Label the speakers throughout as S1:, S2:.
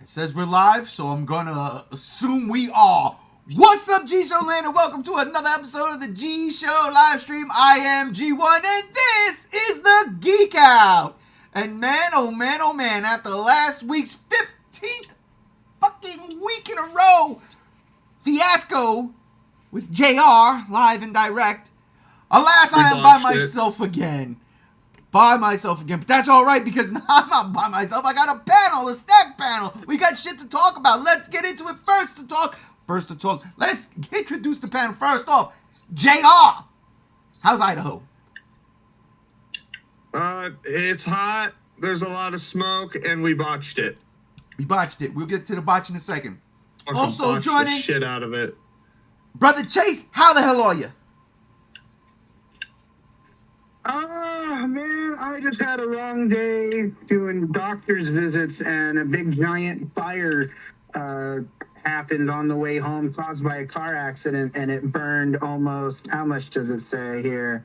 S1: It says we're live, so I'm gonna assume we are. What's up, G Show Land, and welcome to another episode of the G Show live stream. I am G1, and this is the Geek Out. And man, oh man, after last week's 15th fucking week in a row fiasco with JR live and direct, alas, I am by myself again. But that's all right because I'm not by myself. I got a panel, a stack panel. We got shit to talk about. Let's get into it. First to talk, let's introduce the panel. First off, JR. How's Idaho?
S2: It's hot. There's a lot of smoke, and we botched it.
S1: We'll get to the botch in a second. Also
S2: botched
S1: joining
S2: the shit out of it.
S1: Brother Chase. How the hell are you?
S3: Man, I just had a long day doing doctor's visits, and a big giant fire happened on the way home caused by a car accident, and it burned almost, how much does it say here?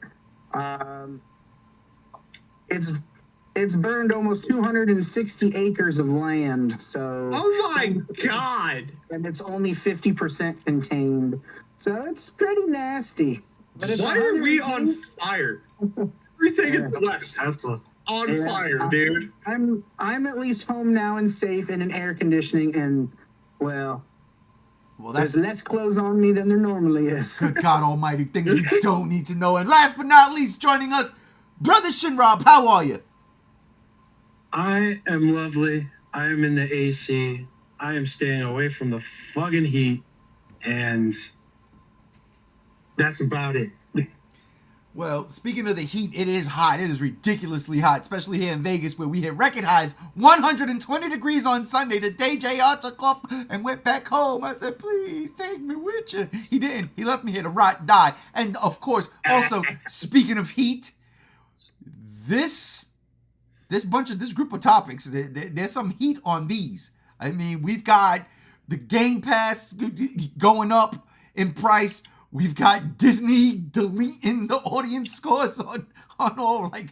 S3: It's burned almost 260 acres of land, so...
S2: Oh my God!
S3: And it's only 50% contained, so it's pretty nasty. But it's
S2: Why are we on fire? Everything is blessed. On fire, dude.
S3: I'm at least home now and safe and in air conditioning, and well there's less clothes on me than there normally is.
S1: Good God Almighty, things you don't need to know. And last but not least, joining us, Brother Shinrob. How are you?
S4: I am lovely. I am in the AC. I am staying away from the fucking heat, and that's about it.
S1: Well, speaking of the heat, it is hot. It is ridiculously hot, especially here in Vegas, where we hit record highs 120 degrees on Sunday. The day JR took off and went back home, I said, please take me with you. He didn't. He left me here to rot, die. And, of course, also, speaking of heat, this group of topics, there's some heat on these. I mean, we've got the GamePass going up in price. We've got Disney deleting the audience scores on all, like,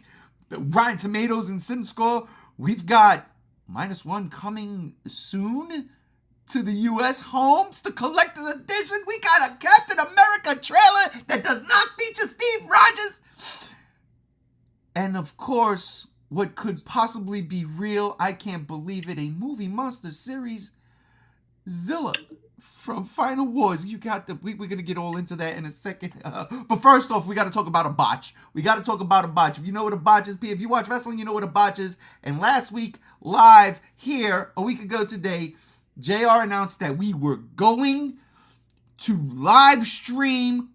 S1: the Rotten Tomatoes and CinScore. We've got -1 coming soon to the U.S. homes, the collector's edition. We got a Captain America trailer that does not feature Steve Rogers. And, of course, what could possibly be real, I can't believe it, a movie monster series, Zilla from Final Wars. We're going to get all into that in a second. But first off, we got to talk about a botch. If you know what a botch is, if you watch wrestling, you know what a botch is. And last week, live here, a week ago today, JR announced that we were going to live stream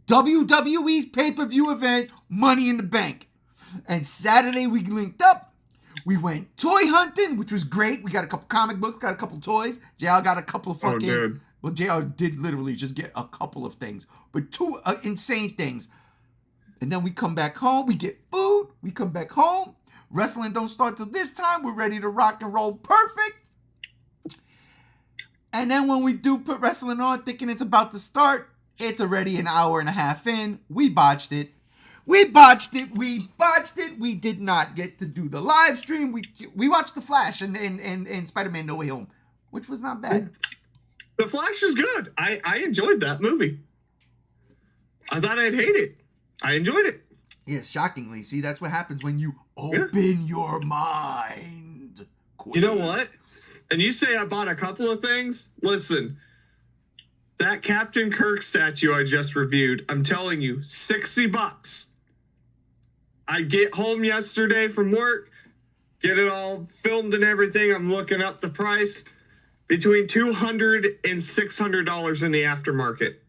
S1: WWE's pay-per-view event, Money in the Bank. And Saturday, we linked up. We went toy hunting, which was great. We got a couple comic books, got a couple toys. JR got a couple of fucking...
S2: Oh, dude.
S1: Well, JR did literally just get a couple of things. But two insane things. And then we come back home. We get food. We come back home. Wrestling don't start till this time. We're ready to rock and roll perfect. And then when we do put wrestling on, thinking it's about to start, it's already an hour and a half in. We botched it. We did not get to do the live stream. We watched The Flash and Spider-Man No Way Home, which was not bad.
S2: The Flash is good. I enjoyed that movie. I thought I'd hate it. I enjoyed it.
S1: Yes, shockingly. See, that's what happens when you open your mind.
S2: You know what? And you say I bought a couple of things? Listen, that Captain Kirk statue I just reviewed, I'm telling you, $60. I get home yesterday from work, get it all filmed and everything. I'm looking up the price. Between $200 and $600 in the aftermarket.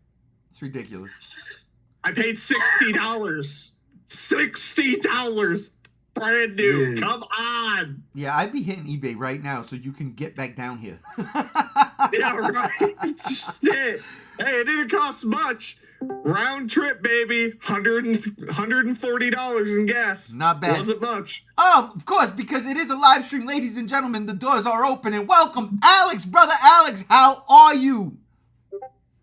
S1: It's ridiculous.
S2: I paid $60. $60. Brand new. Come on.
S1: Yeah, I'd be hitting eBay right now so you can get back down here.
S2: Yeah, right. Shit. Hey, it didn't cost much. Round trip, baby. $140 in gas.
S1: Not bad.
S2: Wasn't much.
S1: Oh, of course, because it is a live stream, ladies and gentlemen. The doors are open, and welcome, Alex, brother Alex. How are you?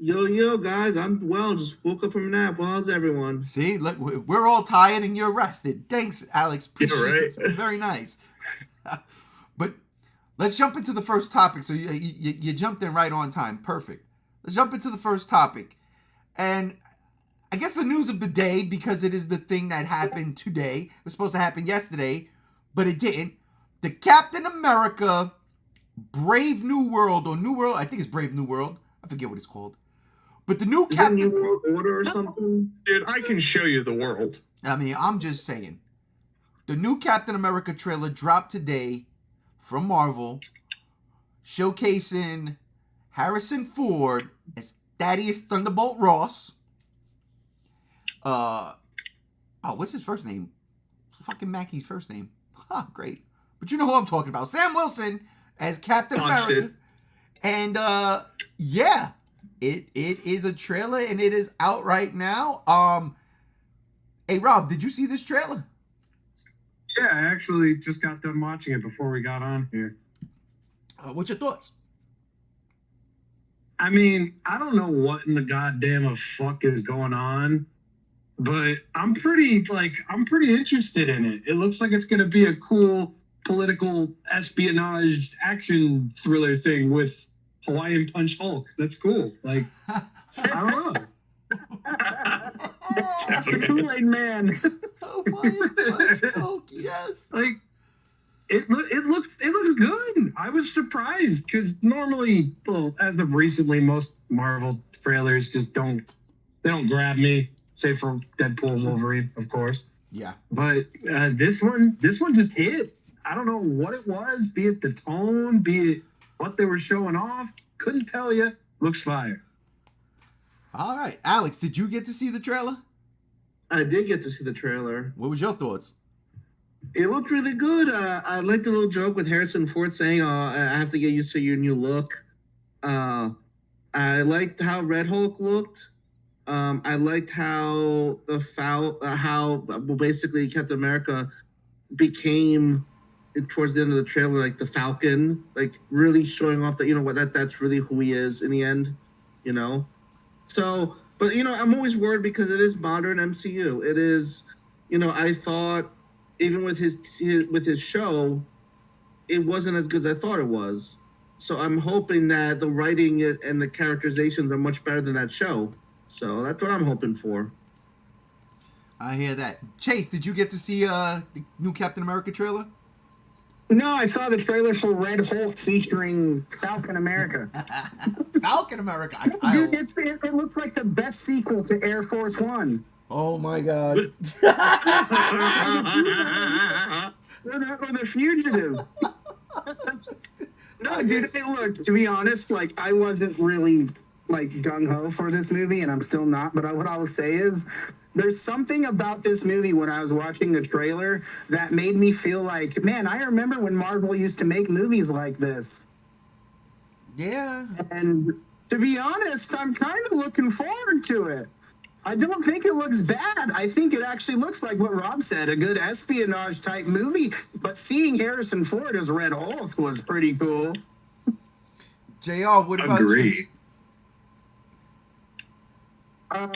S5: Yo, guys, I'm well. Just woke up from a nap. Well, how's everyone?
S1: See, look, we're all tired and you're rested. Thanks, Alex. Appreciate it. Very nice. But let's jump into the first topic. So you jumped in right on time. Perfect. Let's jump into the first topic. And I guess the news of the day, because it is the thing that happened today. It was supposed to happen yesterday, but it didn't. The Captain America Brave New World, or New World, I think it's Brave New World. I forget what it's called. But the new
S5: Is
S1: Captain...
S5: that New World Order or something?
S2: Dude, I can show you the world.
S1: I mean, I'm just saying. The new Captain America trailer dropped today from Marvel, showcasing Harrison Ford as Thaddeus Thunderbolt Ross. What's his first name? Fucking Mackey's first name. Huh, great. But you know who I'm talking about. Sam Wilson as Captain America. And yeah, it is a trailer and it is out right now. Hey Rob, did you see this trailer?
S4: Yeah, I actually just got done watching it before we got on here.
S1: What's your thoughts?
S4: I mean, I don't know what in the goddamn fuck is going on, but I'm pretty interested in it. It looks like it's going to be a cool political espionage action thriller thing with Hawaiian Punch Hulk. That's cool. Like, I don't know.
S3: That's the Kool-Aid Man.
S1: Hawaiian Punch Hulk, yes.
S4: Like, it looks good. I was surprised because normally, well, as of recently, most Marvel trailers just don't grab me, save for Deadpool and Wolverine, of course.
S1: Yeah.
S4: But this one just hit. I don't know what it was, be it the tone, be it what they were showing off. Couldn't tell you. Looks fire.
S1: All right, Alex, did you get to see the trailer?
S5: I did get to see the trailer.
S1: What was your thoughts?
S5: It looked really good. I liked the little joke with Harrison Ford saying, I have to get used to your new look. I liked how Red Hulk looked. I liked how basically Captain America became, towards the end of the trailer, like the Falcon, like really showing off that, you know what, that's really who he is in the end, you know? So, but, you know, I'm always worried because it is modern MCU. It is, you know, I thought even with his show, it wasn't as good as I thought it was. So I'm hoping that the writing and the characterizations are much better than that show. So that's what I'm hoping for.
S1: I hear that. Chase, did you get to see the new Captain America trailer?
S3: No, I saw the trailer for Red Hulk featuring Falcon America.
S1: Falcon America.
S3: Dude, it looks like the best sequel to Air Force One.
S1: Oh my God.
S3: Or the Fugitive. No, dude, look, to be honest, like, I wasn't really, like, gung-ho for this movie, and I'm still not, but what I will say is, there's something about this movie when I was watching the trailer that made me feel like, man, I remember when Marvel used to make movies like this.
S1: Yeah.
S3: And to be honest, I'm kind of looking forward to it. I don't think it looks bad. I think it actually looks like what Rob said, a good espionage type movie. But seeing Harrison Ford as Red Hulk was pretty cool.
S1: JR, what about you?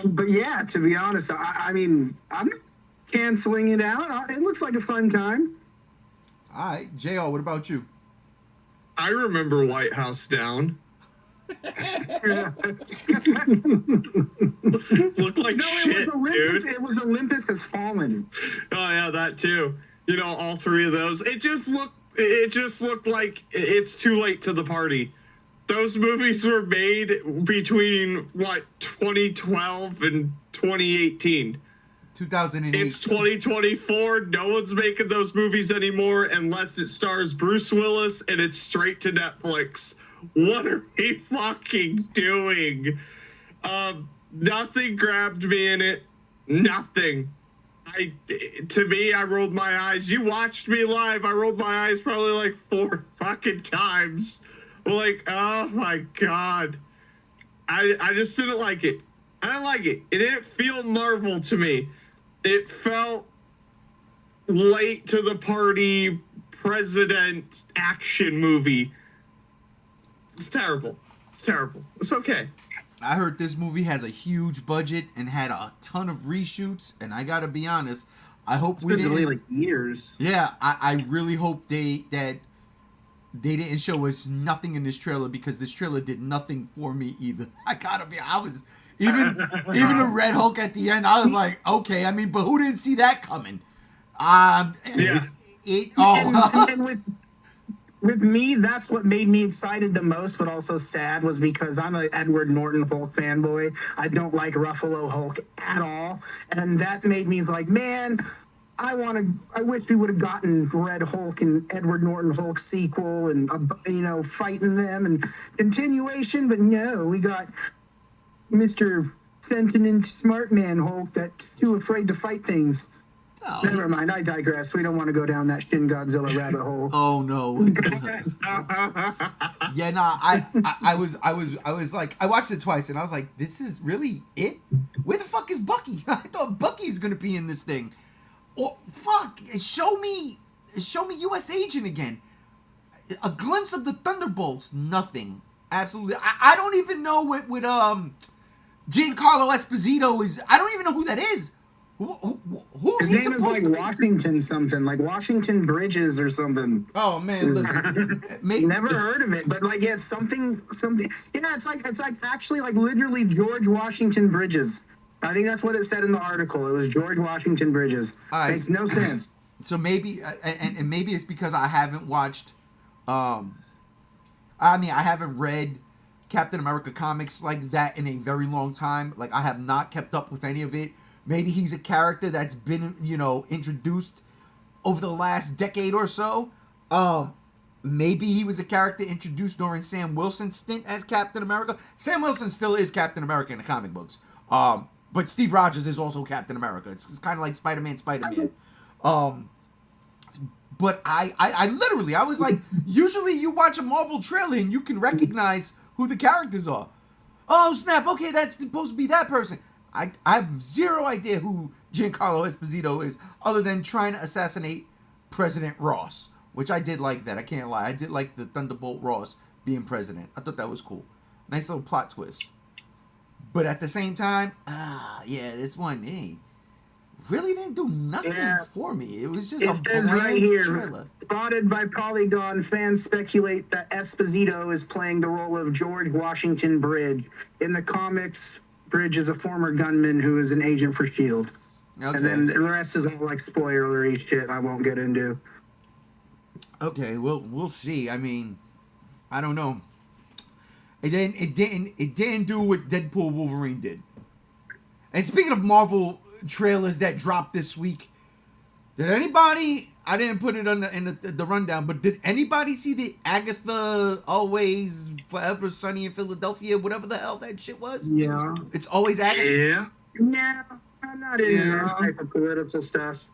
S3: But yeah, to be honest, I mean, I'm not canceling it out. It looks like a fun time.
S1: All right, JR, what about you?
S2: I remember White House Down. Looked like shit, dude.
S3: It was Olympus Has Fallen.
S2: Oh yeah, that too. You know, all three of those. It just looked like it's too late to the party. Those movies were made between, 2012 and 2018.
S1: 2008.
S2: It's 2024. No one's making those movies anymore unless it stars Bruce Willis and it's straight to Netflix. What are we fucking doing? Nothing grabbed me in it. Nothing. To me, I rolled my eyes. You watched me live. I rolled my eyes probably like 4 fucking times. Like, oh my God. I just didn't like it. I didn't like it. It didn't feel Marvel to me. It felt late to the party president action movie. It's terrible. It's terrible. It's okay.
S1: I heard this movie has a huge budget and had a ton of reshoots, and I gotta be honest, I hope
S5: It's been delayed like years.
S1: Yeah, I really hope that they didn't show us nothing in this trailer because this trailer did nothing for me either. I was even the Red Hulk at the end. I was like, okay, I mean, but who didn't see that coming?
S2: Yeah.
S3: And with me, that's what made me excited the most, but also sad, was because I'm an Edward Norton Hulk fanboy. I don't like Ruffalo Hulk at all, and that made me like, man, I wish we would have gotten Red Hulk and Edward Norton Hulk sequel, and fighting them and continuation. But no, we got Mr. Sentient Smart Man Hulk that's too afraid to fight things.
S1: Oh,
S3: Never mind, I digress. We don't want to go down that Shin Godzilla rabbit hole.
S1: oh no. Yeah, nah. I was like, I watched it twice, and I was like, this is really it? Where the fuck is Bucky? I thought Bucky's gonna be in this thing. Oh fuck! Show me U.S. Agent again. A glimpse of the Thunderbolts. Nothing. Absolutely. I don't even know what Giancarlo Esposito is. I don't even know who that is. Who's
S3: His
S1: he
S3: name is
S1: supposed
S3: like
S1: to be?
S3: Washington something, like Washington Bridges or something.
S1: Oh man, listen.
S3: Never heard of it, but like, yeah, it's something. Yeah, it's like actually like literally George Washington Bridges. I think that's what it said in the article. It was George Washington Bridges. Makes no sense.
S1: So maybe, and maybe it's because I haven't watched. I haven't read Captain America comics like that in a very long time. Like, I have not kept up with any of it. Maybe he's a character that's been, introduced over the last decade or so. Maybe he was a character introduced during Sam Wilson's stint as Captain America. Sam Wilson still is Captain America in the comic books. But Steve Rogers is also Captain America. It's kind of like Spider-Man. But I literally, I was like, usually you watch a Marvel trailer and you can recognize who the characters are. Oh, snap. Okay, that's supposed to be that person. I have zero idea who Giancarlo Esposito is, other than trying to assassinate President Ross, which I did like that. I can't lie. I did like the Thunderbolt Ross being president. I thought that was cool. Nice little plot twist. But at the same time, this one, really didn't do nothing for me. It was just a bland
S3: right here,
S1: trailer.
S3: Spotted by Polygon, fans speculate that Esposito is playing the role of George Washington Bridge. In the comics, Bridge is a former gunman who is an agent for S.H.I.E.L.D.
S1: Okay.
S3: And then the rest is all like spoilery shit I won't get into.
S1: Okay, well, we'll see. I mean, I don't know. It didn't do what Deadpool Wolverine did. And speaking of Marvel trailers that dropped this week, did anybody? I didn't put it in the rundown, but did anybody see the Agatha Always Forever Sunny in Philadelphia, whatever the hell that shit was?
S3: Yeah.
S1: It's always Agatha.
S4: Yeah.
S3: No, I'm not into that type of political stuff.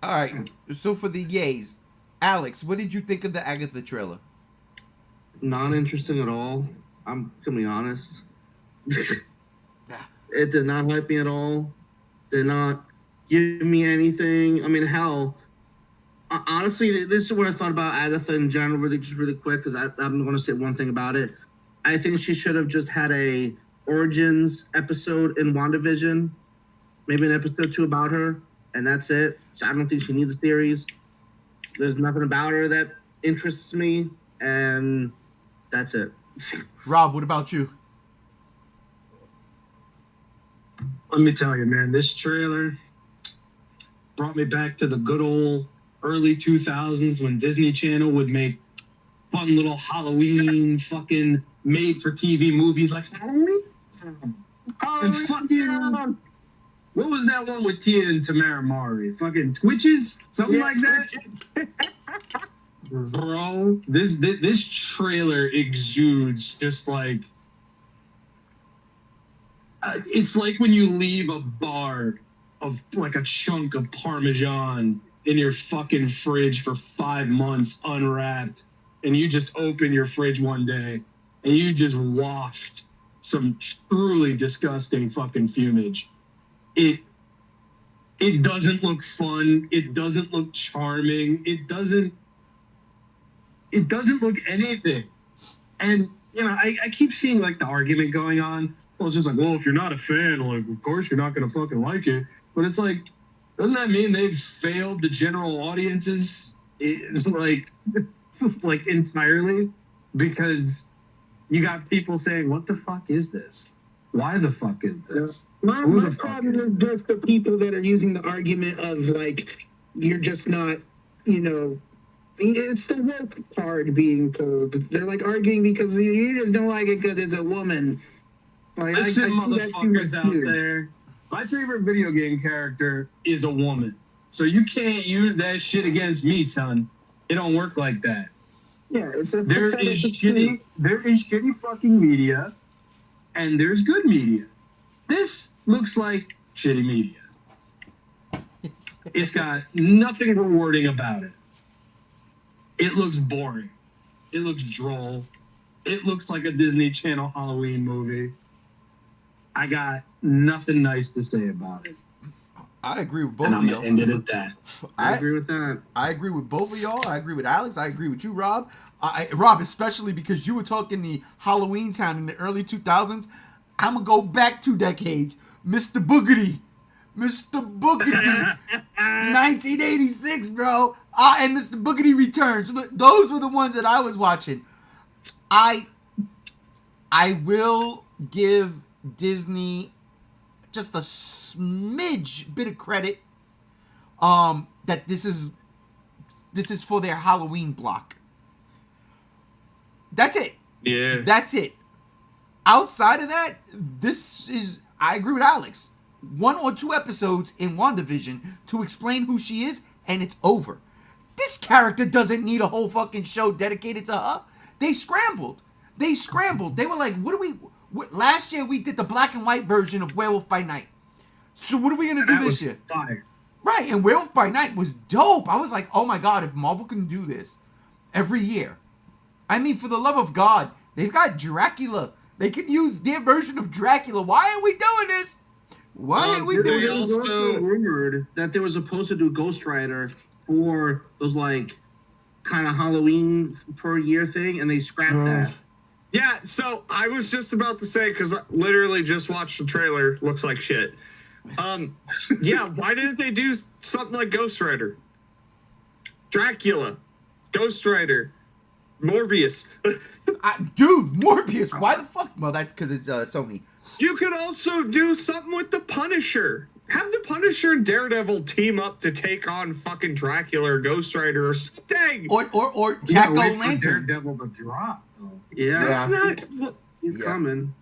S1: All right. So for the yays, Alex, what did you think of the Agatha trailer?
S5: Not interesting at all. I'm gonna be honest. It did not hype me at all. Did not give me anything. I mean, hell, honestly, this is what I thought about Agatha in general, really quick, because I'm going to say one thing about it. I think she should have just had a Origins episode in WandaVision, maybe an episode 2 about her, and that's it. So I don't think she needs a series. There's nothing about her that interests me, and that's it.
S1: Rob, what about you?
S4: Let me tell you, man, this trailer brought me back to the good old early 2000s when Disney Channel would make fun little Halloween fucking made-for-TV movies like Halloween. And fucking, what was that one with Tia and Tamara Mari? Fucking Twitches? Something like that? Bro, this trailer exudes just like, it's like when you leave a bar of like a chunk of Parmesan in your fucking fridge for 5 months unwrapped, and you just open your fridge one day and you just waft some truly disgusting fucking fumage. It doesn't look fun. It doesn't look charming. It doesn't look anything. And I keep seeing like the argument going on. Well, it's just like, well, if you're not a fan, like, of course you're not going to fucking like it. But it's like, doesn't that mean they've failed the general audiences? It's like, like entirely because you got people saying, "What the fuck is this? Why the fuck is this?"
S3: My
S4: Who the fuck
S3: problem
S4: is
S3: is just the people that are using the argument of like you're just not, it's the woke card being pulled. They're like arguing because you just don't like it because it's a woman. Like I see
S4: Listen,
S3: that too much
S4: motherfuckers out
S3: too.
S4: there. My favorite video game character is a woman, so you can't use that shit against me, son. It don't work like that.
S3: Yeah, it's a
S4: There
S3: pathetic
S4: is
S3: thing.
S4: shitty fucking media, and there's good media. This looks like shitty media. It's got nothing rewarding about it. It looks boring. It looks droll. It looks like a Disney Channel Halloween movie. I got nothing nice to say about it.
S1: I agree with both
S4: And
S1: of
S4: I'm
S1: y'all.
S4: gonna end it at that.
S5: I agree with that.
S1: I agree with both of y'all. I agree with Alex. I agree with you, Rob. Rob, especially because you were talking the Halloween Town in the early 2000s. I'm going to go back 2 decades. Mr. Boogedy. Mr. Boogedy. 1986, bro. And Mr. Boogedy Returns. Those were the ones that I was watching. I will give Disney just a smidge bit of credit that this is for their Halloween block. That's it.
S2: Yeah.
S1: That's it. Outside of that, I agree with Alex. 1 or 2 episodes in WandaVision to explain who she is, and it's over. This character doesn't need a whole fucking show dedicated to her. They scrambled. They were like, last year we did the black and white version of Werewolf by Night. So what are we going to do
S4: That
S1: this
S4: was
S1: year?
S4: fire.
S1: Right, and Werewolf by Night was dope. I was like, oh my god, if Marvel can do this every year. I mean, for the love of God, they've got Dracula. They can use their version of Dracula. Why are we doing this? Why are we
S2: they
S1: doing
S5: There
S1: this?
S5: was also rumored that they were supposed to do Ghost Rider for those like kind of Halloween per year thing, and they scrapped that.
S2: Yeah, so I was just about to say, because I literally just watched the trailer. Looks like shit. Yeah, why didn't they do something like Ghost Rider? Dracula, Ghost Rider, Morbius.
S1: Dude, Morbius. Why the fuck? Well, that's because it's Sony.
S2: You could also do something with the Punisher. Have the Punisher and Daredevil team up to take on fucking Dracula or Ghost Rider or something.
S1: Or Jack
S4: Wait for
S1: O'Lantern.
S4: Daredevil to drop, though.
S5: Yeah,
S2: That's not. Well,
S5: he's
S1: Yeah.
S5: coming.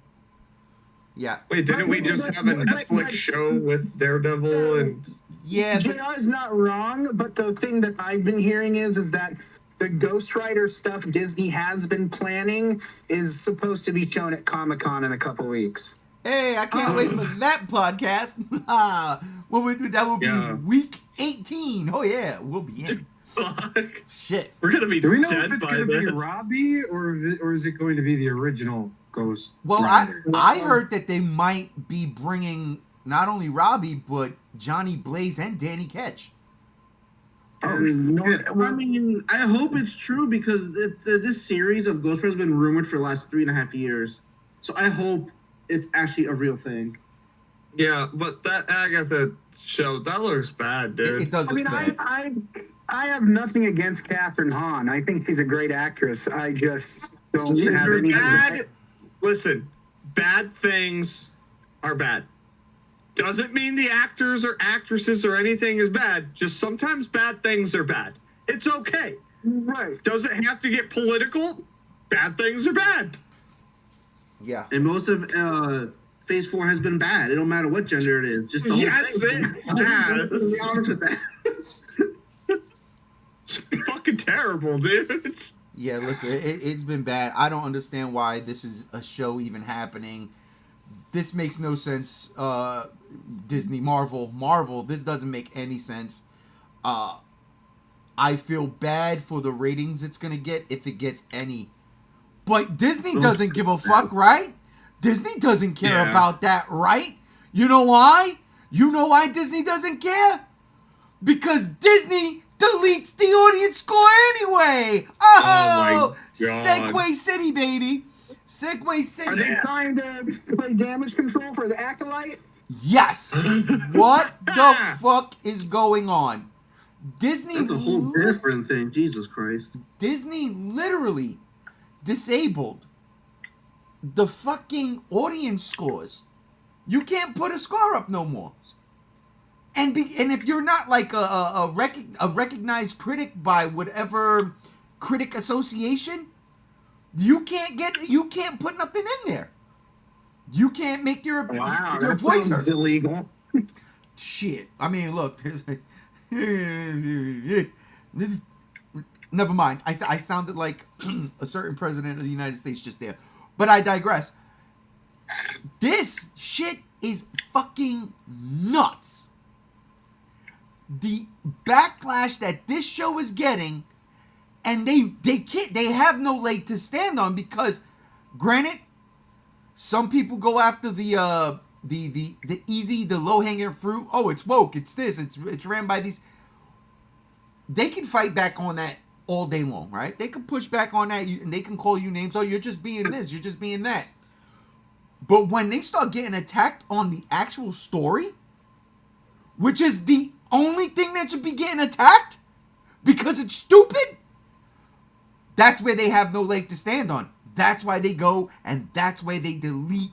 S1: Yeah.
S2: wait, didn't we just have a Netflix show with Daredevil and?
S1: Yeah, but
S3: JR is not wrong, but the thing that I've been hearing is that the Ghost Rider stuff Disney has been planning is supposed to be shown at Comic-Con in a couple weeks.
S1: hey, I can't wait for that podcast. That will be
S2: Yeah.
S1: week 18. Oh yeah, we'll be in.
S2: Fuck.
S1: Shit.
S2: We're gonna be
S4: Do we know
S2: dead
S4: if it's
S2: by
S4: going to be
S2: then.
S4: Robbie or is it going to be the original Ghost
S1: Well,
S4: Rider?
S1: I heard that they might be bringing not only Robbie but Johnny Blaze and Danny Ketch.
S4: Oh,
S3: shit.
S5: I mean, I hope it's true because this series of Ghost Rider has been rumored for the last 3.5 years. So I hope it's actually a real thing.
S2: Yeah, but that Agatha show, that looks bad, dude.
S1: It does
S3: I
S1: look
S3: mean,
S1: bad.
S3: I have nothing against Catherine Hahn. I think she's a great actress. I just don't
S5: She's
S3: have any.
S2: Bad. Listen, bad things are bad. Doesn't mean the actors or actresses or anything is bad. Just sometimes bad things are bad. It's okay.
S3: Right.
S2: Does it have to get political? Bad things are bad.
S1: Yeah.
S5: And most of Phase 4 has been bad. It don't matter what gender it is. Just the whole
S2: Yes,
S5: thing.
S2: it has.
S5: Let's be honest with that.
S2: It's fucking terrible, dude.
S1: Yeah, listen, it's been bad. I don't understand why this is a show even happening. This makes no sense. Disney, Marvel, this doesn't make any sense. I feel bad for the ratings it's going to get if it gets any. But Disney doesn't give a fuck, right? Disney doesn't care
S2: Yeah.
S1: about that, right? You know why? You know why Disney doesn't care? Because Disney deletes the audience score anyway. Oh,
S2: Oh my God.
S1: Segway City, baby. Segway City.
S3: Are they trying to play damage control for the Acolyte?
S1: Yes. What the fuck is going on? Disney.
S5: That's a whole different thing. Jesus Christ.
S1: Disney literally disabled the fucking audience scores. You can't put a score up no more. And if you're not like a recognized critic by whatever critic association, you can't put nothing in there. You can't make your
S3: That
S1: voice
S3: sounds
S1: heard.
S3: illegal.
S1: Shit. I mean, look. Never mind. I sounded like a certain president of the United States just there. But I digress. This shit is fucking nuts. The backlash that this show is getting, and they have no leg to stand on because, granted, some people go after the easy, the low hanging fruit. Oh, it's woke. It's this. It's ran by these. They can fight back on that all day long, right? They can push back on that, and they can call you names. Oh, you're just being this. You're just being that. But when they start getting attacked on the actual story, which is the only thing that should be getting attacked because it's stupid, that's where they have no leg to stand on. That's why they go, and that's why they delete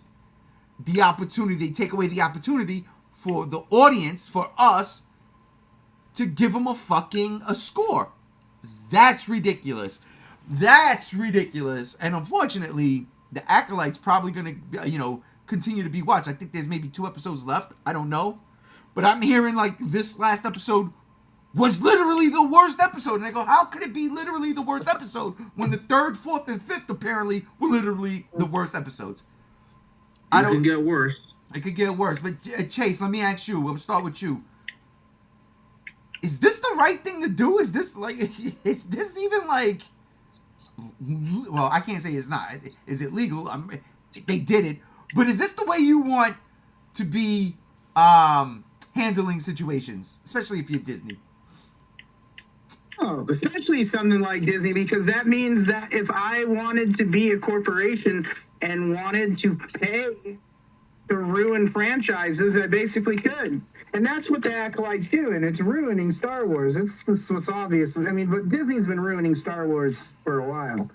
S1: the opportunity. They take away the opportunity for the audience, for us, to give them a score. That's ridiculous. That's ridiculous. And unfortunately, the Acolyte's probably going to, continue to be watched. I think there's maybe 2 episodes left. I don't know. But I'm hearing like this last episode was literally the worst episode. And I go, how could it be literally the worst episode when the 3rd, 4th, and 5th apparently were literally the worst episodes?
S5: It can get worse.
S1: It could get worse. But Chase, let me ask you. We'll start with you. Is this the right thing to do? Is this even like... Well, I can't say it's not. Is it legal? They did it. But is this the way you want to be handling situations, especially if you're Disney?
S3: Oh, especially something like Disney, because that means that if I wanted to be a corporation and wanted to pay to ruin franchises, I basically could. And that's what the Acolyte's doing. It's ruining Star Wars. It's what's obvious. I mean, but Disney's been ruining Star Wars for a while.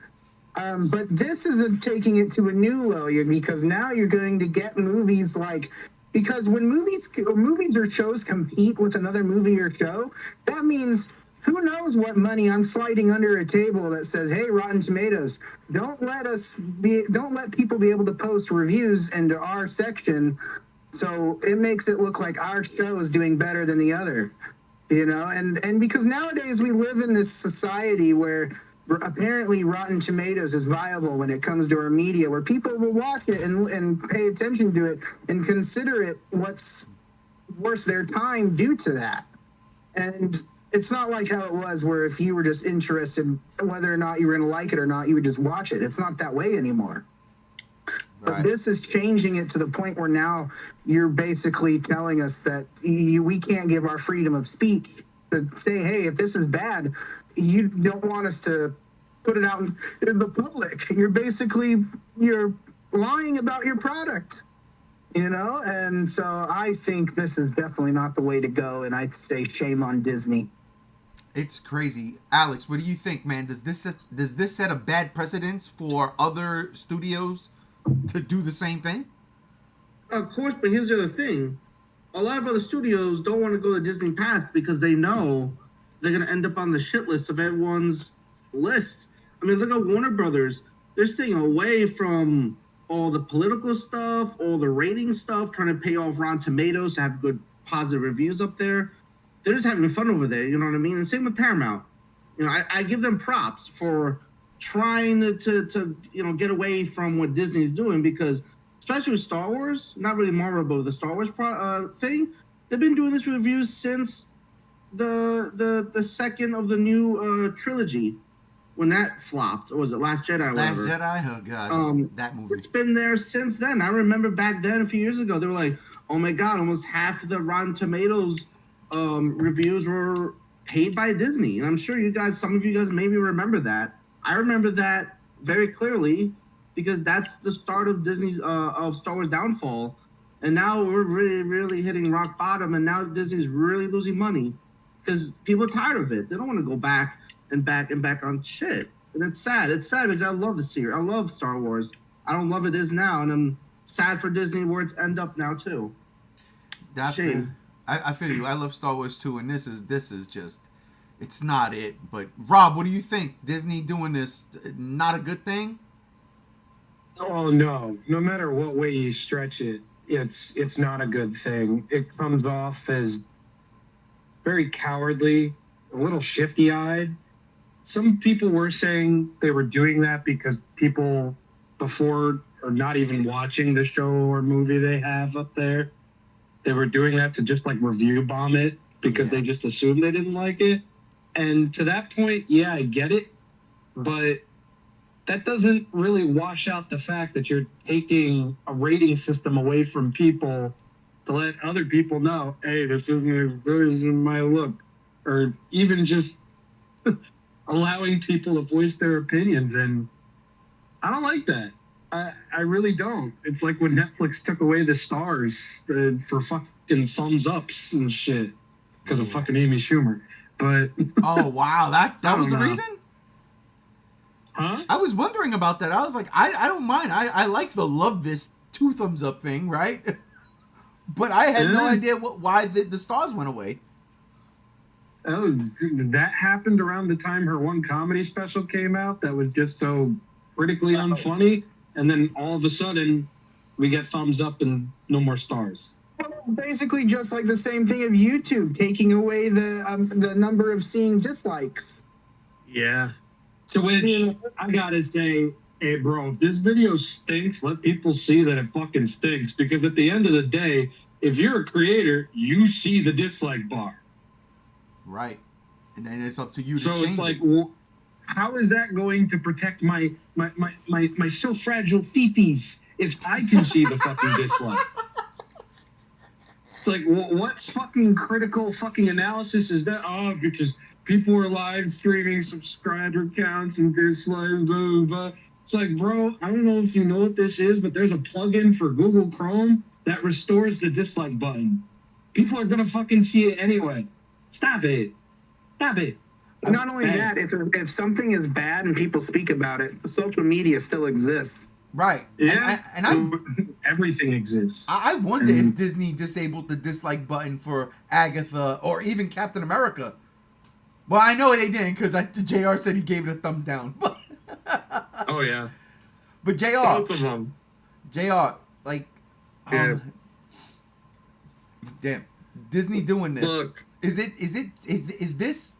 S3: But this is taking it to a new level, because now you're going to get movies like... Because when movies or shows compete with another movie or show, that means who knows what money I'm sliding under a table that says, "Hey, Rotten Tomatoes, don't let people be able to post reviews into our section, so it makes it look like our show is doing better than the other." And because nowadays we live in this society where apparently Rotten Tomatoes is viable when it comes to our media, where people will watch it and pay attention to it and consider it what's worth their time due to that. And it's not like how it was where if you were just interested whether or not you were going to like it or not, you would just watch it. It's not that way anymore. Right. But this is changing it to the point where now you're basically telling us that we can't give our freedom of speech to say, hey, if this is bad, you don't want us to put it out in the public. You're lying about your product, And so I think this is definitely not the way to go. And I say shame on Disney.
S1: It's crazy. Alex, what do you think, man? Does this set a bad precedence for other studios to do the same thing?
S5: Of course, but here's the other thing. A lot of other studios don't want to go the Disney path because they know they're going to end up on the shit list of everyone's list. I mean, look at Warner Brothers. They're staying away from all the political stuff, all the rating stuff, trying to pay off Rotten Tomatoes to have good positive reviews up there. They're just having fun over there, you know what I mean? And same with Paramount. I give them props for trying to get away from what Disney's doing, because especially with Star Wars, not really Marvel, but with the Star Wars thing, they've been doing this review since the second of the new trilogy, when that flopped. Or was it Last Jedi?
S1: Last Jedi? Oh, God. That movie.
S5: It's been there since then. I remember back then, a few years ago, they were like, oh my God, almost half of the Rotten Tomatoes reviews were paid by Disney. And I'm sure some of you guys maybe remember that. I remember that very clearly, because that's the start of Disney's of Star Wars downfall. And now we're really, really hitting rock bottom, and now Disney's really losing money. because people are tired of it. They don't want to go back and back and back on shit. And it's sad. It's sad because I love the series. I love Star Wars. I don't love it is now, and I'm sad for Disney where it's end up now too. Shame.
S1: I feel you. I love Star Wars too, and this is just, it's not it. But Rob, what do you think? Disney doing this, not a good thing?
S4: Oh no! No matter what way you stretch it, it's not a good thing. It comes off as very cowardly, a little shifty-eyed. Some people were saying they were doing that because people before or not even watching the show or movie they have up there, they were doing that to just like review bomb it because they just assumed they didn't like it. And to that point, yeah, I get it, but that doesn't really wash out the fact that you're taking a rating system away from people to let other people know, hey, this isn't my look, or even just allowing people to voice their opinions. And I don't like that. I really don't. It's like when Netflix took away the stars for fucking thumbs ups and shit because of fucking Amy Schumer. But
S1: oh wow, that was the reason?
S4: Huh?
S1: I was wondering about that. I was like, I don't mind. I like the love this 2 thumbs up thing, right? But I had no idea why the stars went away.
S4: Oh, that happened around the time her one comedy special came out that was just so critically unfunny, and then all of a sudden we get thumbs up and no more stars.
S3: Well, basically just like the same thing of YouTube taking away the number of seeing dislikes.
S2: Yeah.
S4: To which I gotta say, hey bro, if this video stinks, let people see that it fucking stinks. Because at the end of the day, if you're a creator, you see the dislike bar.
S1: Right. And then it's up to you to
S4: so
S1: change
S4: it's like,
S1: it.
S4: well, how is that going to protect my so fragile fifis if I can see the fucking dislike? It's like, what fucking critical fucking analysis is that? Oh, because people are live streaming subscriber counts and dislikes, blah, blah, blah. It's like, bro, I don't know if you know what this is, but there's a plugin for Google Chrome that restores the dislike button. People are going to fucking see it anyway. Stop it. Stop it.
S3: Not only that, if something is bad and people speak about it, social media still exists.
S1: Right.
S4: Yeah.
S1: And
S4: everything exists.
S1: I wonder if Disney disabled the dislike button for Agatha or even Captain America. Well, I know they didn't because JR said he gave it a thumbs down.
S2: Oh, yeah.
S1: But JR.
S2: Both of them.
S1: JR, like,
S2: Yeah.
S1: Damn. Disney doing this.
S2: Look.
S1: Is this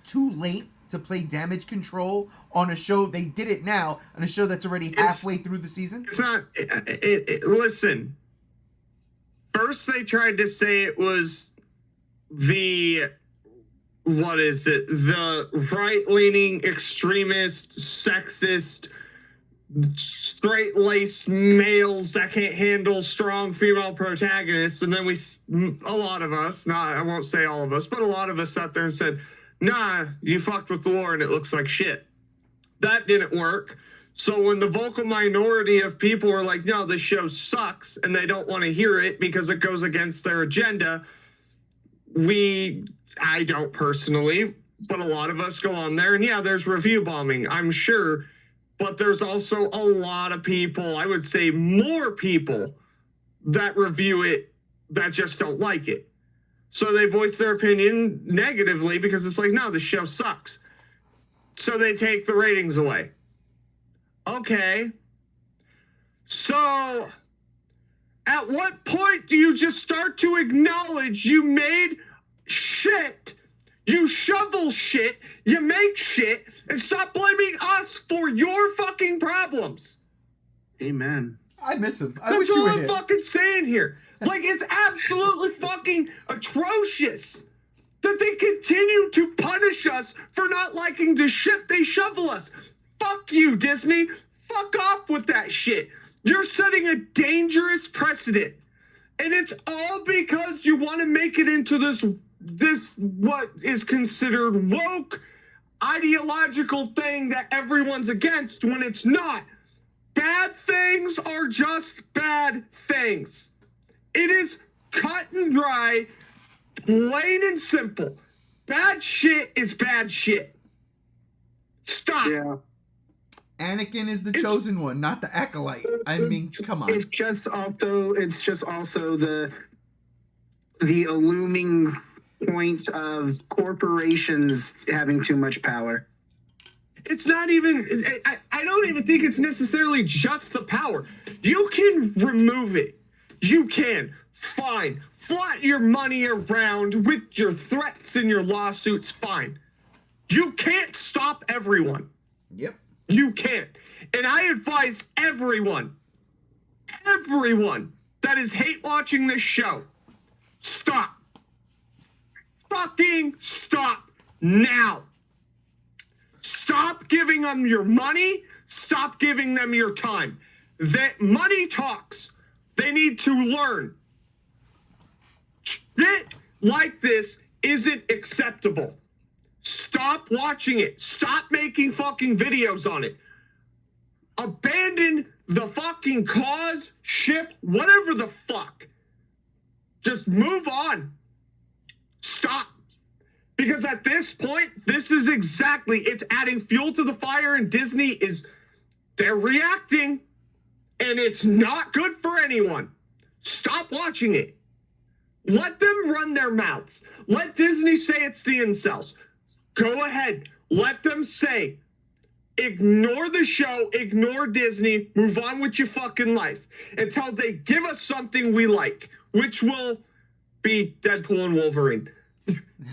S1: too late to play damage control on a show? They did it now on a show that's already halfway through the season.
S2: It's not. Listen. First, they tried to say it was the right-leaning, extremist, sexist, straight-laced males that can't handle strong female protagonists, and then a lot of us, I won't say all of us, but a lot of us sat there and said, nah, you fucked with the lore and it looks like shit. That didn't work. So when the vocal minority of people are like, no, this show sucks, and they don't want to hear it because it goes against their agenda, I don't personally, but a lot of us go on there, and yeah, there's review bombing, I'm sure, but there's also a lot of people, I would say more people, that review it that just don't like it. So they voice their opinion negatively because it's like, no, the show sucks. So they take the ratings away. Okay. So at what point do you just start to acknowledge you made shit? You shovel shit, you make shit, and stop blaming us for your fucking problems.
S5: Amen.
S1: I miss him. I
S2: That's
S1: wish you
S2: all
S1: were
S2: I'm
S1: here.
S2: fucking saying here. Like, it's absolutely fucking atrocious that they continue to punish us for not liking the shit they shovel us. Fuck you, Disney. Fuck off with that shit. You're setting a dangerous precedent. And it's all because you want to make it into this what is considered woke ideological thing that everyone's against when it's not. Bad things are just bad things. It is cut and dry, plain and simple. Bad shit is bad shit. Stop.
S3: Yeah.
S1: Anakin is the chosen one, not the acolyte. I mean, come on.
S3: It's just also the looming point of corporations having too much power.
S2: It's not even, I don't even think it's necessarily just the power. You can remove it. You can. Fine. Float your money around with your threats and your lawsuits. Fine. You can't stop everyone.
S1: Yep.
S2: You can't. And I advise everyone that is hate watching this show, stop. Fucking stop now. Stop giving them your money. Stop giving them your time. That money talks. They need to learn. Shit like this isn't acceptable. Stop watching it. Stop making fucking videos on it. Abandon the fucking cause, ship, whatever the fuck. Just move on. Stop. Because at this point, this is exactly, it's adding fuel to the fire, and Disney they're reacting, and it's not good for anyone. Stop watching it. Let them run their mouths. Let Disney say it's the incels. Go ahead. Let them say, ignore the show, ignore Disney, move on with your fucking life until they give us something we like, which will be Deadpool and Wolverine.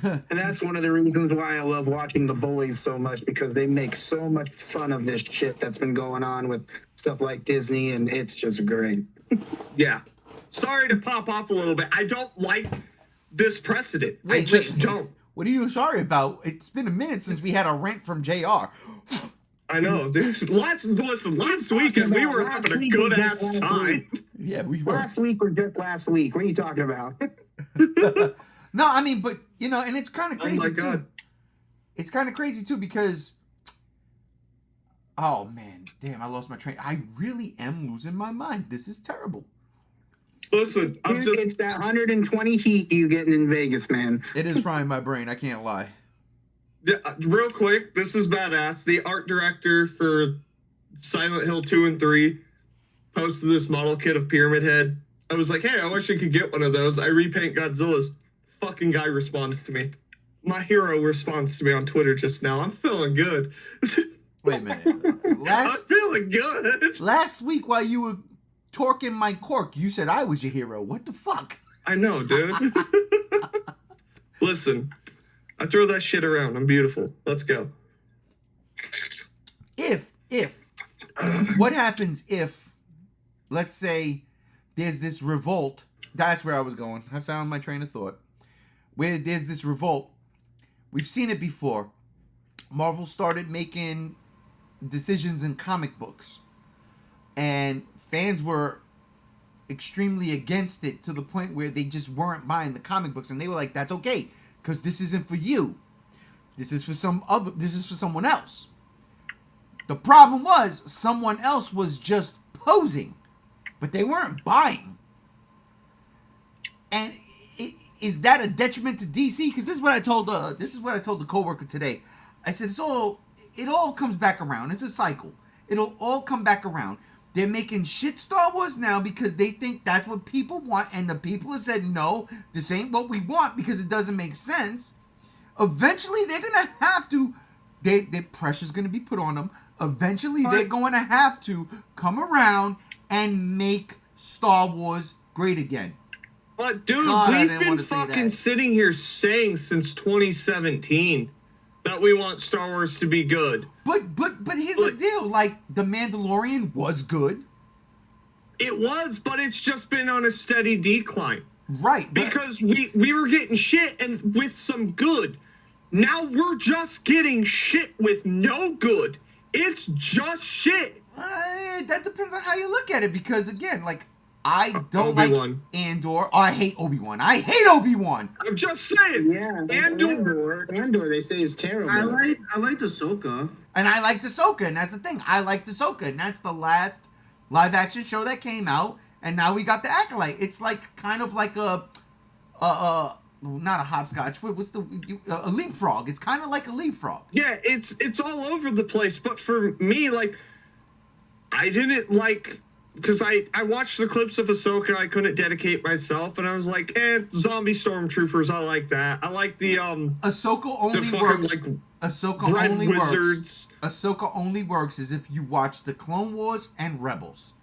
S3: And that's one of the reasons why I love watching The Boys so much, because they make so much fun of this shit that's been going on with stuff like Disney, and it's just great.
S2: Yeah. Sorry to pop off a little bit. I don't like this precedent. I just don't.
S1: What are you sorry about? It's been a minute since we had a rant from JR.
S2: I know, dude. Last weekend we were having a good ass time.
S1: Yeah, we were.
S3: Last week or just last week? What are you talking about?
S1: No, I mean, but you know, and it's kind of crazy
S2: Oh my God.
S1: too. It's kind of crazy too because, oh man, damn, I lost my train. I really am losing my mind. This is terrible.
S2: Listen,
S3: It's that 120 heat you getting in Vegas, man.
S1: It is frying my brain. I can't lie.
S2: Yeah, real quick, this is badass. The art director for Silent Hill 2 and 3 posted this model kit of Pyramid Head. I was like, hey, I wish I could get one of those. I repaint Godzilla's. Fucking guy responds to me. My hero responds to me on Twitter just now. I'm feeling good.
S1: Wait a minute.
S2: I'm feeling good.
S1: Last week while you were torquing my cork, you said I was your hero. What the fuck?
S2: I know, dude. Listen, I throw that shit around. I'm beautiful. Let's go.
S1: What happens if, let's say, there's this revolt? That's where I was going. I found my train of thought. Where there's this revolt. We've seen it before. Marvel started making decisions in comic books. And fans were extremely against it to the point where they just weren't buying the comic books. And they were like, that's okay, because this isn't for you. This is for someone else. The problem was someone else was just posing, but they weren't buying. And is that a detriment to DC? Because this is what I told the coworker today. I said it all comes back around. It's a cycle. It'll all come back around. They're making shit Star Wars now because they think that's what people want, and the people have said no, this ain't what we want because it doesn't make sense. Eventually, they're gonna have to. Their pressure's gonna be put on them. Eventually, they're going to have to come around and make Star Wars great again.
S2: But dude,
S1: God,
S2: we've been fucking sitting here saying since 2017 that we want Star Wars to be good.
S1: But here's the deal. Like, The Mandalorian was good.
S2: It was, but it's just been on a steady decline.
S1: Right.
S2: Because we were getting shit and with some good. Now we're just getting shit with no good. It's just shit.
S1: That depends on how you look at it. Because, again, like, I don't
S2: Obi-Wan.
S1: like Andor. Oh, I hate Obi-Wan. I hate Obi-Wan.
S2: I'm just saying.
S3: Yeah,
S2: Andor
S3: they say is terrible.
S5: I like Ahsoka.
S1: And I like Ahsoka, and that's the thing. I like Ahsoka, and that's the last live-action show that came out, and now we got the Acolyte. It's like kind of like a not a hopscotch. What's a leapfrog? It's kind of like a leapfrog.
S2: Yeah, it's all over the place. But for me, like, I didn't like, because I watched the clips of Ahsoka. I couldn't dedicate myself, and I was like, zombie stormtroopers. I like that. I like the
S1: Ahsoka only
S2: the fucking,
S1: works.
S2: like,
S1: Ahsoka
S2: red
S1: only
S2: wizards.
S1: works. Ahsoka only works is if you watch the Clone Wars and Rebels.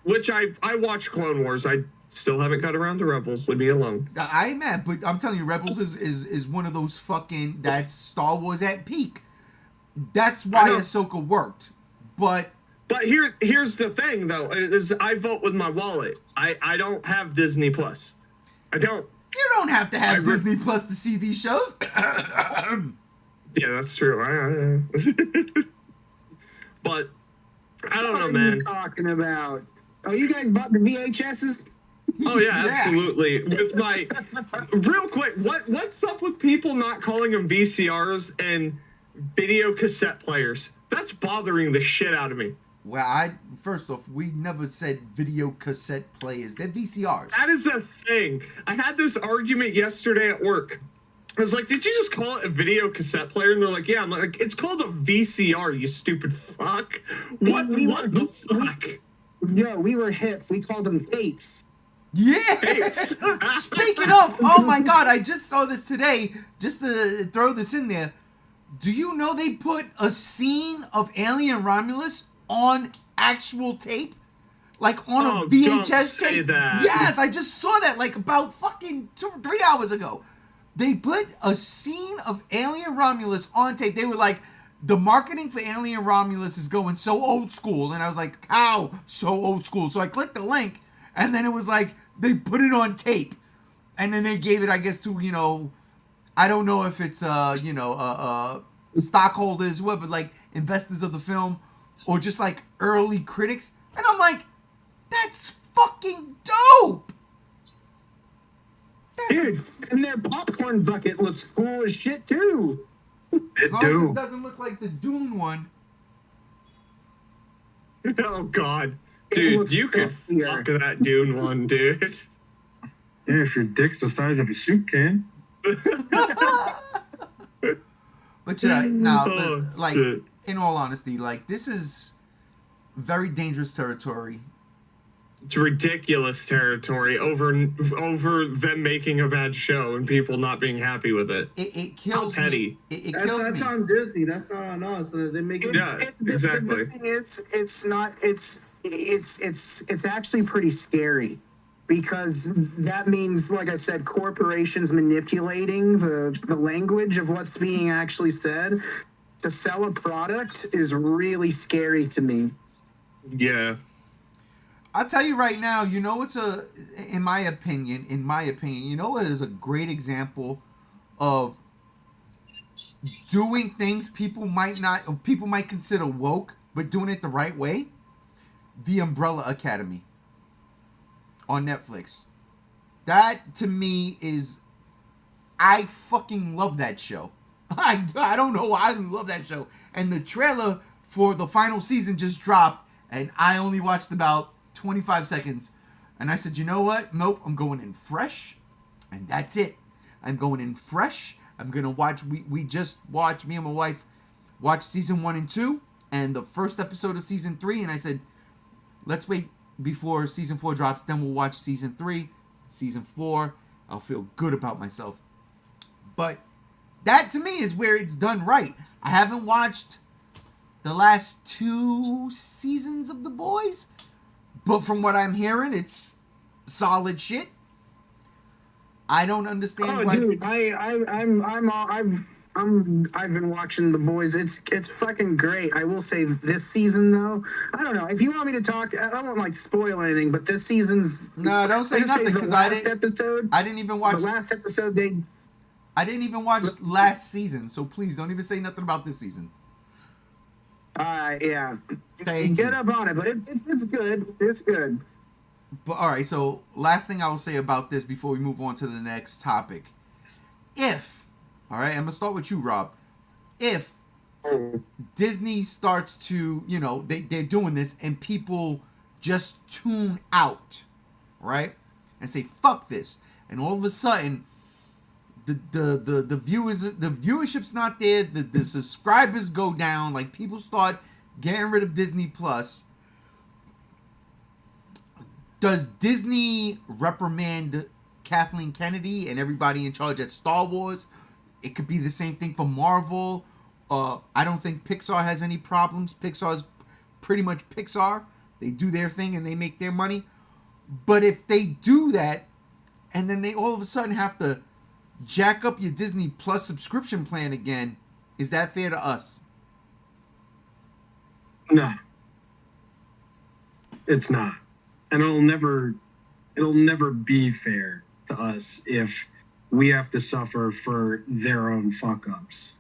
S2: Which I watched Clone Wars. I still haven't got around to Rebels. Leave me alone.
S1: I ain't mad, but I'm telling you, Rebels is one of those fucking, that's Star Wars at peak. That's why Ahsoka worked. But
S2: here's the thing, though, is I vote with my wallet. I don't have Disney Plus. I don't.
S1: You don't have to have Disney Plus to see these shows.
S2: Yeah, that's true. But I don't know, man.
S3: What are you talking about? Oh, you guys bought the VHSs?
S2: Oh yeah, absolutely. With my real quick, what's up with people not calling them VCRs and video cassette players? That's bothering the shit out of me.
S1: Well, first off, we never said video cassette players. They're VCRs.
S2: That is the thing. I had this argument yesterday at work. I was like, did you just call it a video cassette player? And they're like, yeah. I'm like, it's called a VCR, you stupid fuck. What the fuck?
S3: No, we were hip. We called them tapes.
S1: Yeah.
S2: Tapes.
S1: Speaking of, oh my God, I just saw this today. Just to throw this in there. Do you know they put a scene of Alien Romulus on actual tape? Like on a VHS
S2: don't say
S1: tape?
S2: that.
S1: Yes, I just saw that like about fucking 3 hours ago. They put a scene of Alien Romulus on tape. They were like, the marketing for Alien Romulus is going so old school. And I was like, how so old school? So I clicked the link, and then it was like, they put it on tape. And then they gave it, I guess, to, I don't know if it's, stockholders, whoever, like, investors of the film, or just, like, early critics. And I'm like, that's fucking dope!
S3: Dude, and their popcorn bucket looks cool as shit, too.
S1: As long as it doesn't look like the Dune one.
S2: Oh, God. Dude, you could fuck that Dune one, dude.
S4: Yeah, if your dick's the size of a soup can.
S1: But yeah, now, like,
S2: shit.
S1: in all honesty, like, this is very dangerous territory.
S2: It's ridiculous territory over them making a bad show and people not being happy with it.
S1: It kills
S2: How petty.
S1: me. It kills
S5: That's
S1: me.
S5: on Disney. That's not on us. They make it.
S2: Yeah, exactly.
S3: The thing is, it's actually pretty scary, because that means, like I said, corporations manipulating the language of what's being actually said to sell a product is really scary to me.
S2: Yeah.
S1: I'll tell you right now, it's in my opinion, you know what is a great example of doing things people might consider woke, but doing it the right way? The Umbrella Academy on Netflix. That, to me, I fucking love that show. I don't know why I love that show. And the trailer for the final season just dropped, and I only watched about 25 seconds. And I said, you know what? Nope, I'm going in fresh. And that's it. I'm going in fresh. I'm going to watch, we just watched, me and my wife watched season 1 and 2 and the first episode of season 3. And I said, let's wait before season 4 drops. Then we'll watch season 3, season 4. I'll feel good about myself. But that to me is where it's done right. I haven't watched the last 2 seasons of The Boys, but from what I'm hearing, it's solid shit. I don't understand.
S3: Dude, I've been watching The Boys. It's fucking great. I will say this season though, I don't know if you want me to talk. I won't like spoil anything, but this season's
S1: no, don't say nothing because I didn't even watch
S3: the last episode.
S1: I didn't even watch last season, so please don't even say nothing about this season.
S3: Yeah.
S1: Thank
S3: Get
S1: you.
S3: up on it, but it's good. It's good.
S1: But all right, so last thing I will say about this before we move on to the next topic. All right, I'm going to start with you, Rob. If Disney starts to, they're doing this and people just tune out, right? And say, fuck this. And all of a sudden, the viewership's not there. The subscribers go down. Like, people start getting rid of Disney Plus. Does Disney reprimand Kathleen Kennedy and everybody in charge at Star Wars? It could be the same thing for Marvel. I don't think Pixar has any problems. Pixar's pretty much Pixar. They do their thing and they make their money. But if they do that, and then they all of a sudden have to jack up your Disney Plus subscription plan again, is that fair to us?
S4: No, it's not, and it'll never be fair to us if we have to suffer for their own fuck ups.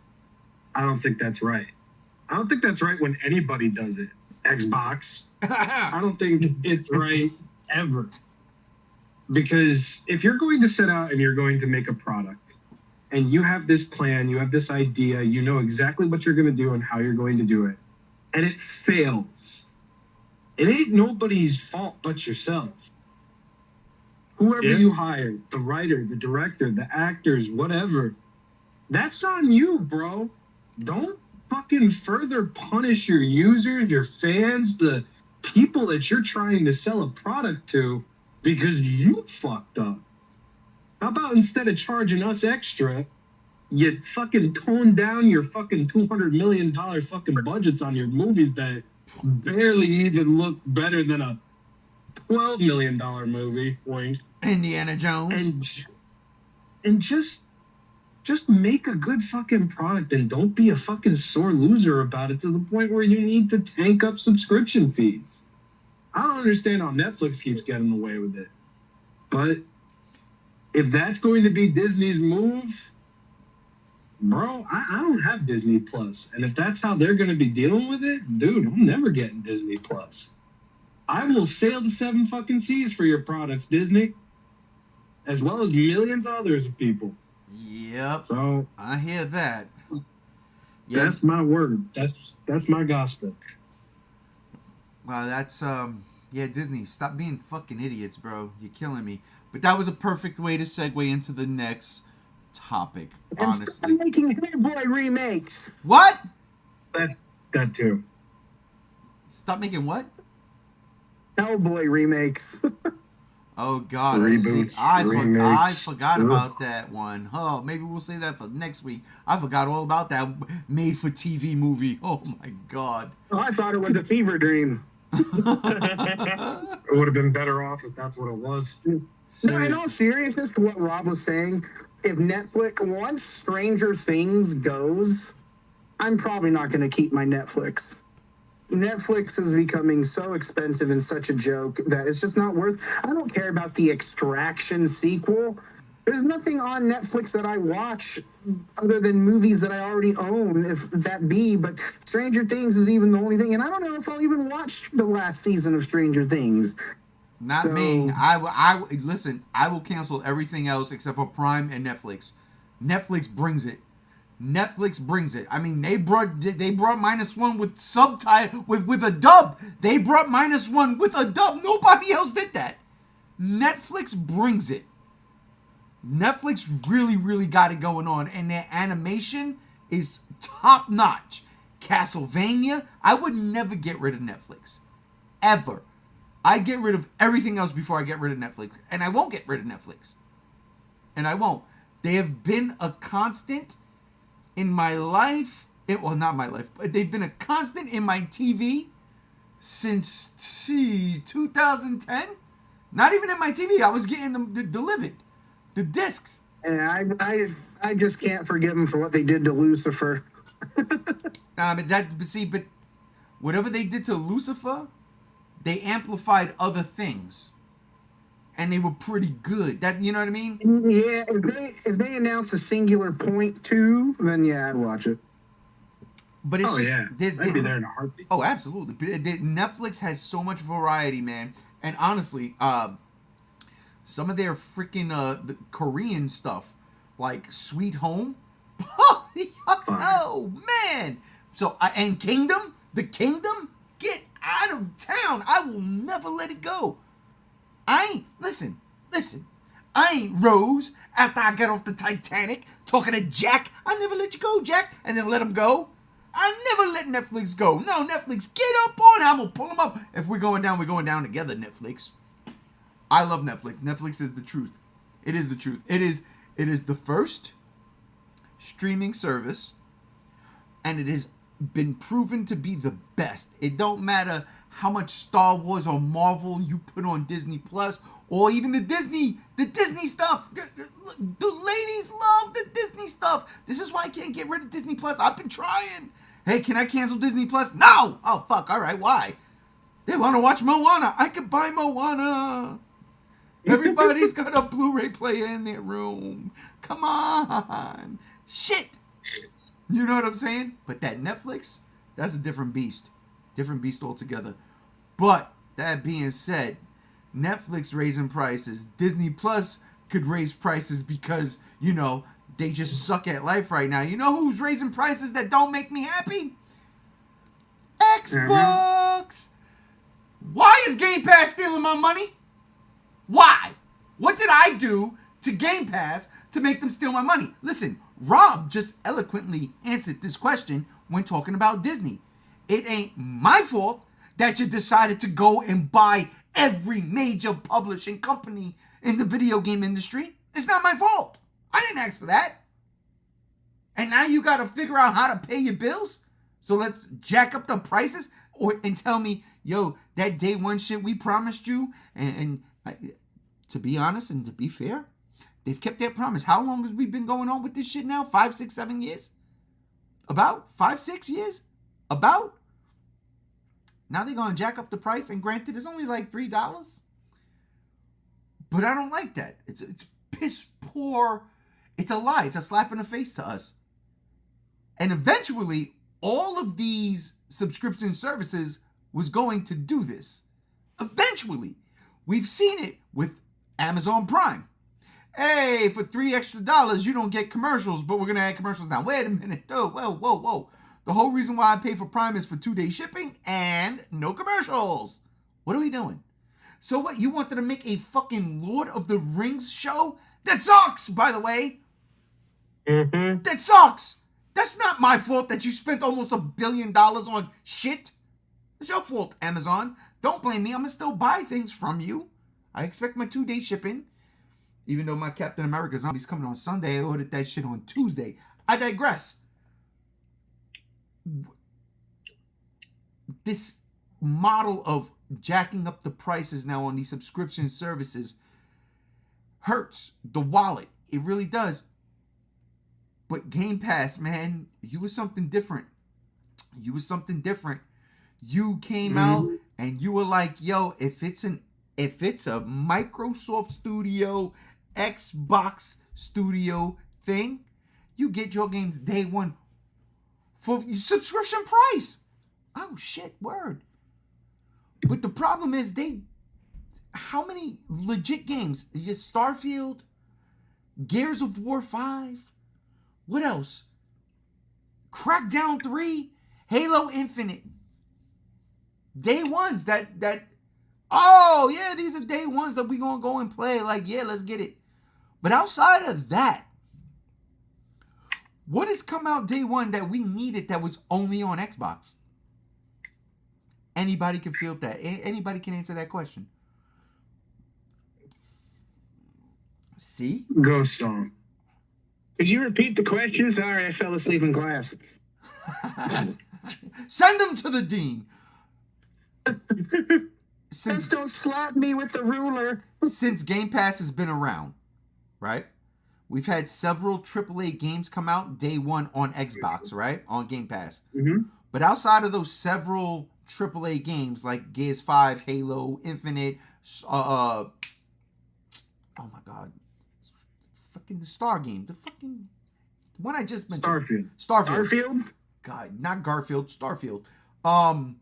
S4: I don't think that's right. I don't think that's right when anybody does it. Xbox. I don't think it's right ever. Because if you're going to set out and you're going to make a product and you have this plan, you have this idea, you know exactly what you're going to do and how you're going to do it, and it fails, it ain't nobody's fault but yourself. Whoever you hired, the writer, the director, the actors, whatever, that's on you, bro. Don't fucking further punish your users, your fans, the people that you're trying to sell a product to because you fucked up. How about instead of charging us extra, you fucking tone down your fucking $200 million fucking budgets on your movies that barely even look better than a $12 million movie, wink.
S1: Indiana Jones.
S4: And just make a good fucking product and don't be a fucking sore loser about it to the point where you need to tank up subscription fees. I don't understand how Netflix keeps getting away with it. But if that's going to be Disney's move, bro, I don't have Disney Plus. And if that's how they're going to be dealing with it, dude, I'm never getting Disney Plus. I will sail the 7 fucking seas for your products, Disney. As well as millions of others of people.
S1: Yep.
S4: So
S1: I hear that. Yep.
S4: That's my word. That's my gospel.
S1: Well, that's Disney, stop being fucking idiots, bro. You're killing me. But that was a perfect way to segue into the next topic, honestly.
S3: Stop making Hellboy remakes.
S1: What?
S4: That too.
S1: Stop making what?
S3: Hellboy remakes.
S1: Oh God!
S4: Reboots,
S1: I
S4: remakes.
S1: forgot about that one. Oh, maybe we'll save that for next week. I forgot all about that made-for-TV movie. Oh my God!
S3: Oh, I thought it was a fever dream.
S4: It would have been better off if that's what it was.
S3: No, in all seriousness, to what Rob was saying, if Netflix, once Stranger Things goes, I'm probably not going to keep my Netflix. Netflix is becoming so expensive and such a joke that it's just not worth. I don't care about the Extraction sequel. There's nothing on Netflix that I watch other than movies that I already own, if that be. But Stranger Things is even the only thing. And I don't know if I'll even watch the last season of Stranger Things.
S1: Not me. Listen, I will cancel everything else except for Prime and Netflix. Netflix brings it. I mean, they brought -1 with subtitle with a dub. They brought -1 with a dub. Nobody else did that. Netflix brings it. Netflix really, really got it going on, and their animation is top notch. Castlevania, I would never get rid of Netflix, ever. I get rid of everything else before I get rid of Netflix, and I won't get rid of Netflix, and I won't. They have been a constant in my life, not my life, but they've been a constant in my TV since 2010. Not even in my TV. I was getting them delivered, the discs.
S3: And I just can't forgive them for what they did to Lucifer.
S1: But whatever they did to Lucifer, they amplified other things. And they were pretty good. That, you know what I mean?
S3: Yeah, if they announce a singular point two, then yeah, I'd watch it.
S1: But it's
S4: I'd be there in a heartbeat.
S1: Oh, absolutely. Netflix has so much variety, man. And honestly, some of their freaking the Korean stuff, like Sweet Home. Oh man! So and Kingdom, the Kingdom, get out of town. I will never let it go. Listen. I ain't Rose after I got off the Titanic talking to Jack. I never let you go, Jack, and then let him go. I never let Netflix go. No, Netflix, get up on it. I'm going to pull them up. If we're going down together, Netflix. I love Netflix. Netflix is the truth. It is the truth. It is the first streaming service, and it has been proven to be the best. It don't matter how much Star Wars or Marvel you put on Disney Plus, or even the Disney stuff. The ladies love the Disney stuff. This is why I can't get rid of Disney Plus. I've been trying. Hey, can I cancel Disney Plus? No. Oh fuck. All right. Why? They want to watch Moana. I could buy Moana. Everybody's got a Blu-ray player in their room. Come on. Shit. You know what I'm saying? But that Netflix, that's a different beast. Different beast altogether. But that being said, Netflix raising prices. Disney Plus could raise prices because, you know, they just suck at life right now. You know who's raising prices that don't make me happy? Xbox. Why is Game Pass stealing my money? Why? What did I do to Game Pass to make them steal my money? Listen, Rob just eloquently answered this question when talking about Disney. It ain't my fault that you decided to go and buy every major publishing company in the video game industry. It's not my fault. I didn't ask for that. And now you got to figure out how to pay your bills? So let's jack up the prices and tell me, yo, that day one shit we promised you, and to be honest and to be fair, they've kept their promise. How long has we been going on with this shit now? 5, 6, 7 years? About 5, 6 years? About? Now they're going to jack up the price, and granted, it's only like $3. But I don't like that. It's piss poor. It's a lie. It's a slap in the face to us. And eventually, all of these subscription services was going to do this. Eventually. We've seen it with Amazon Prime. Hey, for $3 extra, you don't get commercials, but we're going to add commercials now. Wait a minute. Oh, whoa. The whole reason why I pay for Prime is for 2-day shipping and no commercials. What are we doing? So what, you wanted to make a fucking Lord of the Rings show? That sucks, by the way.
S3: Mm-hmm.
S1: That sucks. That's not my fault that you spent almost $1 billion on shit. It's your fault, Amazon. Don't blame me. I'm going to still buy things from you. I expect my 2-day shipping. Even though my Captain America Zombie's coming on Sunday, I ordered that shit on Tuesday. I digress. This model of jacking up the prices now on these subscription services hurts the wallet. It really does. But Game Pass, man, you were something different. You came out and you were like, yo, if it's a Microsoft Studio, Xbox Studio thing, you get your games day one for subscription price. Oh shit, word. But the problem is how many legit games? You Starfield, Gears of War 5, what else? Crackdown 3, Halo Infinite. Day ones that oh yeah, these are day ones that we gonna go and play. Like, yeah, let's get it. But outside of that, what has come out day one that we needed that was only on Xbox? Anybody can field that. Anybody can answer that question. See?
S3: Ghost Song. Could you repeat the question? Sorry, I fell asleep in class.
S1: Send them to the dean.
S3: Just don't slap me with the ruler.
S1: Since Game Pass has been around, right? We've had several AAA games come out day one on Xbox, right? On Game Pass.
S3: Mm-hmm.
S1: But outside of those several AAA games like Gears 5, Halo, Infinite, oh my God. Fucking the Star game. The one I just mentioned.
S3: Starfield?
S1: God, not Garfield, Starfield.
S5: Garfield.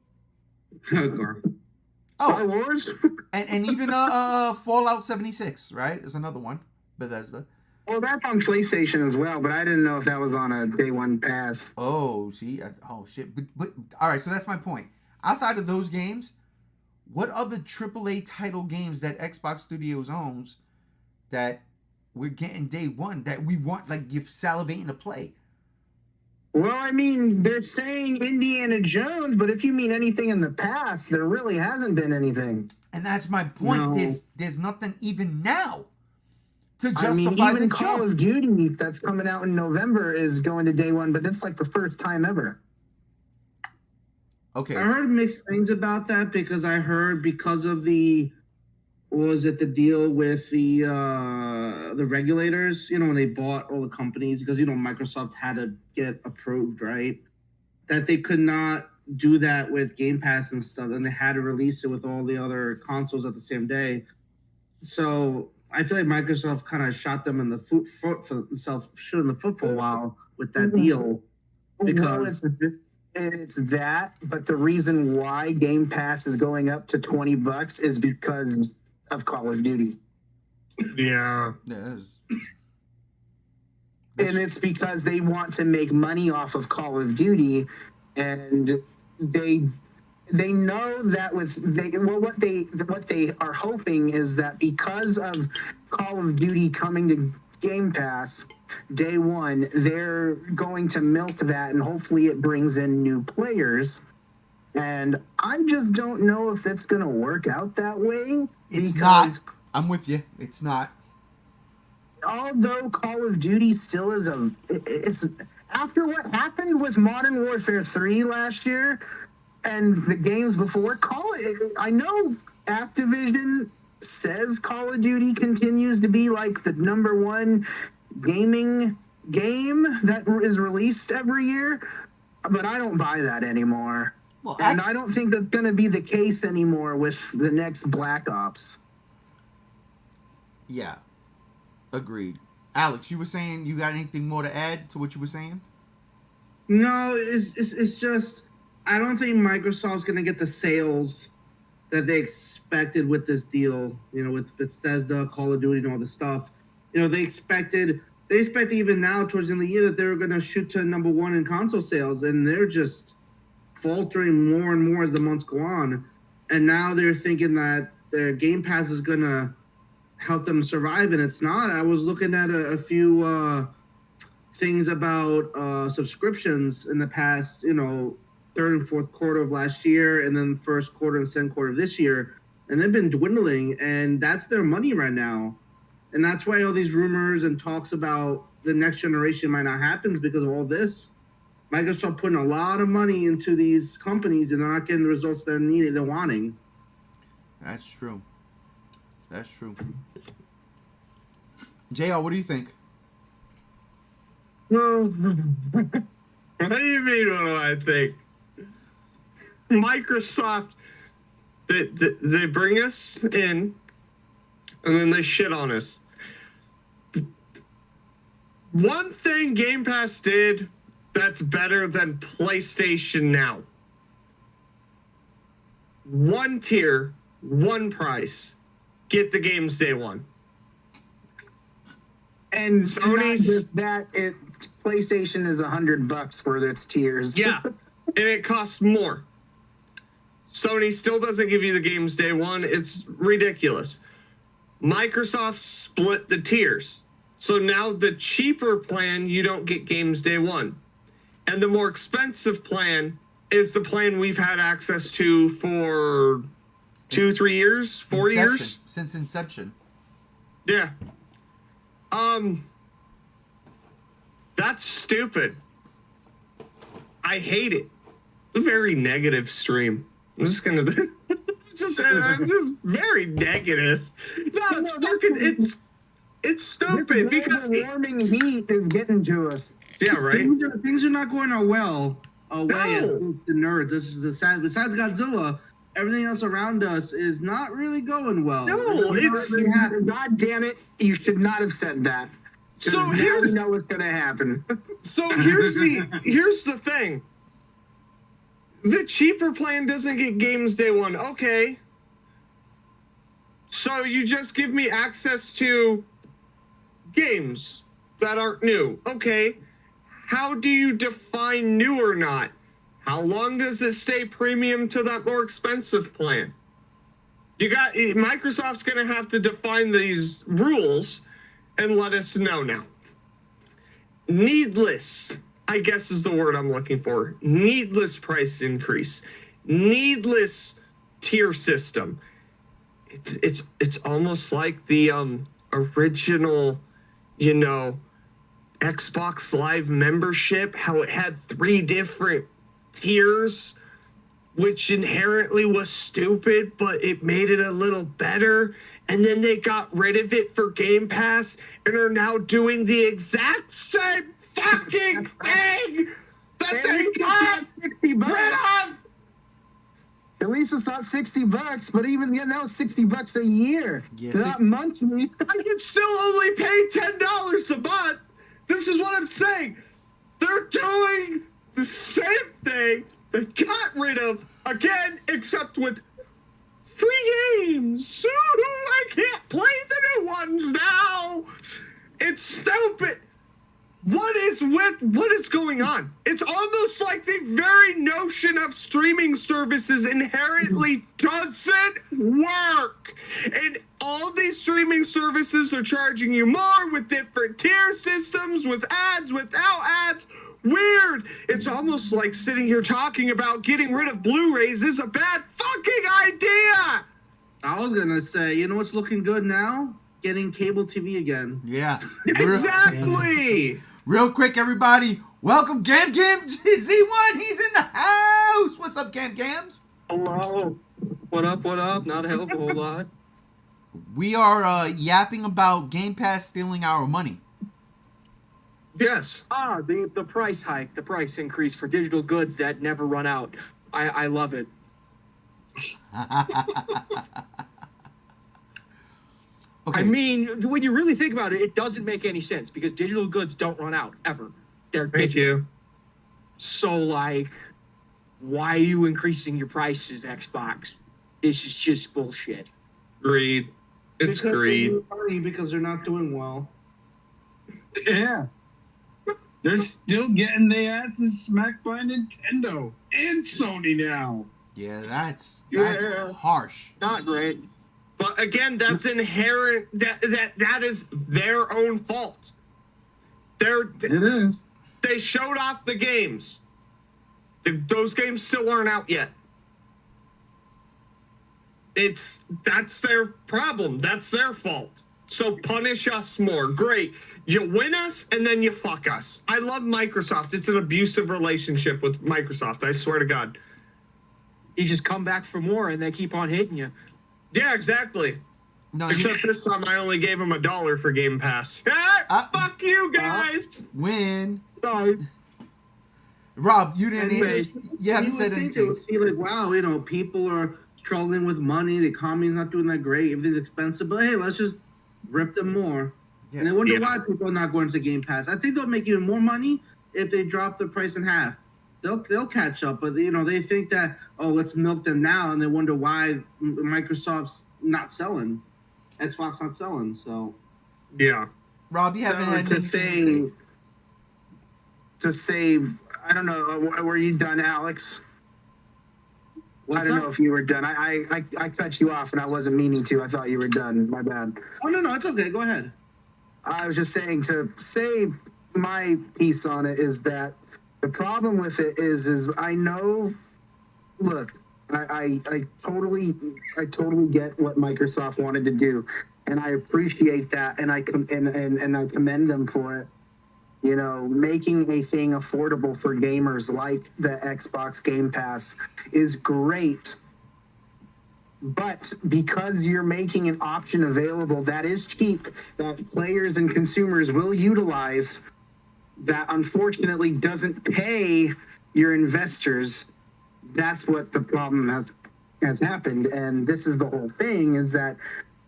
S3: Star Wars?
S1: and even Fallout 76, right? Is another one. Bethesda.
S3: Well, that's on PlayStation as well, but I didn't know if that was on a day one pass.
S1: Oh, see? Oh, shit. But all right, so that's my point. Outside of those games, what other AAA title games that Xbox Studios owns that we're getting day one that we want, like you're salivating to play.
S3: Well, I mean, they're saying Indiana Jones, but if you mean anything in the past, there really hasn't been anything.
S1: And that's my point.
S3: No.
S1: There's nothing even now to
S3: I
S1: justify
S3: mean,
S1: the
S3: even Call
S1: jump.
S3: of Duty that's coming out in November is going to day one, but it's like the first time ever.
S1: Okay.
S5: I heard mixed things about that because I heard because of the the deal with the regulators, when they bought all the companies, because Microsoft had to get approved, right? That they could not do that with Game Pass and stuff, and they had to release it with all the other consoles at the same day. So I feel like Microsoft kind of shot them in the foot for a while with that deal. Because
S3: it's that, but the reason why Game Pass is going up to $20 is because of Call of Duty.
S2: Yeah.
S1: Yes.
S3: And it's because they want to make money off of Call of Duty, and they know that what they are hoping is that because of Call of Duty coming to Game Pass day one, they're going to milk that, and hopefully it brings in new players. And I just don't know if that's going to work out that way.
S1: It's not. I'm with you. It's not.
S3: Although Call of Duty still is it's after what happened with Modern Warfare 3 last year and the games before, I know Activision says Call of Duty continues to be like the number one gaming game that is released every year, but I don't buy that anymore.
S1: Well,
S3: and I don't think that's going to be the case anymore with the next Black Ops.
S1: Yeah. Agreed. Alex, you were saying you got anything more to add to what you were saying?
S5: No, it's just I don't think Microsoft's gonna get the sales that they expected with this deal. With Bethesda, Call of Duty, and all this stuff. They expected even now towards the end of the year that they were gonna shoot to number one in console sales, and they're just faltering more and more as the months go on. And now they're thinking that their Game Pass is gonna help them survive, and it's not. I was looking at a few things about subscriptions in the past, third and fourth quarter of last year, and then first quarter and second quarter of this year, and they've been dwindling, and that's their money right now. And that's why all these rumors and talks about the next generation might not happen, is because of all this. Microsoft putting a lot of money into these companies, and they're not getting the results they're wanting.
S1: That's true. That's true. JR, what do you think?
S2: Well, what do you mean, what do I think? Microsoft, they bring us in, and then they shit on us. One thing Game Pass did that's better than PlayStation Now. One tier, one price. Get the games day one.
S3: And
S2: Sony's
S3: PlayStation is $100 for its tiers.
S2: Yeah, and it costs more. Sony still doesn't give you the games day one. It's ridiculous. Microsoft split the tiers. So now the cheaper plan, you don't get games day one. And the more expensive plan is the plan we've had access to for 2-3 years, 4 years?
S1: Since inception.
S2: Yeah. That's stupid. I hate it. A very negative stream. I'm just gonna I'm just very negative. No, it's fucking it's stupid because
S3: warming heat is getting to us.
S2: Yeah, right.
S5: Things are not going our way as
S2: No.
S5: the nerds. This is besides Godzilla, everything else around us is not really going well.
S2: No, it's
S3: God damn it! You should not have said that.
S2: so
S3: Now
S2: here's
S3: we know what's gonna happen.
S2: So here's the thing. The cheaper plan doesn't get games day one. Okay. So you just give me access to games that aren't new. Okay. How do you define new or not? How long does it stay premium to that more expensive plan? Microsoft's going to have to define these rules and let us know now. Needless, I guess is the word I'm looking for. Needless price increase. Needless tier system. It's almost like the original, Xbox Live membership, how it had 3 different tiers, which inherently was stupid, but it made it a little better. And then they got rid of it for Game Pass and are now doing the exact same fucking thing that they got rid of.
S3: At least it's not $60, but even then, that was $60 a year.
S1: Yes,
S3: Not monthly.
S2: I can still only pay $10 a month. This is what I'm saying. They're doing the same thing they got rid of again, except with free games. I can't play the new ones now. It's stupid. What is going on? It's almost like the very notion of streaming services inherently doesn't work. And all these streaming services are charging you more with different tier systems, with ads, without ads. Weird. It's almost like sitting here talking about getting rid of Blu-rays is a bad fucking idea.
S5: I was gonna say, you know what's looking good now? Getting cable TV again.
S1: Yeah.
S2: Exactly.
S1: Real quick, everybody. Welcome, Gam Z1. He's in the house. What's up, Gams?
S6: Hello. What up? What up? Not a hell of a whole lot.
S1: We are yapping about Game Pass stealing our money.
S2: Yes.
S6: The price hike, the price increase for digital goods that never run out. I love it.
S1: Okay.
S6: I mean, when you really think about it, it doesn't make any sense because digital goods don't run out ever. They're
S2: Thank
S6: digital.
S2: you.
S6: So, like, why are you increasing your prices, Xbox? This is just bullshit.
S2: Greed. It's
S5: Because
S2: greed.
S5: they need money because they're not doing well.
S4: Yeah. They're still getting their asses smacked by Nintendo and Sony now.
S1: Yeah, that's
S6: Yeah.
S1: harsh.
S6: Not great.
S2: But again, that's inherent. That is their own fault.
S4: It is.
S2: They showed off the games. Those games still aren't out yet. That's their problem. That's their fault. So punish us more. Great. You win us and then you fuck us. I love Microsoft. It's an abusive relationship with Microsoft. I swear to God.
S6: You just come back for more and they keep on hitting you.
S2: Yeah, exactly.
S1: No,
S2: Except this time I only gave him $1 for Game Pass. Fuck you guys.
S1: win.
S6: No,
S1: Rob, you didn't.
S6: Anyways,
S1: You haven't
S5: You
S1: said
S5: would think they
S1: anything.
S5: would see like, wow, people are struggling with money. The economy's not doing that great. Everything's expensive, but hey, let's just rip them more.
S1: Yeah.
S5: And they wonder
S2: Yeah.
S5: why people are not going to Game Pass. I think they'll make even more money if they drop the price in half. They'll catch up, but they think that let's milk them now, and they wonder why Microsoft's not selling, Xbox not selling. So
S2: Yeah.
S1: Rob, you haven't had
S3: to
S1: anything
S3: say, I don't know, were you done, Alex?
S5: what's
S3: I don't
S5: up?
S3: know if you were done. I cut you off, and I wasn't meaning to. I thought you were done. My bad.
S5: Oh no, it's okay. Go ahead.
S3: I was just saying to say my piece on it is that the problem with it is I know. Look, I totally get what Microsoft wanted to do, and I appreciate that, and I commend them for it. Making a thing affordable for gamers like the Xbox Game Pass is great. But because you're making an option available that is cheap, that players and consumers will utilize, that unfortunately doesn't pay your investors, that's what the problem has happened. And this is the whole thing, is that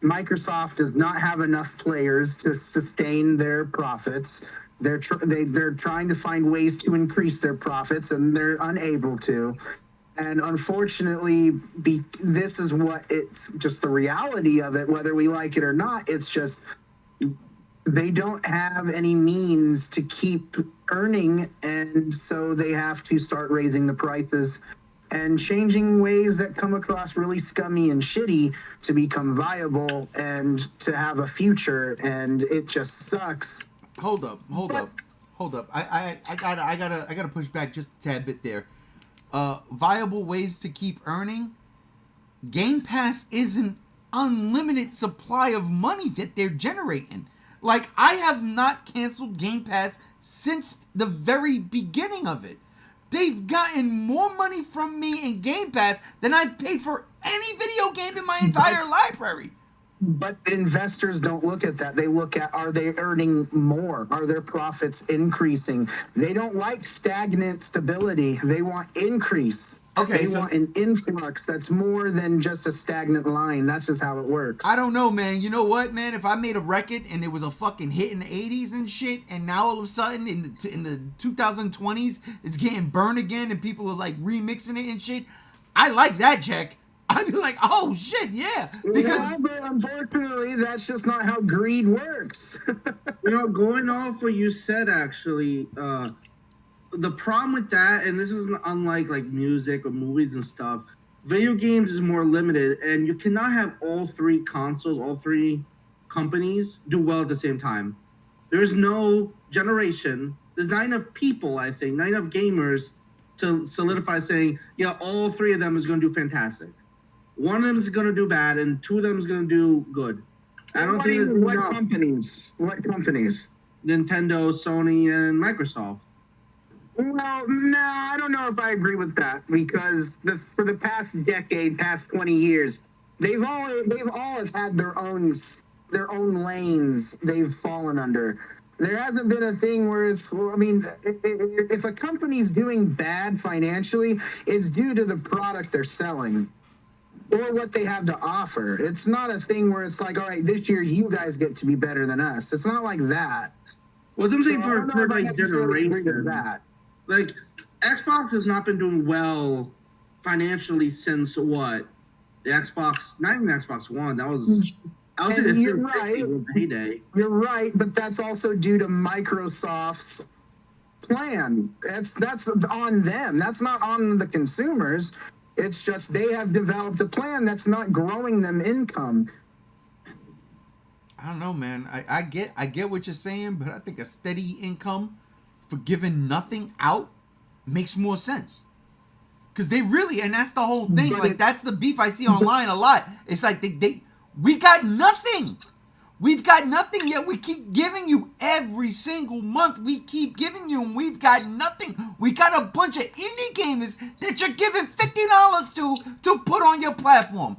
S3: Microsoft does not have enough players to sustain their profits. They're trying to find ways to increase their profits, and they're unable to. And unfortunately, this is what it's just the reality of it, whether we like it or not. It's just they don't have any means to keep earning, and so they have to start raising the prices. and changing ways that come across really scummy and shitty to become viable and to have a future. And it just sucks.
S1: Hold up. I gotta push back just a tad bit there. Viable ways to keep earning. Game Pass is an unlimited supply of money that they're generating. Like, I have not canceled Game Pass since the very beginning of it. They've gotten more money from me in Game Pass than I've paid for any video game in my entire library.
S3: But investors don't look at that. They look at, are they earning more? Are their profits increasing? They don't like stagnant stability. They want increase.
S1: Okay,
S3: They want an influx that's more than just a stagnant line. That's just how it works.
S1: I don't know, man. You know what, man? If I made a record and it was a fucking hit in the 80s and shit, and now all of a sudden in the 2020s it's getting burned again and people are like remixing it and shit, I like that, Jack. I'd be like, oh shit, yeah. Because
S3: yeah, but unfortunately, that's just not how greed works.
S5: Going off what you said, actually, the problem with that, and this is unlike like music or movies and stuff, video games is more limited, and you cannot have all three consoles, all three companies do well at the same time. There's no generation. There's not enough people, I think, not enough gamers to solidify saying, yeah, all three of them is going to do fantastic. One of them is going to do bad, and two of them is going to do good. I don't think
S3: What companies? What companies?
S5: Nintendo, Sony, and Microsoft.
S3: Well, no, I don't know if I agree with that, because for the past decade, past 20 years, they've all had their own lanes they've fallen under. There hasn't been a thing where it's, well, I mean, if a company's doing bad financially, it's due to the product they're selling or what they have to offer. It's not a thing where it's like, all right, this year you guys get to be better than us. It's not like that.
S5: Well, I'm saying
S3: So I don't know
S5: for
S3: if I
S5: like
S3: necessarily agree with
S5: generation.
S3: that.
S5: Like, Xbox has not been doing well financially since what? The Xbox, not even the Xbox One. That was
S3: And
S5: the
S3: you're
S5: 360
S3: right.
S5: was heyday.
S3: You're right, but that's also due to Microsoft's plan. That's on them. That's not on the consumers. It's just they have developed a plan that's not growing them income.
S1: I don't know, man. I get what you're saying, but I think a steady income for giving nothing out makes more sense. Cause they really, and that's the whole thing.
S3: But
S1: Like, that's the beef I see online a lot. It's like we got nothing. We've got nothing yet. We keep giving you every single month. We keep giving you, and we've got nothing. We got a bunch of indie gamers that you're giving $50 to put on your platform.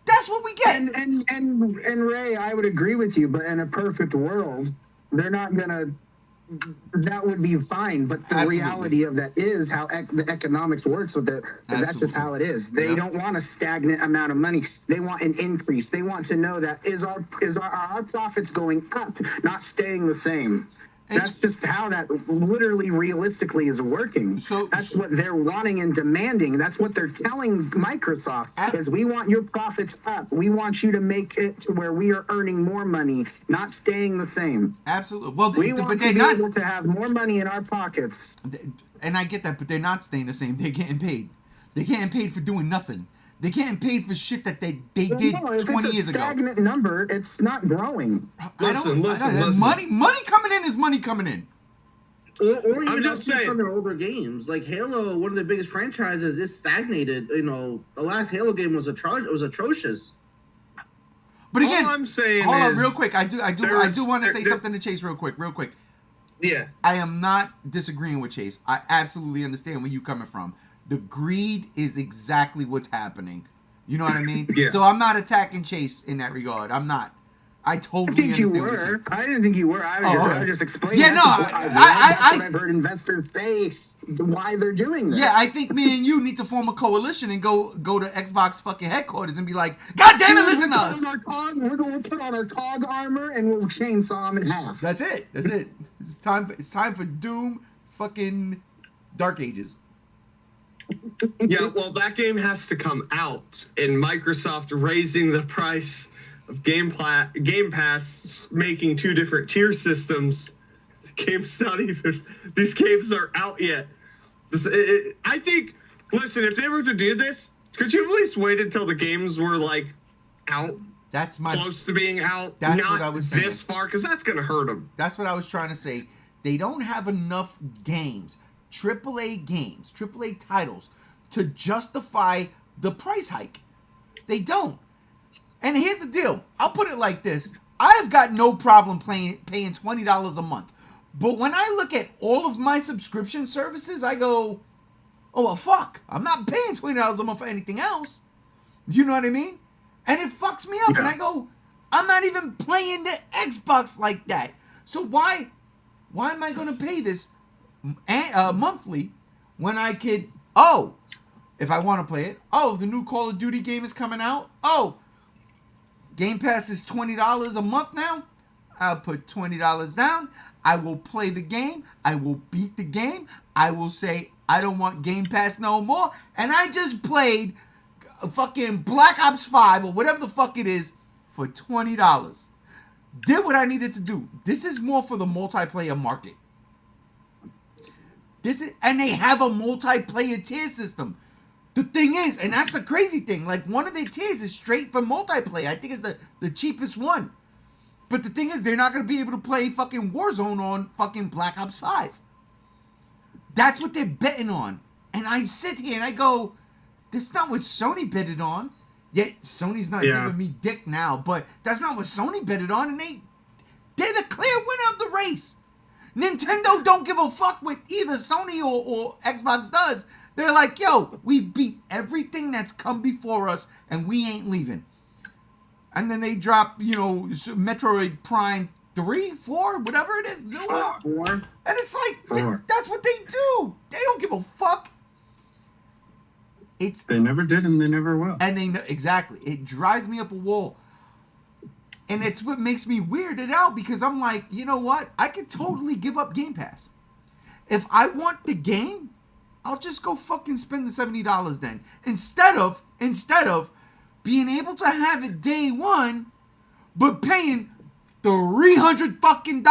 S1: That's what we get.
S3: And Ray, I would agree with you, but in a perfect world, they're not gonna. That would be fine, but the
S1: Absolutely.
S3: reality of that is how the economics works with it. That's just how it is. They
S1: Yep.
S3: don't want a stagnant amount of money. They want an increase. They want to know that our profits going up, not staying the same. That's just how that literally realistically is working.
S1: So-
S3: that's what they're wanting and demanding. That's what they're telling Microsoft is we want your profits up. We want you to make it to where we are earning more money, not staying the same.
S1: Absolutely. Well,
S3: We
S1: but
S3: want
S1: they're
S3: to be
S1: not.
S3: able to have more money in our pockets.
S1: And I get that, but they're not staying the same. They're getting paid. They're getting paid for doing nothing. They're getting paid for shit that they did
S3: No, if
S1: 20
S3: it's
S1: years
S3: a
S1: ago.
S3: stagnant number, it's not growing.
S2: Listen.
S1: Money coming in is money coming in.
S5: Or
S2: I'm
S5: even
S2: just saying.
S5: on their older games, like Halo, one of the biggest franchises, is stagnated. The last Halo game was atrocious.
S1: But again,
S2: All I'm saying
S1: hold on,
S2: is
S1: real quick. I do want to say
S2: there-
S1: something to Chase real quick.
S2: Yeah.
S1: I am not disagreeing with Chase. I absolutely understand where you're coming from. The greed is exactly what's happening. You know what I mean?
S2: Yeah.
S1: So I'm not attacking Chase in that regard. I'm not. I
S3: I
S1: totally
S3: think you
S1: understand what you're saying.
S3: were. I didn't think you were. I was just explaining.
S1: Yeah,
S3: that's
S1: no,
S3: what
S1: I-
S3: that's what I've heard investors say why they're doing this.
S1: Yeah, I think me and you need to form a coalition and go to Xbox fucking headquarters and be like, God damn it, listen to us.
S3: We're going to put on our COG armor and we'll chainsaw them in half.
S1: That's it. It's time for Doom fucking Dark Ages.
S2: Yeah, well, that game has to come out, and Microsoft raising the price of Game Pass, making two different tier systems. The game's not even. These games aren't out yet. I think Listen, if they were to do this, could you at least wait until the games were like out,
S1: That's my.
S2: close to being out?
S1: That's
S2: not
S1: what I was saying.
S2: this far, because that's gonna hurt them.
S1: That's what I was trying to say. They don't have enough games, AAA titles, to justify the price hike. They don't. And here's the deal. I'll put it like this. I've got no problem paying $20 a month. But when I look at all of my subscription services, I go, oh, well, fuck. I'm not paying $20 a month for anything else. You know what I mean? And it fucks me up.
S2: Yeah.
S1: And I go, I'm not even playing the Xbox like that. So why am I going to pay this monthly when I could, if I want to play it, the new Call of Duty game is coming out. Game Pass is $20 a month now. I'll put $20 down. I will play the game. I will beat the game. I will say, I don't want Game Pass no more. And I just played fucking Black Ops 5 or whatever the fuck it is for $20. Did what I needed to do. This is more for the multiplayer market. And they have a multiplayer tier system. The thing is, and that's the crazy thing, like one of their tiers is straight for multiplayer. I think it's the cheapest one. But the thing is, they're not going to be able to play fucking Warzone on fucking Black Ops 5. That's what they're betting on. And I sit here and I go, that's not what Sony betted on. Yet Sony's not giving me dick now, but that's not what Sony betted on, and they're the clear winner of the race. Nintendo don't give a fuck what either Sony or Xbox does. They're like, yo, we've beat everything that's come before us, and we ain't leaving. And then they drop, Metroid Prime 3, 4, whatever it is. New one.
S3: 4.
S1: And it's like, that's what they do. They don't give a fuck.
S4: They never did and they never will.
S1: And exactly. It drives me up a wall. And it's what makes me weirded out because I'm like, you know what? I could totally give up Game Pass. If I want the game, I'll just go fucking spend the $70 then. Instead of being able to have it day one, but paying $300 fucking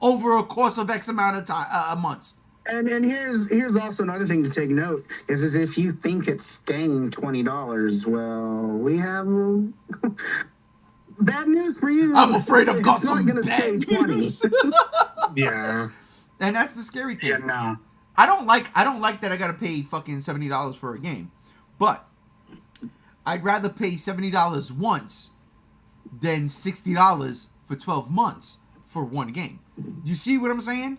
S1: over a course of X amount of time, months.
S3: And here's also another thing to take note is if you think it's staying $20, well, we have bad news for you.
S1: I'm afraid I've got
S3: it's
S1: some
S3: not gonna
S1: bad
S3: stay 20.
S1: news.
S4: Yeah.
S1: And that's the scary thing.
S4: Yeah, nah.
S1: I don't like that I gotta pay fucking $70 for a game. But I'd rather pay $70 once than $60 for 12 months for one game. You see what I'm saying?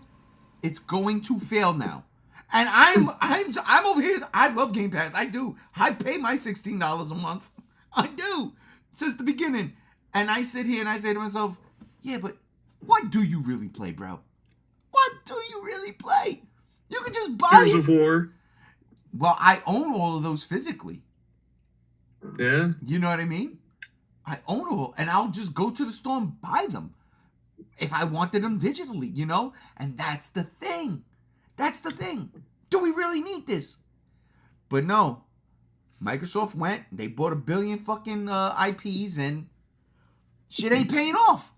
S1: It's going to fail now. And I'm over here. I love Game Pass. I do. I pay my $16 a month. I do. Since the beginning. And I sit here and I say to myself, yeah, but what do you really play, bro? What do you really play? You can just buy
S2: Gears
S1: it.
S2: of War.
S1: Well, I own all of those physically.
S2: Yeah.
S1: You know what I mean? I own all, and I'll just go to the store and buy them if I wanted them digitally, And that's the thing. That's the thing. Do we really need this? But no. Microsoft went, they bought 1 billion fucking IPs, and shit ain't paying off.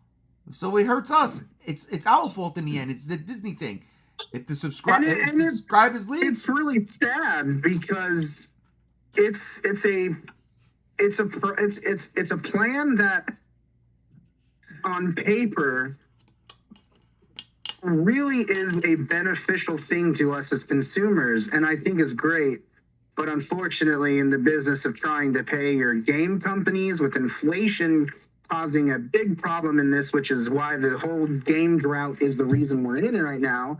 S1: So it hurts us. It's our fault in the end. It's the Disney thing. If the subscribers leave,
S3: it's really sad because it's a plan that on paper really is a beneficial thing to us as consumers, and I think is great. But unfortunately, in the business of trying to pay your game companies with inflation causing a big problem in this, which is why the whole game drought is the reason we're in it right now.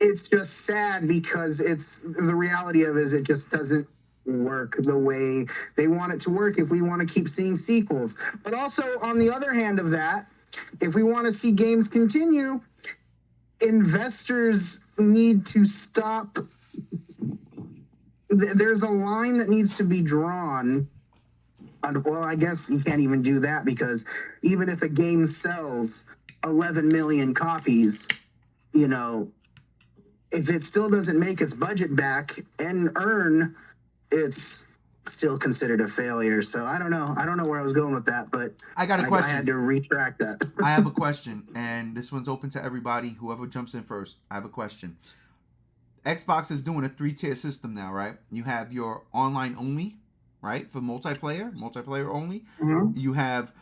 S3: It's just sad because the reality of it is it just doesn't work the way they want it to work if we want to keep seeing sequels. But also, on the other hand of that, if we want to see games continue, investors need to stop. There's a line that needs to be drawn. Well, I guess you can't even do that because even if a game sells 11 million copies, if it still doesn't make its budget back and earn, it's still considered a failure. So I don't know. I don't know where I was going with that, but
S1: I got a question.
S3: I had to retract that.
S1: I have a question, and this one's open to everybody. Whoever jumps in first, I have a question. Xbox is doing a 3-tier system now, right? You have your online only, right, for multiplayer only. You have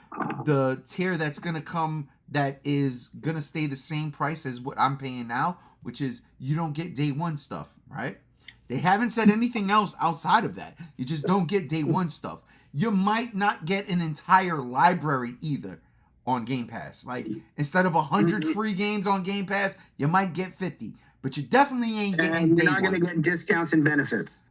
S1: the tier that's gonna come that is gonna stay the same price as what I'm paying now, which is you don't get day one stuff, right? They haven't said anything else outside of that. You just don't get day one stuff. You might not get an entire library either on Game Pass. Like, instead of 100 free games on Game Pass, you might get 50. But you definitely ain't getting
S3: And
S1: day
S3: you're not
S1: one.
S3: going to get discounts and benefits.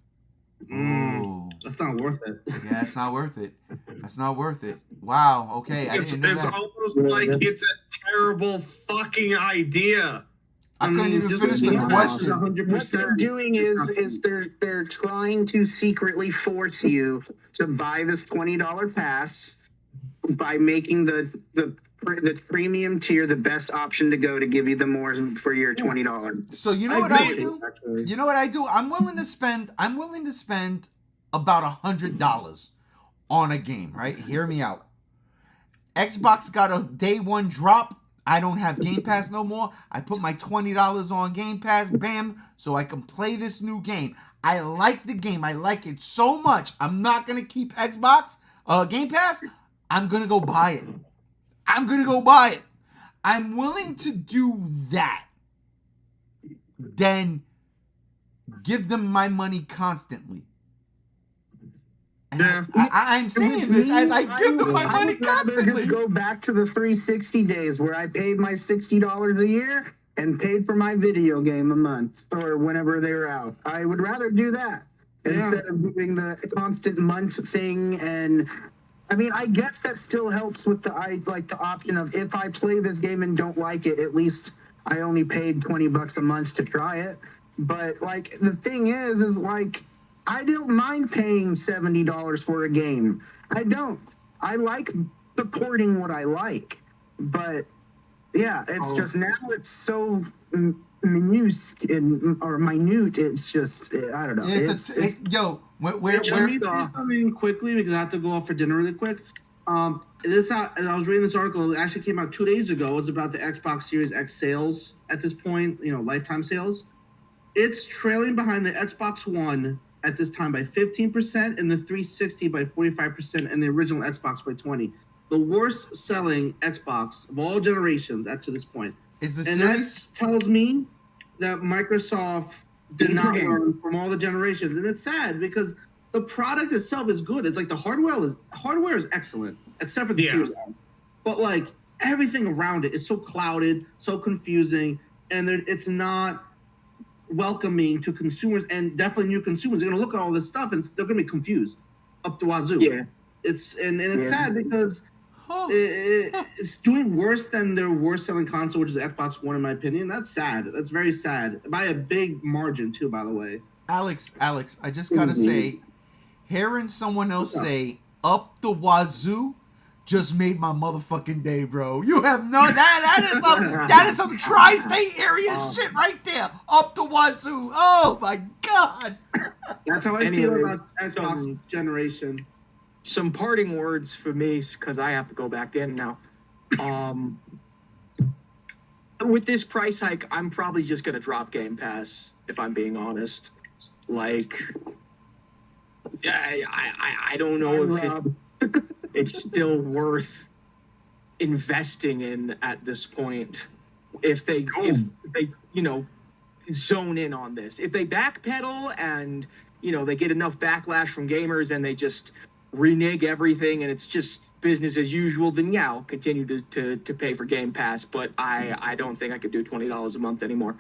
S5: That's not worth it.
S1: Yeah, it's not worth it. That's not worth it. Wow. Okay, I
S2: It's
S1: didn't know that.
S2: almost like it's a terrible fucking idea.
S1: I couldn't even
S5: just
S1: finish the
S5: Game Pass is
S1: question.
S5: 100%.
S3: What they're doing is they're trying to secretly force you to buy this $20 pass by making the premium tier the best option to go to give you the more for your $20.
S1: So you know
S5: I
S1: what I
S5: agree
S1: would
S5: with
S1: do?
S5: you, actually.
S1: You know what I do? I'm willing to spend about $100 on a game, right? Hear me out. Xbox got a day one drop. I don't have Game Pass no more. I put my $20 on Game Pass, bam, so I can play this new game. I like the game. I like it so much. I'm not gonna keep Xbox Game Pass. I'm gonna go buy it. I'm willing to do that. Then give them my money constantly. And
S2: Yeah.
S1: I'm saying this as I give them my
S3: I
S1: money
S3: would rather
S1: constantly.
S3: just go back to the 360 days where I paid my $60 a year and paid for my video game a month or whenever they were out. I would rather do that instead of doing the constant month thing. And I mean, I guess that still helps with the option of if I play this game and don't like it, at least I only paid $20 a month to try it. But like the thing is like I don't mind paying $70 for a game. I don't. I like supporting what I like. But yeah, it's just now it's so minute. It's just I don't know.
S1: Yo,
S5: Let me say something quickly because I have to go off for dinner really quick. I was reading this article. It actually came out 2 days ago. It was about the Xbox Series X sales at this point. Lifetime sales. It's trailing behind the Xbox One at this time by 15% and the 360 by 45% and the original Xbox by 20%. The worst selling Xbox of all generations up to this point.
S1: is the
S5: And
S1: series?
S5: that tells me that Microsoft did not learn from all the generations. And it's sad because the product itself is good. It's like the hardware is excellent, except for the Series X. But like everything around it is so clouded, so confusing, and it's not welcoming to consumers, and definitely new consumers. They're gonna look at all this stuff and they're gonna be confused up the wazoo.
S6: Yeah.
S5: It's sad because it's doing worse than their worst selling console, which is the Xbox One, in my opinion. That's sad. That's very sad by a big margin too, by the way.
S1: Alex, I just gotta say, hearing someone else say "up the wazoo" just made my motherfucking day, bro. You have no that is some tri-state area shit right there. Up the wazoo. Oh my god.
S5: That's how I feel
S6: Anyways,
S5: about Xbox generation.
S6: Some parting words for me, because I have to go back in now. With this price hike, I'm probably just gonna drop Game Pass, if I'm being honest. Like, I don't know if it's still worth investing in at this point. If they zone in on this, if they backpedal and they get enough backlash from gamers and they just renege everything and it's just business as usual, then yeah, I'll continue to pay for Game Pass. But I don't think I could do $20 a month anymore.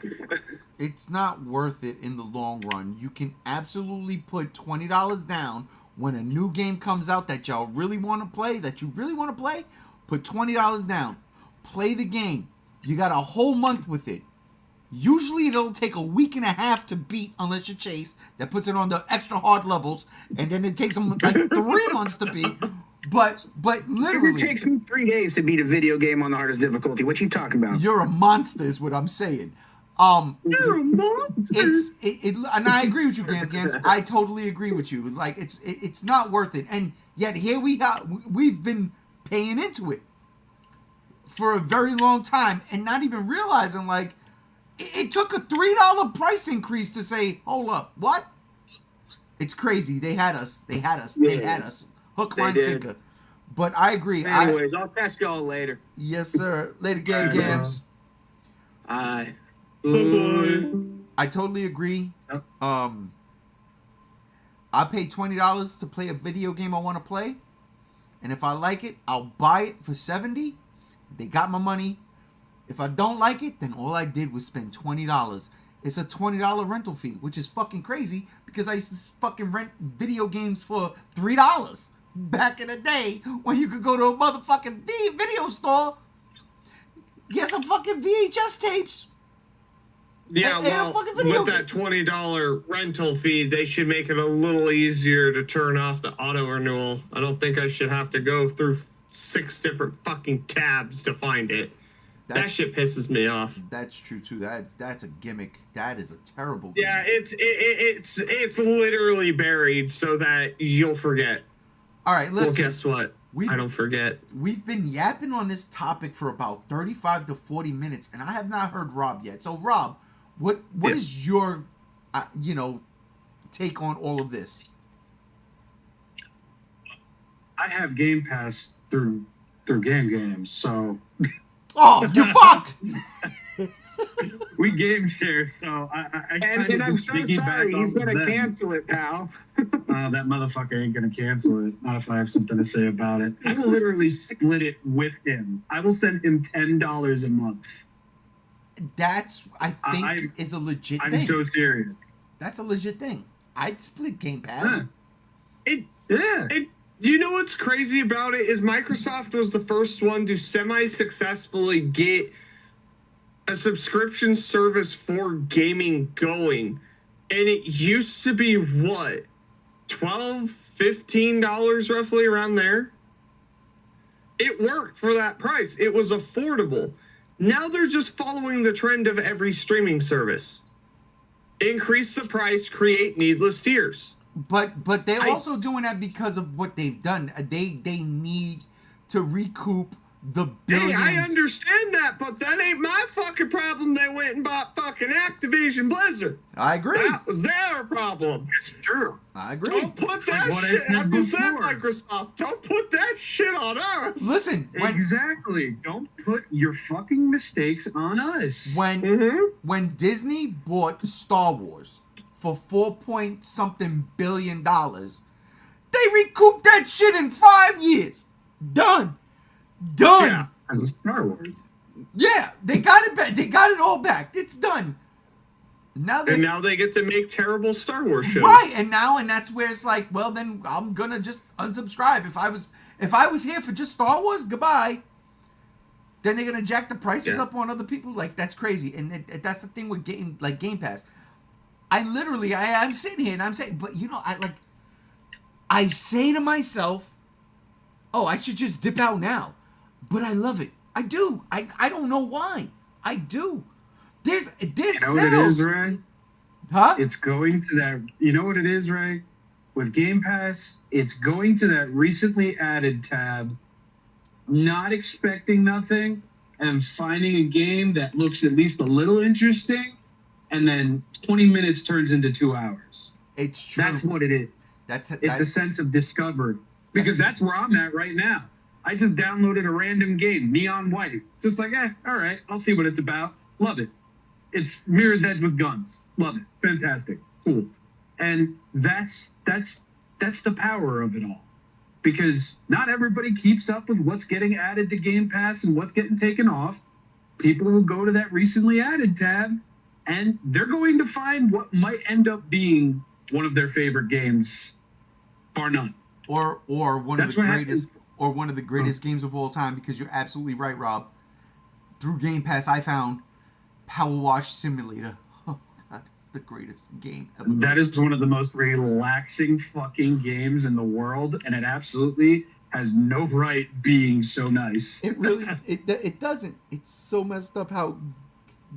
S1: It's not worth it in the long run. You can absolutely put $20 down when a new game comes out that y'all really want to play, put $20 down. Play the game. You got a whole month with it. Usually it'll take a week and a half to beat unless you Chase that puts it on the extra hard levels, and then it takes them like 3 months to beat. But literally,
S3: It takes me 3 days to beat a video game on the hardest difficulty. What you talking about?
S1: you're a monster is what I'm saying.
S5: You're a monster.
S1: And I agree with you, Gams. I totally agree with you. Like it's not worth it. And yet here we've been paying into it for a very long time and not even realizing like It took a $3 price increase to say, hold up, what? It's crazy. They had us. They had us. They had us. Hook, line,
S6: did.
S1: sinker. But I agree.
S6: Anyways, I'll catch y'all later.
S1: Yes, sir. Later, Game
S4: Alright,
S1: Gams.
S6: Bye.
S2: Bye-bye.
S1: I totally agree.
S4: Yep.
S1: I pay $20 to play a video game I want to play, and if I like it, I'll buy it for $70. They got my money. If I don't like it, then all I did was spend $20. It's a $20 rental fee, which is fucking crazy because I used to fucking rent video games for $3 back in the day when you could go to a motherfucking video store, get some fucking VHS tapes.
S2: Yeah,
S1: And a
S2: well,
S1: fucking video
S2: with that $20 rental fee, they should make it a little easier to turn off the auto renewal. I don't think I should have to go through 6 different fucking tabs to find it. That shit pisses me off.
S1: That's true too. That's a gimmick. That is a terrible gimmick.
S2: Yeah, it's literally buried so that you'll forget.
S1: All right, listen.
S2: Well, guess what? I don't forget.
S1: We've been yapping on this topic for about 35 to 40 minutes, and I have not heard Rob yet. So, Rob, what is your, take on all of this?
S4: I have Game Pass through games, so
S1: Oh, you're fucked!
S4: we game share. So I kind
S3: And
S4: of
S3: I'm
S4: just
S3: so
S4: piggyback
S3: sorry. He's
S4: off of
S3: gonna
S4: them.
S3: cancel it, pal.
S4: That motherfucker ain't gonna cancel it. Not if I have something to say about it. I will literally split it with him. I will send him $10 a month.
S1: That's, I think, is a legit
S4: I'm
S1: thing.
S4: so serious.
S1: That's a legit thing. I'd split Game Pass.
S4: Yeah. Yeah.
S2: You know what's crazy about it is Microsoft was the first one to semi-successfully get a subscription service for gaming going. And it used to be, what, $12, $15 roughly around there? It worked for that price. It was affordable. Now they're just following the trend of every streaming service. Increase the price, create needless tiers.
S1: But they're also doing that because of what they've done. They need to recoup the billions.
S2: Hey, I understand that, but that ain't my fucking problem. They went and bought fucking Activision Blizzard.
S1: I agree.
S2: That was their problem.
S4: It's true.
S1: I agree.
S2: Don't put
S4: like
S2: that
S4: what I
S2: shit.
S4: said
S2: I just said
S4: before.
S2: Microsoft. Don't put that shit on us.
S1: Listen,
S4: Exactly. Don't put your fucking mistakes on us.
S1: when Disney bought Star Wars for $4-point-something billion, they recouped that shit in 5 years. Done.
S2: Yeah.
S4: As a Star Wars.
S1: Yeah, they got it back. They got it all back. It's done. Now
S2: they get to make terrible Star Wars shows.
S1: right, and that's where it's like, well, then I'm gonna just unsubscribe. If I was here for just Star Wars, goodbye. Then they're gonna jack the prices up on other people. Like, that's crazy, and that's the thing with Game Pass. I'm sitting here and I'm saying, but I say to myself, oh, I should just dip out now. But I love it. I do. I don't know why. I do. There's
S4: You know
S1: sales.
S4: what it is, Ray?
S1: Huh?
S4: It's going to that. You know what it is, Ray? With Game Pass, it's going to that recently added tab, not expecting nothing, and finding a game that looks at least a little interesting, and then 20 minutes turns into 2 hours.
S1: It's true.
S4: That's what it is. It's a sense of discovery. Because that's where I'm at right now. I just downloaded a random game, Neon White. Just like, all right, I'll see what it's about. Love it. It's Mirror's Edge with guns. Love it. Fantastic. Cool. And that's the power of it all. Because not everybody keeps up with what's getting added to Game Pass and what's getting taken off. People will go to that recently added tab, and they're going to find what might end up being one of their favorite games, bar none.
S1: or one
S4: That's
S1: of the
S4: what
S1: greatest
S4: happens.
S1: or one of the greatest games of all time, because you're absolutely right, Rob. Through Game Pass, I found Power Wash Simulator. Oh God, it's the greatest game ever.
S4: That is one of the most relaxing fucking games in the world, and it absolutely has no right being so nice.
S1: It really it doesn't. It's so messed up how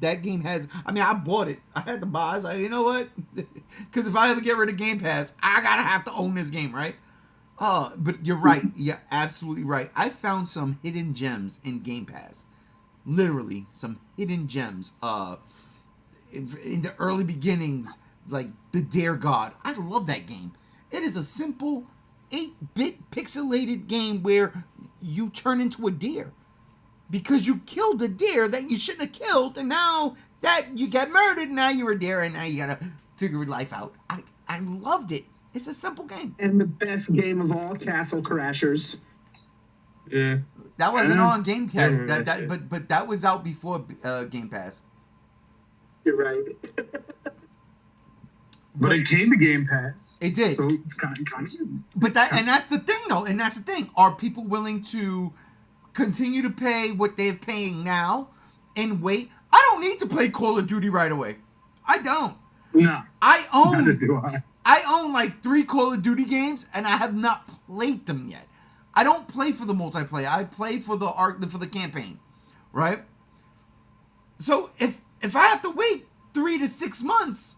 S1: that game has. I mean, I bought it. I had to buy. I was like, you know what? Because if I ever get rid of Game Pass, I gotta have to own this game, right? But you're right. Yeah, absolutely right. I found some hidden gems in Game Pass. Literally, some hidden gems. in the early beginnings, like the Dare God. I love that game. It is a simple 8-bit pixelated game where you turn into a deer because you killed a deer that you shouldn't have killed, and now that you got murdered, now you're a deer, and now you gotta figure your life out. I loved it. It's a simple game.
S3: And the best game of all, Castle Crashers.
S2: Yeah.
S1: That wasn't on Game Pass.
S2: Yeah.
S1: But that was out before Game Pass.
S3: You're right.
S4: But it came to Game Pass.
S1: It did.
S4: So it's kind of.
S1: But that's the thing, though. And that's the thing. Are people willing to continue to pay what they're paying now and wait? I don't need to play Call of Duty right away. I don't.
S4: No.
S1: I
S4: Neither do I.
S1: I own like 3 Call of Duty games, and I have not played them yet. I don't play for the multiplayer. I play for the campaign, right? So if I have to wait 3 to 6 months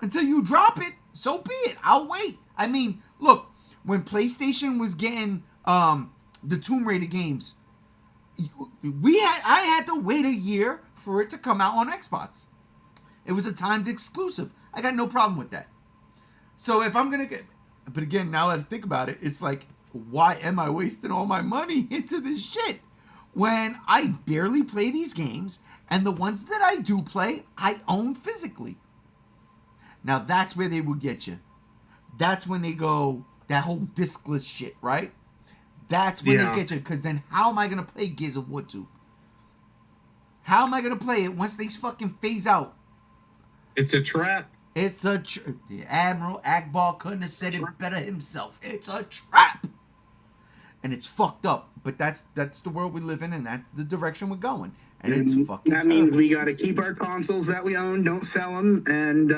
S1: until you drop it, so be it. I'll wait. I mean, look, when PlayStation was getting the Tomb Raider games, I had to wait a year for it to come out on Xbox. It was a timed exclusive. I got no problem with that. So if I'm gonna but again, now that I think about it, it's like, why am I wasting all my money into this shit when I barely play these games, and the ones that I do play, I own physically? Now that's where they will get you. That's when they go that whole discless shit, right? That's when they get you, because then how am I gonna play Gears of War 2? How am I gonna play it once they fucking phase out?
S2: It's a trap.
S1: It's a the Admiral Akbar couldn't have said it better himself. It's a trap, and it's fucked up. But that's the world we live in, and that's the direction we're going. And it's fucking.
S3: That means we got to keep our consoles that we own, don't sell them, and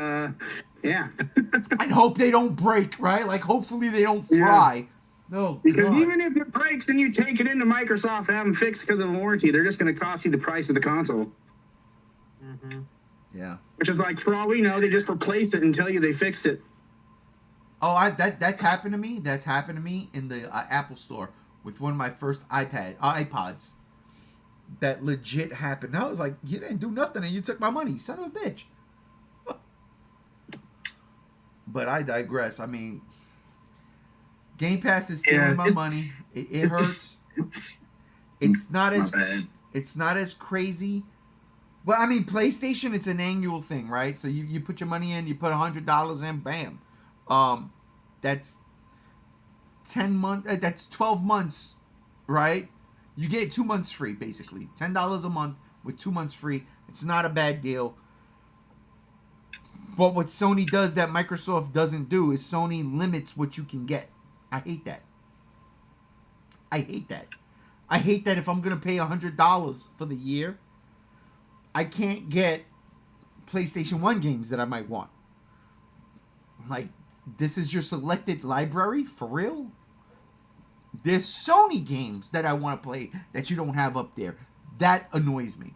S3: yeah.
S1: I hope they don't break, right? Like, hopefully they don't fry. No,
S3: Because
S1: God.
S3: even if it breaks and you take it into Microsoft and have them fixed because of a warranty, they're just going to cost you the price of the console.
S1: Yeah.
S3: Which is like, for all we know, they just replace it and tell you they fixed it.
S1: Oh, that's happened to me. That's happened to me in the Apple Store with one of my first iPods. That legit happened. I was like, you didn't do nothing and you took my money, son of a bitch. But I digress. I mean, Game Pass is stealing my money. It hurts. It's not as crazy. Well, I mean, PlayStation, it's an annual thing, right? So you put your money in, you put $100 in, bam. That's 10 months. That's 12 months, right? You get 2 months free, basically. $10 a month with 2 months free. It's not a bad deal. But what Sony does that Microsoft doesn't do is Sony limits what you can get. I hate that. I hate that if I'm going to pay $100 for the year, I can't get PlayStation 1 games that I might want. Like, this is your selected library? For real? There's Sony games that I want to play that you don't have up there. That annoys me.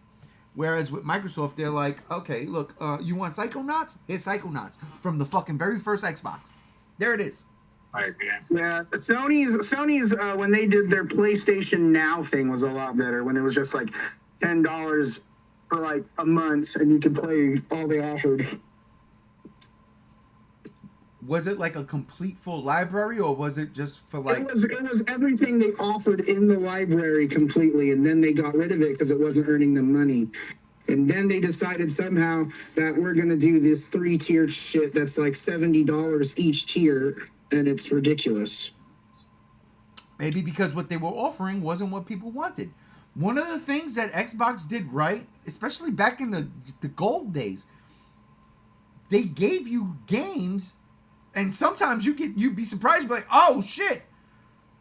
S1: Whereas with Microsoft, they're like, okay, look, you want Psychonauts? Here's Psychonauts from the fucking very first Xbox. There it is.
S3: Yeah, Sony's when they did their PlayStation Now thing was a lot better. When it was just like $10 for like a month, and you could play all they offered.
S1: Was it like a complete full library, or was it just for like?
S3: It was everything they offered in the library completely, and then they got rid of it because it wasn't earning them money. And then they decided somehow that we're gonna do this 3-tiered shit that's like $70 each tier, and it's ridiculous.
S1: Maybe because what they were offering wasn't what people wanted. One of the things that Xbox did right, especially back in the gold days, they gave you games, and sometimes you'd be surprised, be like, oh shit,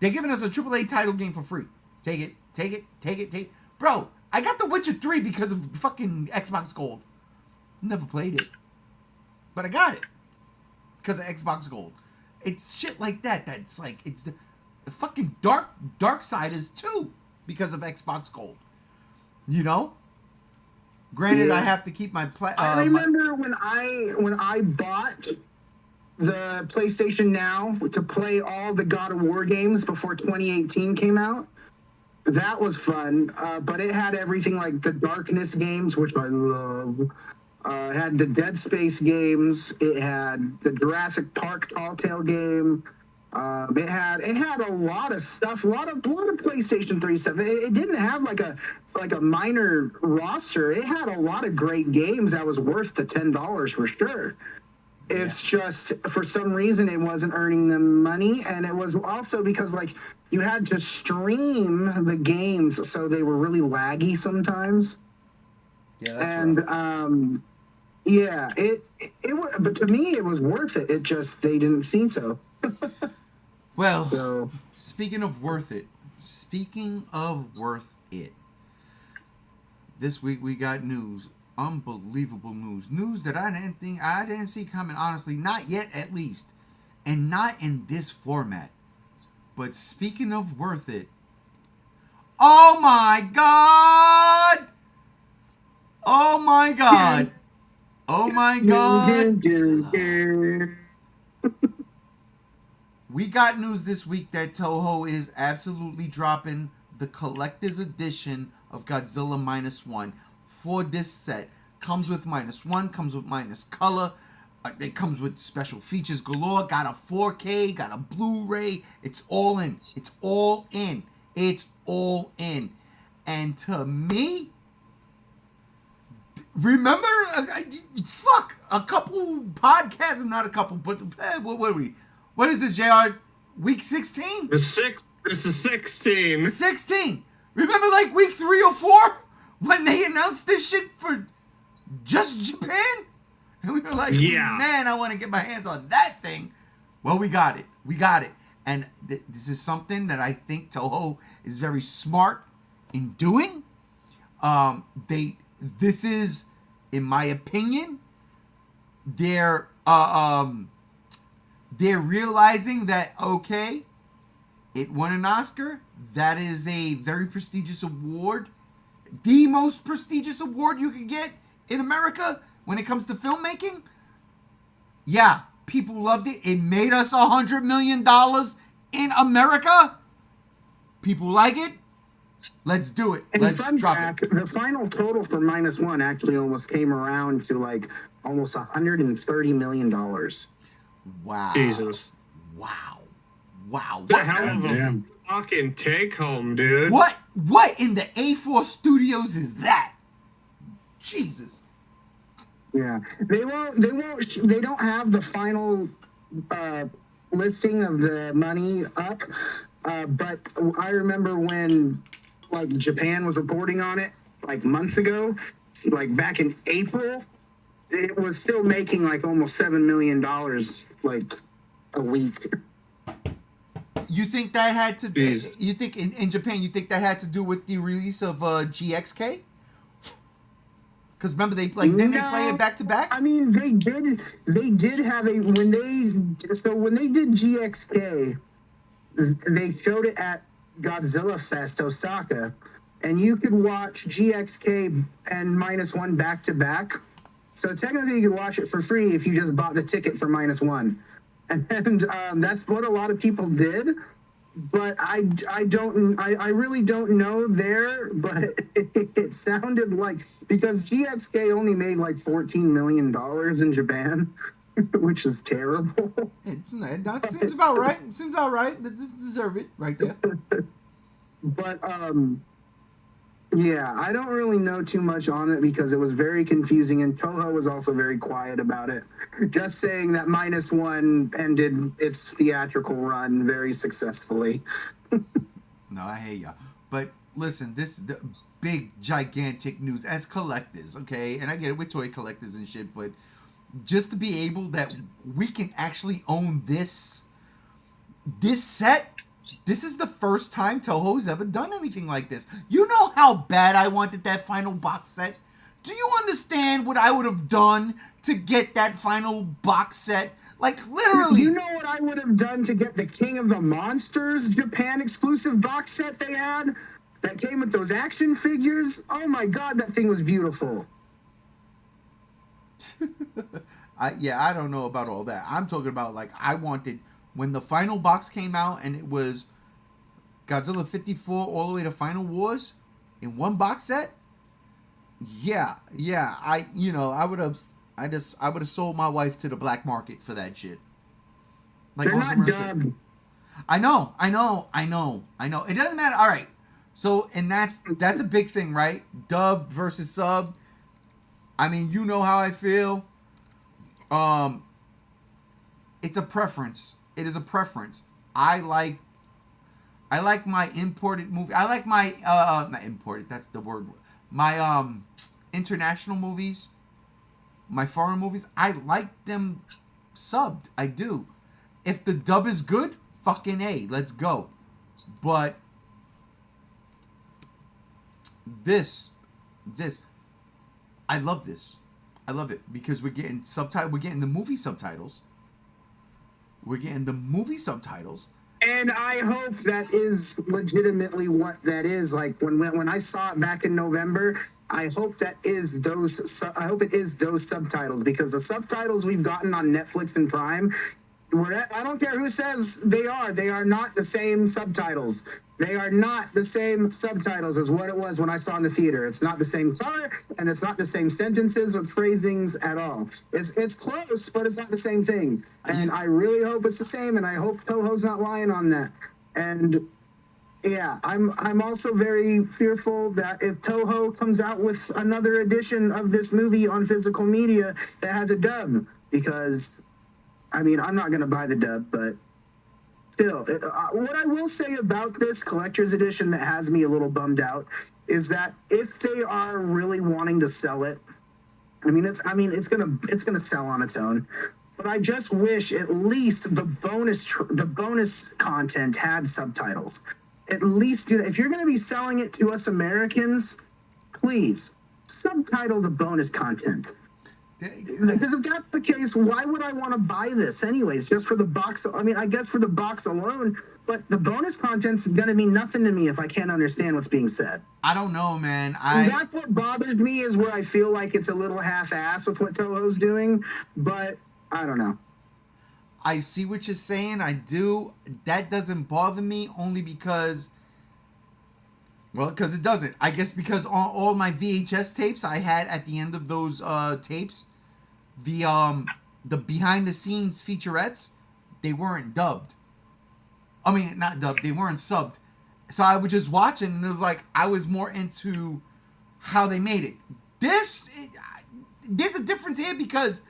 S1: they're giving us a AAA title game for free. Take it. Bro, I got The Witcher 3 because of fucking Xbox Gold. Never played it, but I got it because of Xbox Gold. It's shit like that. That's like, it's the fucking Darksiders 2 because of Xbox Gold. You know? Granted, I have to keep my
S3: I remember when I bought the PlayStation Now to play all the God of War games before 2018 came out. That was fun, but it had everything like the Darkness games, which I love. It had the Dead Space games. It had the Jurassic Park Tall Tale game. It had a lot of stuff, a lot of PlayStation 3 stuff. It didn't have like a minor roster. It had a lot of great games that was worth the $10 for sure. It's just for some reason it wasn't earning them money, and it was also because like you had to stream the games, so they were really laggy sometimes.
S1: Yeah, that's
S3: And
S1: rough.
S3: yeah, it was, but to me it was worth it. It just they didn't see so.
S1: Well,
S3: So
S1: speaking of worth it, this week we got news, unbelievable news that I didn't see coming, honestly, not yet at least, and not in this format. But speaking of worth it, oh my god! Oh my god! Oh my god! We got news this week that Toho is absolutely dropping the collector's edition of Godzilla -1 for this set. Comes with -1, comes with minus color. It comes with special features galore. Got a 4K, got a Blu-ray. It's all in. It's all in. It's all in. And to me, remember, a couple podcasts, not a couple, but what are we? What is this, JR? Week 16?
S2: This is 16.
S1: 16. Remember like week 3 or 4 when they announced this shit for just Japan? And we were like,
S2: Yeah.
S1: man, I want to get my hands on that thing. Well, we got it. We got it. And this is something that I think Toho is very smart in doing. This is, in my opinion, they're realizing that, okay, it won an Oscar. That is a very prestigious award. The most prestigious award you can get in America when it comes to filmmaking. Yeah, people loved it. It made us $100 million in America. People like it. Let's do it.
S3: And
S1: Let's
S3: fun
S1: drop
S3: fact,
S1: it.
S3: the final total for -1 actually almost came around to like almost $130 million.
S1: Wow.
S2: Jesus.
S1: Wow. Wow.
S2: The hell of a
S4: Damn.
S2: fucking take home, dude.
S1: What in the A4 Studios is that? Jesus.
S3: Yeah, they don't have the final listing of the money up, but I remember when like Japan was reporting on it like months ago, like back in April, it was still making like almost $7 million like a week.
S1: You think that had to?
S2: Jeez.
S1: You think in Japan? You think that had to do with the release of GXK? Because remember they didn't they play it back to back?
S3: I mean, they did have a when they did GXK, they showed it at Godzilla Fest Osaka, and you could watch GXK and -1 back to back. So technically, you could watch it for free if you just bought the ticket for -1, and that's what a lot of people did. But I really don't know there, but it sounded like, because GXK only made like $14 million in Japan, which is terrible.
S1: That seems about right. Seems about right. They deserve it right there.
S3: But yeah, I don't really know too much on it because it was very confusing, and Toho was also very quiet about it. Just saying that -1 ended its theatrical run very successfully.
S1: No, I hear ya. But listen, this is the big, gigantic news as collectors, okay? And I get it, we're toy collectors and shit, but just to be able that we can actually own this set. This is the first time Toho's ever done anything like this. You know how bad I wanted that final box set? Do you understand what I would have done to get that final box set? Like, literally.
S3: You know what I would have done to get the King of the Monsters Japan exclusive box set they had? That came with those action figures? Oh my god, that thing was beautiful.
S1: I don't know about all that. I'm talking about, like, I wanted, when the final box came out and it was Godzilla 54 all the way to Final Wars in one box set. Yeah, yeah. I would have. I would have sold my wife to the black market for that shit. Like
S3: They're
S1: on
S3: not
S1: some real shit.
S3: dubbed.
S1: I know. It doesn't matter. All right. So, and that's a big thing, right? Dubbed versus sub. I mean, you know how I feel. It's a preference. It is a preference. I like my imported movie. I like my not imported. That's the word. My international movies, my foreign movies. I like them subbed. I do. If the dub is good, fucking A, let's go. But this, I love this. I love it because we're getting subtitle. We're getting the movie subtitles. We're getting the movie subtitles.
S3: And I hope that is legitimately what that is. Like when I saw it back in November, I hope that is those. I hope it is those subtitles, because the subtitles we've gotten on Netflix and Prime, I don't care who says they are not the same subtitles. They are not the same subtitles as what it was when I saw in the theater. It's not the same color, and it's not the same sentences or phrasings at all. It's close, but it's not the same thing. And I really hope it's the same, and I hope Toho's not lying on that. And yeah, I'm also very fearful that if Toho comes out with another edition of this movie on physical media that has a dub, because I mean, I'm not going to buy the dub, but still, what I will say about this collector's edition that has me a little bummed out is that if they are really wanting to sell it, it's gonna sell on its own. But I just wish at least the bonus content had subtitles. At least do that. If you're going to be selling it to us Americans, please subtitle the bonus content. Because if that's the case, why would I want to buy this anyways? Just for the box? I mean, I guess for the box alone, but the bonus content's going to mean nothing to me if I can't understand what's being said.
S1: I don't know, man.
S3: That's what bothers me, is where I feel like it's a little half-assed with what Toho's doing, but I don't know.
S1: I see what you're saying. I do. That doesn't bother me only because... Well, because it doesn't. I guess because on all my VHS tapes I had at the end of those tapes, the behind the scenes featurettes, they weren't dubbed. I mean, not dubbed. They weren't subbed. So I was just watching, and it was like I was more into how they made it. There's a difference here because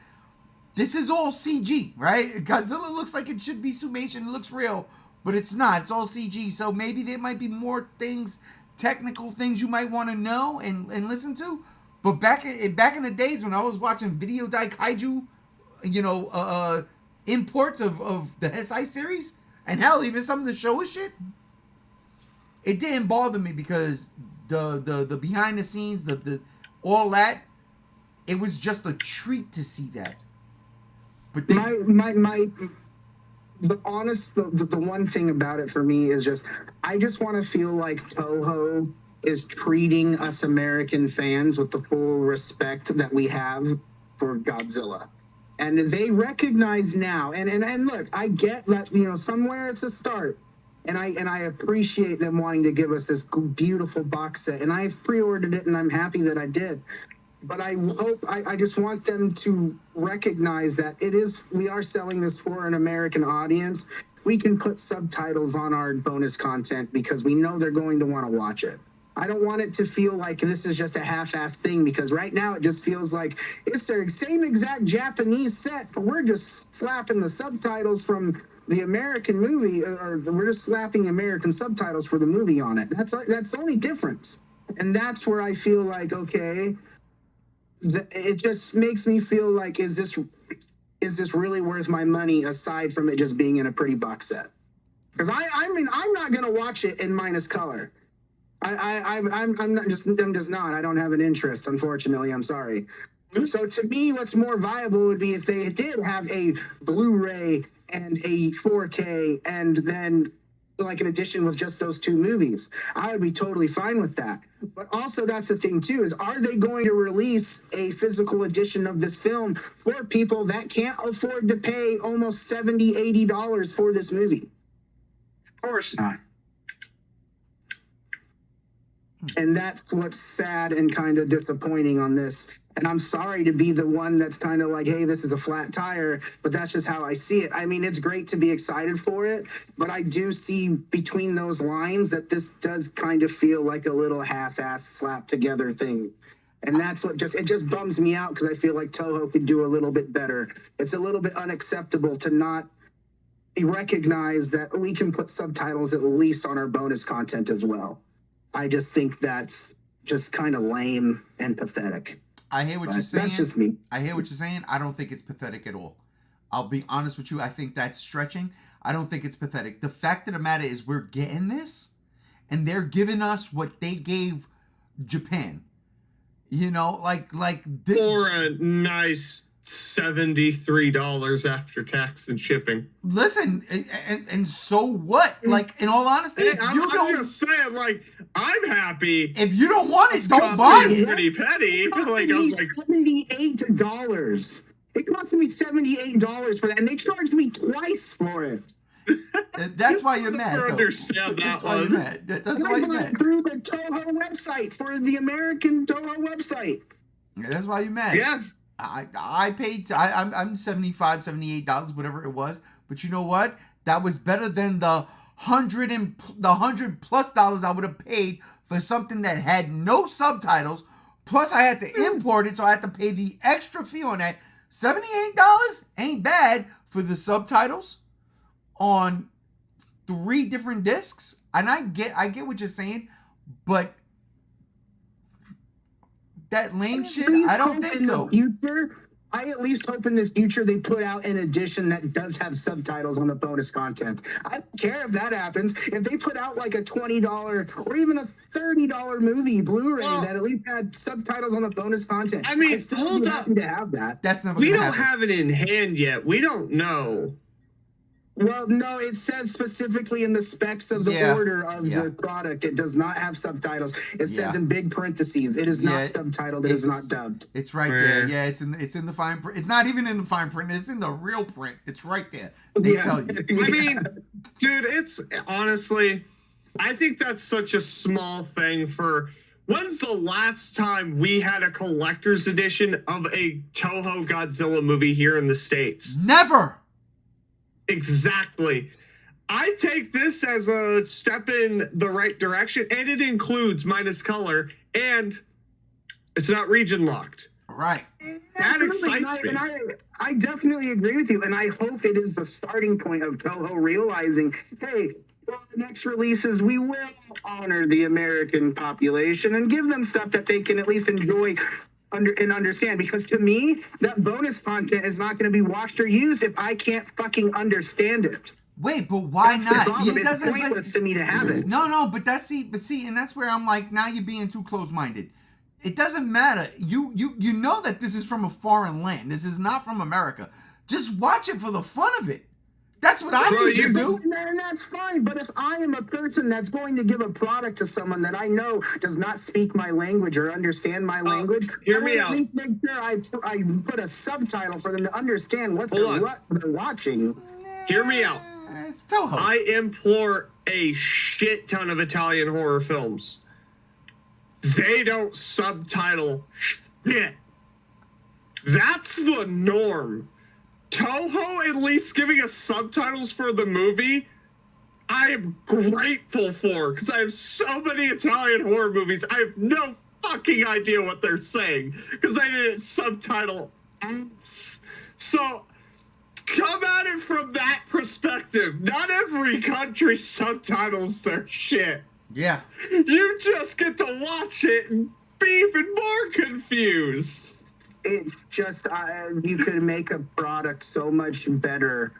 S1: this is all CG, right? Godzilla looks like it should be Summation. It looks real, but it's not. It's all CG. So maybe there might be more things, technical things you might want to know and listen to. But back in the days when I was watching Video Dai Kaiju, imports of the Heisei series, and hell, even some of the Showa shit, it didn't bother me because the behind the scenes, the all that, it was just a treat to see that. But they,
S3: the one thing about it for me is just, I just want to feel like Toho is treating us American fans with the full respect that we have for Godzilla. And they recognize now, and look, I get that, somewhere it's a start. And I appreciate them wanting to give us this beautiful box set. And I've pre-ordered it, and I'm happy that I did. But I just want them to recognize that we are selling this for an American audience. We can put subtitles on our bonus content because we know they're going to want to watch it. I don't want it to feel like this is just a half-assed thing, because right now it just feels like it's their same exact Japanese set, but we're just slapping the subtitles from the American movie, or we're just slapping American subtitles for the movie on it. That's the only difference. And that's where I feel like, okay, it just makes me feel like, is this really worth my money, aside from it just being in a pretty box set? Because I'm not gonna watch it in minus color. I'm just not. I don't have an interest, unfortunately. I'm sorry. So to me, what's more viable would be if they did have a Blu-ray and a 4K, and then like an edition with just those two movies. I would be totally fine with that. But also, that's the thing too, is are they going to release a physical edition of this film for people that can't afford to pay almost $70, $80 for this movie?
S4: Of course not.
S3: And that's what's sad and kind of disappointing on this. And I'm sorry to be the one that's kind of like, hey, this is a flat tire, but that's just how I see it. I mean, it's great to be excited for it, but I do see between those lines that this does kind of feel like a little half-ass slap together thing. And that's what it just bums me out, because I feel like Toho could do a little bit better. It's a little bit unacceptable to not recognize that we can put subtitles at least on our bonus content as well. I just think that's just kind of lame and pathetic.
S1: I hear what you're saying.
S3: That's just me.
S1: I hear what you're saying. I don't think it's pathetic at all. I'll be honest with you. I think that's stretching. I don't think it's pathetic. The fact of the matter is we're getting this, and they're giving us what they gave Japan. You know,
S2: for a nice $73 after tax and shipping.
S1: Listen, and so what? Like, in all honesty, if you don't,
S2: I'm just saying, like, I'm happy.
S1: If you don't want it, don't
S2: cost
S1: buy
S2: me
S1: it.
S2: Pretty petty. Like, I was like,
S3: $78. It cost me $78 for that, and they charged me twice for it.
S1: That's why you're mad.
S2: I
S1: though.
S2: understand that
S1: That's why you're
S2: one.
S1: mad. That's
S3: And
S1: why
S3: I
S1: you're
S3: bought
S1: mad.
S3: it through the Toho website, for the American Toho website.
S1: That's why you're mad.
S2: Yeah.
S1: I paid. I'm $75, $78, whatever it was. But you know what? That was better than the $100+ I would have paid for something that had no subtitles. Plus, I had to import it, so I had to pay the extra fee on that. $78 ain't bad for the subtitles on 3 different discs. And I get what you're saying, but that lame shit, I don't think so.
S3: I at least hope in the future they put out an edition that does have subtitles on the bonus content. I don't care if that happens. If they put out like a $20 or even a $30 movie Blu-ray that at least had subtitles on the bonus content,
S2: I mean,
S3: I'd still
S2: hold
S3: be
S2: up.
S3: happy to have that.
S1: That's never
S2: We
S1: gonna
S2: don't
S1: happen.
S2: have it in hand yet. We don't know.
S3: Well, no, it says specifically in the specs of the order of the product. It does not have subtitles. It says in big parentheses, it is not subtitled. It is not dubbed.
S1: It's right there. Yeah, it's in the fine print. It's not even in the fine print. It's in the real print. It's right there. They tell you.
S2: I mean, dude, it's honestly, I think that's such a small thing for. When's the last time we had a collector's edition of a Toho Godzilla movie here in the States?
S1: Never.
S2: Exactly. I take this as a step in the right direction, and it includes minus color, and it's not region locked.
S1: Right.
S2: That excites me.
S3: And I definitely agree with you, and I hope it is the starting point of Toho realizing, hey, for the next releases, we will honor the American population and give them stuff that they can at least enjoy and understand, because to me, that bonus content is not going to be watched or used if I can't fucking understand it.
S1: Wait, but why
S3: That's the
S1: not?
S3: problem.
S1: It
S3: It's
S1: doesn't.
S3: pointless to me to have it.
S1: No, but see, and that's where I'm like, now you're being too close-minded. It doesn't matter. You know that this is from a foreign land. This is not from America. Just watch it for the fun of it. That's what I used to do.
S3: And that's fine. But if I am a person that's going to give a product to someone that I know does not speak my language or understand my language,
S2: hear
S3: I
S2: me
S3: will
S2: out.
S3: at least make sure I put a subtitle for them to understand what they're watching.
S2: Hear me out.
S1: It's Toho.
S2: I implore a shit ton of Italian horror films. They don't subtitle shit. That's the norm. Toho at least giving us subtitles for the movie, I am grateful for, because I have so many Italian horror movies. I have no fucking idea what they're saying, because I didn't subtitle ants. So come at it from that perspective. Not every country subtitles their shit.
S1: Yeah.
S2: You just get to watch it and be even more confused.
S3: It's just you could make a product so much better.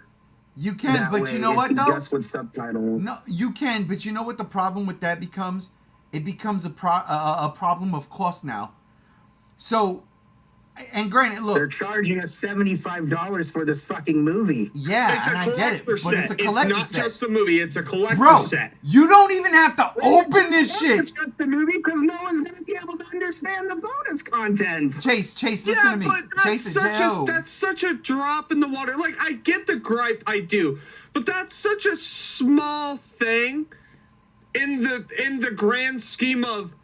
S1: You can,
S3: that
S1: but
S3: way
S1: you know
S3: if
S1: what
S3: you
S1: though?
S3: Just with subtitles.
S1: No, you can, but you know what the problem with that becomes? It becomes a problem of cost now. So, and granted, look,
S3: They're charging us $75 for this fucking movie.
S1: yeah,
S2: It's
S1: and
S2: a
S1: I get it,
S2: collector
S1: but
S2: set.
S1: it's a collector
S2: not
S1: set.
S2: just the movie, it's a collector
S1: Bro,
S2: set.
S1: you don't even have to open this shit.
S3: It's just the movie because no one's going to be able to understand the bonus content.
S1: Chase, listen to me.
S2: But
S1: Chase,
S2: that's such a drop in the water. Like, I get the gripe, I do, but that's such a small thing in the grand scheme of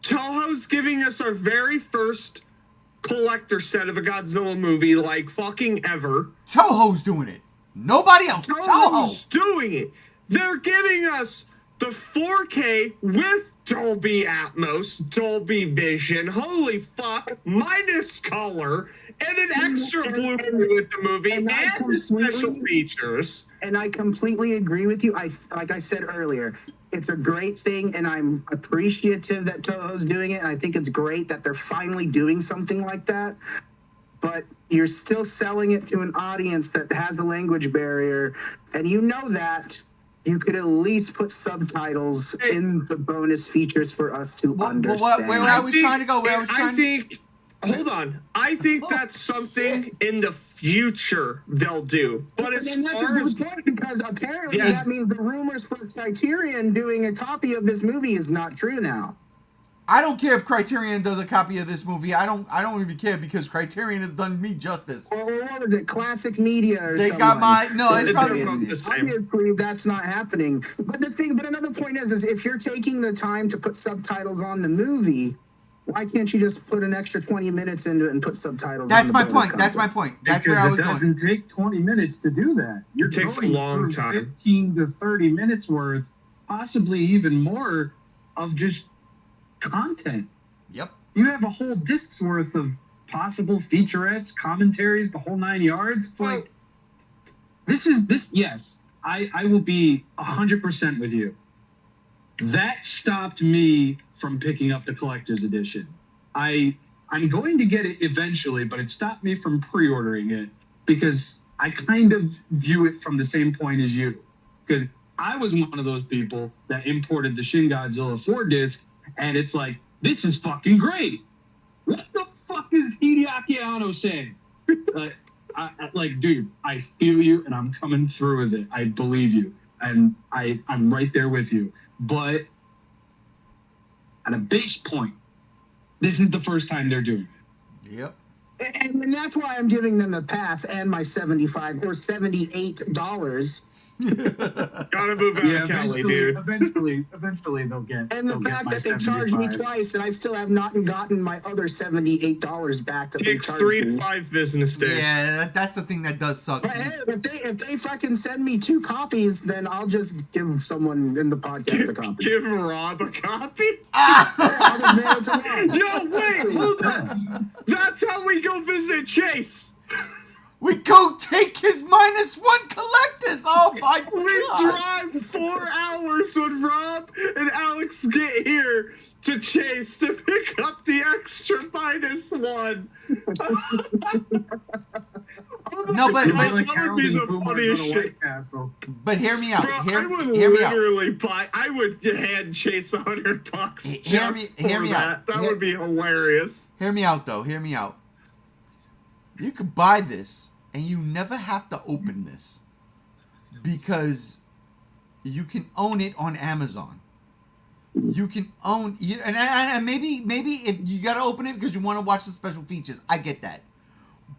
S2: Toho's giving us our very first collector set of a Godzilla movie, like fucking ever.
S1: Toho's doing it. Nobody else.
S2: Toho's
S1: Toho.
S2: doing it. They're giving us the 4K with Dolby Atmos, Dolby Vision, holy fuck, minus color, and an extra Blu-ray with the movie, and the special features.
S3: And I completely agree with you. Like I said earlier, it's a great thing, and I'm appreciative that Toho's doing it, and I think it's great that they're finally doing something like that. But you're still selling it to an audience that has a language barrier, and you know that. You could at least put subtitles in the bonus features for us to understand.
S1: Where I was trying to go.
S2: Hold on. I think that's something in the future they'll do. But as far as
S3: because apparently that means the rumors for Criterion doing a copy of this movie is not true now.
S1: I don't care if Criterion does a copy of this movie. I don't even care because Criterion has done me justice.
S3: Or what was it? Classic Media or
S1: they
S3: something.
S1: got my it's probably
S2: the same.
S3: Obviously, that's not happening. But another point is if you're taking the time to put subtitles on the movie, why can't you just put an extra 20 minutes into it and put subtitles?
S1: That's my point. That's my point. That's where I was going.
S4: Because it doesn't take 20 minutes to do that.
S2: It takes a long time.
S4: 15 to 30 minutes worth, possibly even more, of just content.
S1: Yep.
S4: You have a whole disc's worth of possible featurettes, commentaries, the whole 9 yards. It's like, this. Yes, I will be 100% with you. That stopped me from picking up the collector's edition. I'm going to get it eventually, but it stopped me from pre-ordering it because I kind of view it from the same point as you. Because I was one of those people that imported the Shin Godzilla 4 disc, and it's like, this is fucking great. What the fuck is Hideaki Anno saying? Dude, I feel you, and I'm coming through with it. I believe you, and I'm right there with you. But at a base point, this is the first time they're doing it.
S1: Yep.
S3: And that's why I'm giving them a pass and my $75 or $78.
S2: Gotta move out of Cali, dude.
S4: Eventually they'll get.
S3: And the fact that they charged me twice, and I still have not gotten my other $78 back. To
S2: takes 3 to 5 business days.
S1: Yeah, that's the thing that does suck.
S3: But hey, if they fucking send me 2 copies, then I'll just give someone in the podcast a copy.
S2: Give Rob a copy?
S3: Yeah, I'll just mail it to Rob.
S2: No, wait, hold on. That's how we go visit Chase.
S1: We go take his -1 collectors. Oh my god.
S2: We drive 4 hours when Rob and Alex get here to Chase to pick up the extra -1.
S1: No, but
S2: that would be the funniest shit.
S1: But hear me out.
S2: Bro,
S1: Hear
S2: I would hand Chase $100
S1: hear me out.
S2: That would be hilarious.
S1: Hear me out, though. Hear me out. You could buy this, and you never have to open this because you can own it on Amazon. You can own, and maybe if you gotta open it because you want to watch the special features. I get that,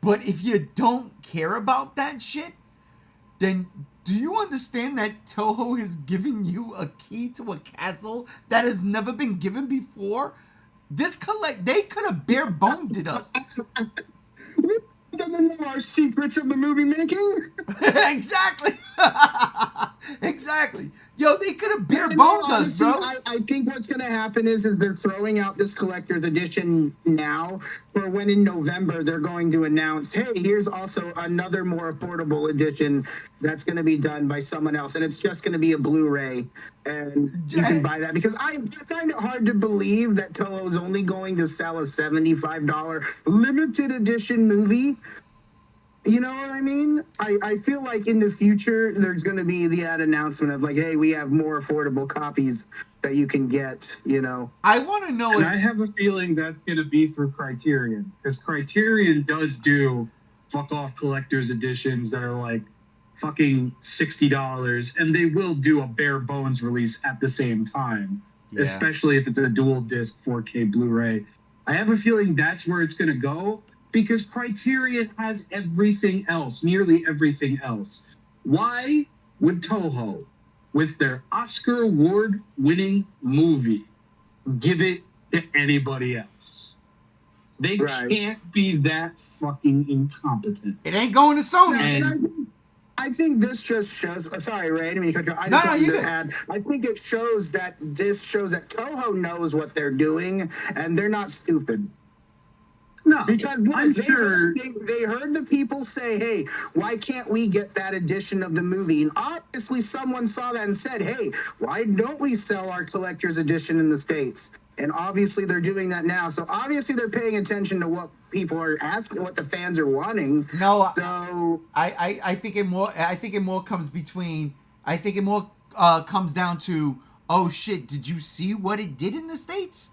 S1: but if you don't care about that shit, then do you understand that Toho has given you a key to a castle that has never been given before? They could have bare boned it us.
S3: Doesn't know our secrets of the movie making.
S1: Exactly. Exactly. Yo, they could have bare boned us, bro.
S3: I think what's going to happen is they're throwing out this collector's edition now, for when in November they're going to announce, hey, here's also another more affordable edition that's going to be done by someone else, and it's just going to be a Blu-ray, and you can buy that. Because I find it hard to believe that Toho is only going to sell a $75 limited edition movie. You know what I mean? I feel like in the future, there's going to be that announcement of like, hey, we have more affordable copies that you can get, you know.
S1: I want to know
S4: if... I have a feeling that's going to be through Criterion. Because Criterion does do fuck-off collector's editions that are like fucking $60. And they will do a bare bones release at the same time. Yeah. Especially if it's a dual disc 4K Blu-ray. I have a feeling that's where it's going to go. Because Criterion has everything else, nearly everything else. Why would Toho, with their Oscar award-winning movie, give it to anybody else. They
S3: Right.
S4: can't be that fucking incompetent.
S1: It ain't going to Sony.
S4: And
S3: I think this just shows. Sorry, Ray. I didn't mean to cut you. I
S1: No,
S3: just
S1: no,
S3: wanted
S1: you
S3: to
S1: good.
S3: add. I think it shows that Toho knows what they're doing, and they're not stupid.
S4: no,
S3: Because
S4: I'm
S3: they
S4: sure.
S3: they heard the people say, "Hey, why can't we get that edition of the movie?" And obviously, someone saw that and said, "Hey, why don't we sell our collector's edition in the States?" And obviously, they're doing that now. So obviously, they're paying attention to what people are asking, what the fans are wanting.
S1: No,
S3: So
S1: I think it more. I think it more comes between. I think it more comes down to. Oh shit! Did you see what it did in the States?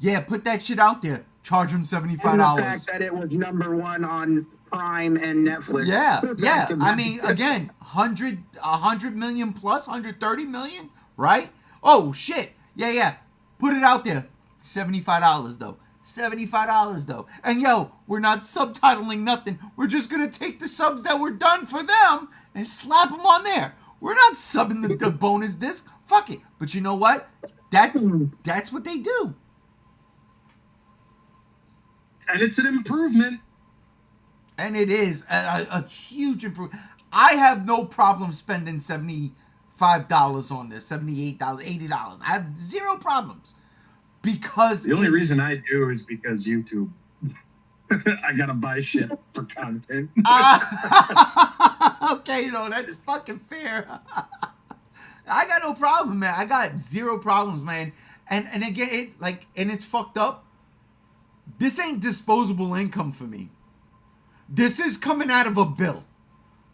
S1: Yeah, put that shit out there. Charge them $75.
S3: and the fact that it was #1 on Prime and Netflix.
S1: Yeah, yeah.
S3: Back to
S1: I
S3: back.
S1: mean, again, 100 million plus, 130 million, right? Oh shit. Yeah. Put it out there. $75 though. $75 though. And yo, we're not subtitling nothing. We're just gonna take the subs that were done for them and slap them on there. We're not subbing the bonus disc. Fuck it. But you know what? That's what they do.
S4: And it's an improvement.
S1: And it is a huge improvement. I have no problem spending $75 on this, $78, $80. I have zero problems. Because
S4: The only reason I do is because YouTube. I gotta buy shit for content.
S1: okay, that's fucking fair. I got no problem, man. I got zero problems, man. And again, it's fucked up. This ain't disposable income for me. This is coming out of a bill.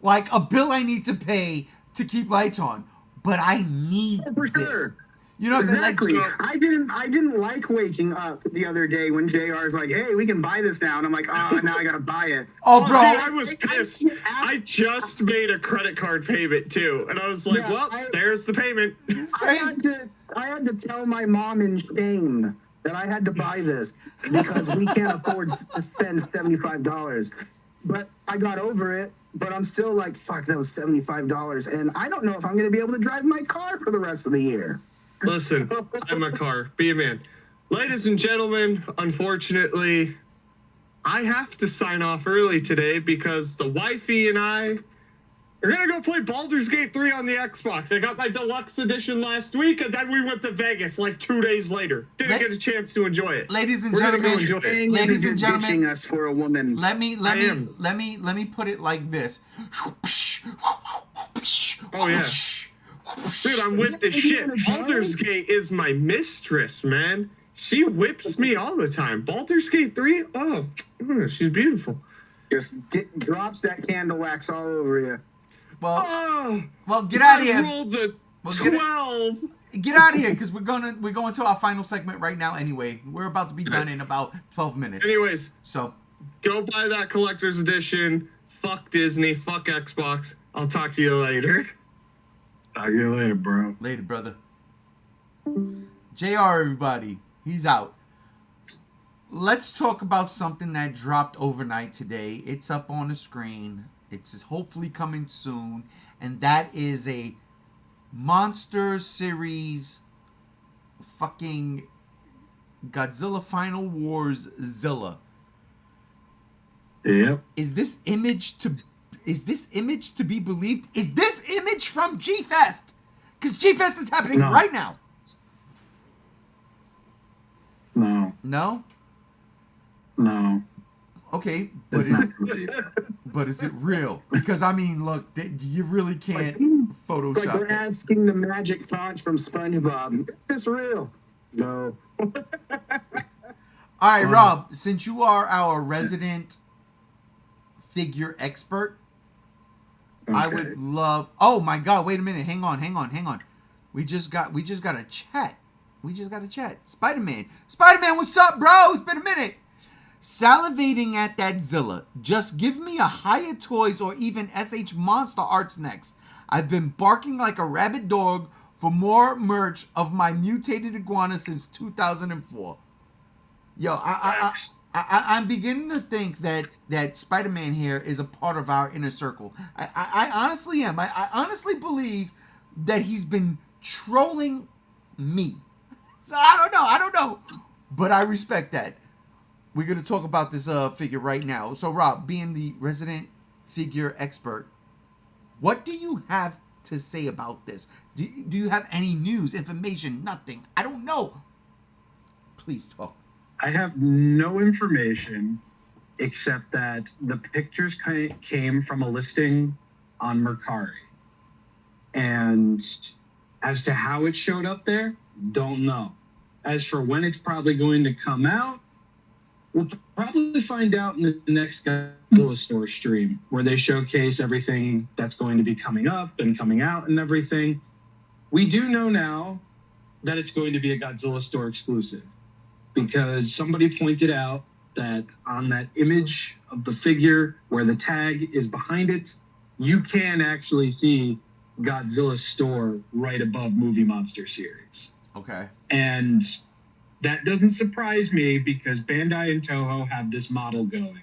S1: Like a bill I need to pay to keep lights on. But I need
S3: For
S1: this.
S3: sure.
S1: You know what I'm saying?
S3: Exactly.
S1: Like,
S3: I didn't like waking up the other day when JR's like, "Hey, we can buy this now," and I'm like, "Oh, now I gotta buy it."
S1: oh, bro.
S2: Dude, I was pissed. I just made a credit card payment too, and I was like,
S3: Yeah,
S2: "Well, there's the payment."
S1: Same.
S3: I had to tell my mom in shame that I had to buy this because we can't afford to spend $75. But I got over it. But I'm still like, fuck, that was $75, and I don't know if I'm gonna be able to drive my car for the rest of the year.
S2: Listen, I'm a car. Be a man. Ladies and gentlemen, unfortunately, I have to sign off early today because the wifey and I are going to go play Baldur's Gate 3 on the Xbox. I got my deluxe edition last week, and then we went to Vegas like 2 days later. Didn't get a chance to enjoy it.
S1: Ladies and
S2: We're gonna
S1: gentlemen,
S2: go enjoy it.
S1: ladies
S3: You're
S1: and gentlemen,
S3: ditching us for a woman.
S1: let me put it like this.
S2: Oh, yeah. Dude, I'm with the shit. Baldur's Gate is my mistress, man. She whips me all the time. Baldur's Gate 3? Oh, she's beautiful.
S3: Just drops that candle wax all over you.
S2: Oh,
S1: Well, get out of
S2: I
S1: here.
S2: rolled a
S1: Well, get it-
S2: 12.
S1: Get out of here, because we're going to our final segment right now. Anyway, we're about to be done in about 12 minutes.
S2: Anyways,
S1: So,
S2: go buy that collector's edition. Fuck Disney. Fuck Xbox. I'll talk to you later.
S4: Talk to you later, bro.
S1: later, brother. JR, everybody, he's out. Let's talk about something that dropped overnight today. It's up on the screen. It's hopefully coming soon, and that is a Monster Series fucking Godzilla Final Wars Zilla.
S4: Yep.
S1: Is this image to be believed? Is this image from G-Fest? Because G-Fest is happening
S4: No.
S1: right now.
S4: No.
S1: No?
S4: No.
S1: Okay, but
S4: It's not complete.
S1: but is it real? Because I mean, look, you really can't
S3: Like
S1: Photoshop
S3: we're
S1: it.
S3: asking the magic punch from SpongeBob. Is this real? No.
S1: All right, Rob, since you are our resident figure expert, I
S4: Okay.
S1: would love. Oh my God! Wait a minute. Hang on. We just got a chat. Spider-Man, what's up, bro? It's been a minute. Salivating at that Zilla. Just give me a Haya Toys or even SH Monster Arts next. I've been barking like a rabid dog for more merch of my mutated iguana since 2004. Yo, I'm beginning to think that Spider-Man here is a part of our inner circle. I honestly am. I honestly believe that he's been trolling me. So I don't know. but I respect that. We're going to talk about this figure right now. So, Rob, being the resident figure expert, what do you have to say about this? Do you have any news, information, nothing? I don't know. Please talk.
S4: I have no information except that the pictures came from a listing on Mercari. And as to how it showed up there, don't know. As for when it's probably going to come out, we'll probably find out in the next Godzilla Store stream, where they showcase everything that's going to be coming up and coming out and everything. We do know now that it's going to be a Godzilla Store exclusive, because somebody pointed out that on that image of the figure where the tag is behind it, you can actually see Godzilla Store right above Movie Monster series.
S1: Okay.
S4: And that doesn't surprise me, because Bandai and Toho have this model going.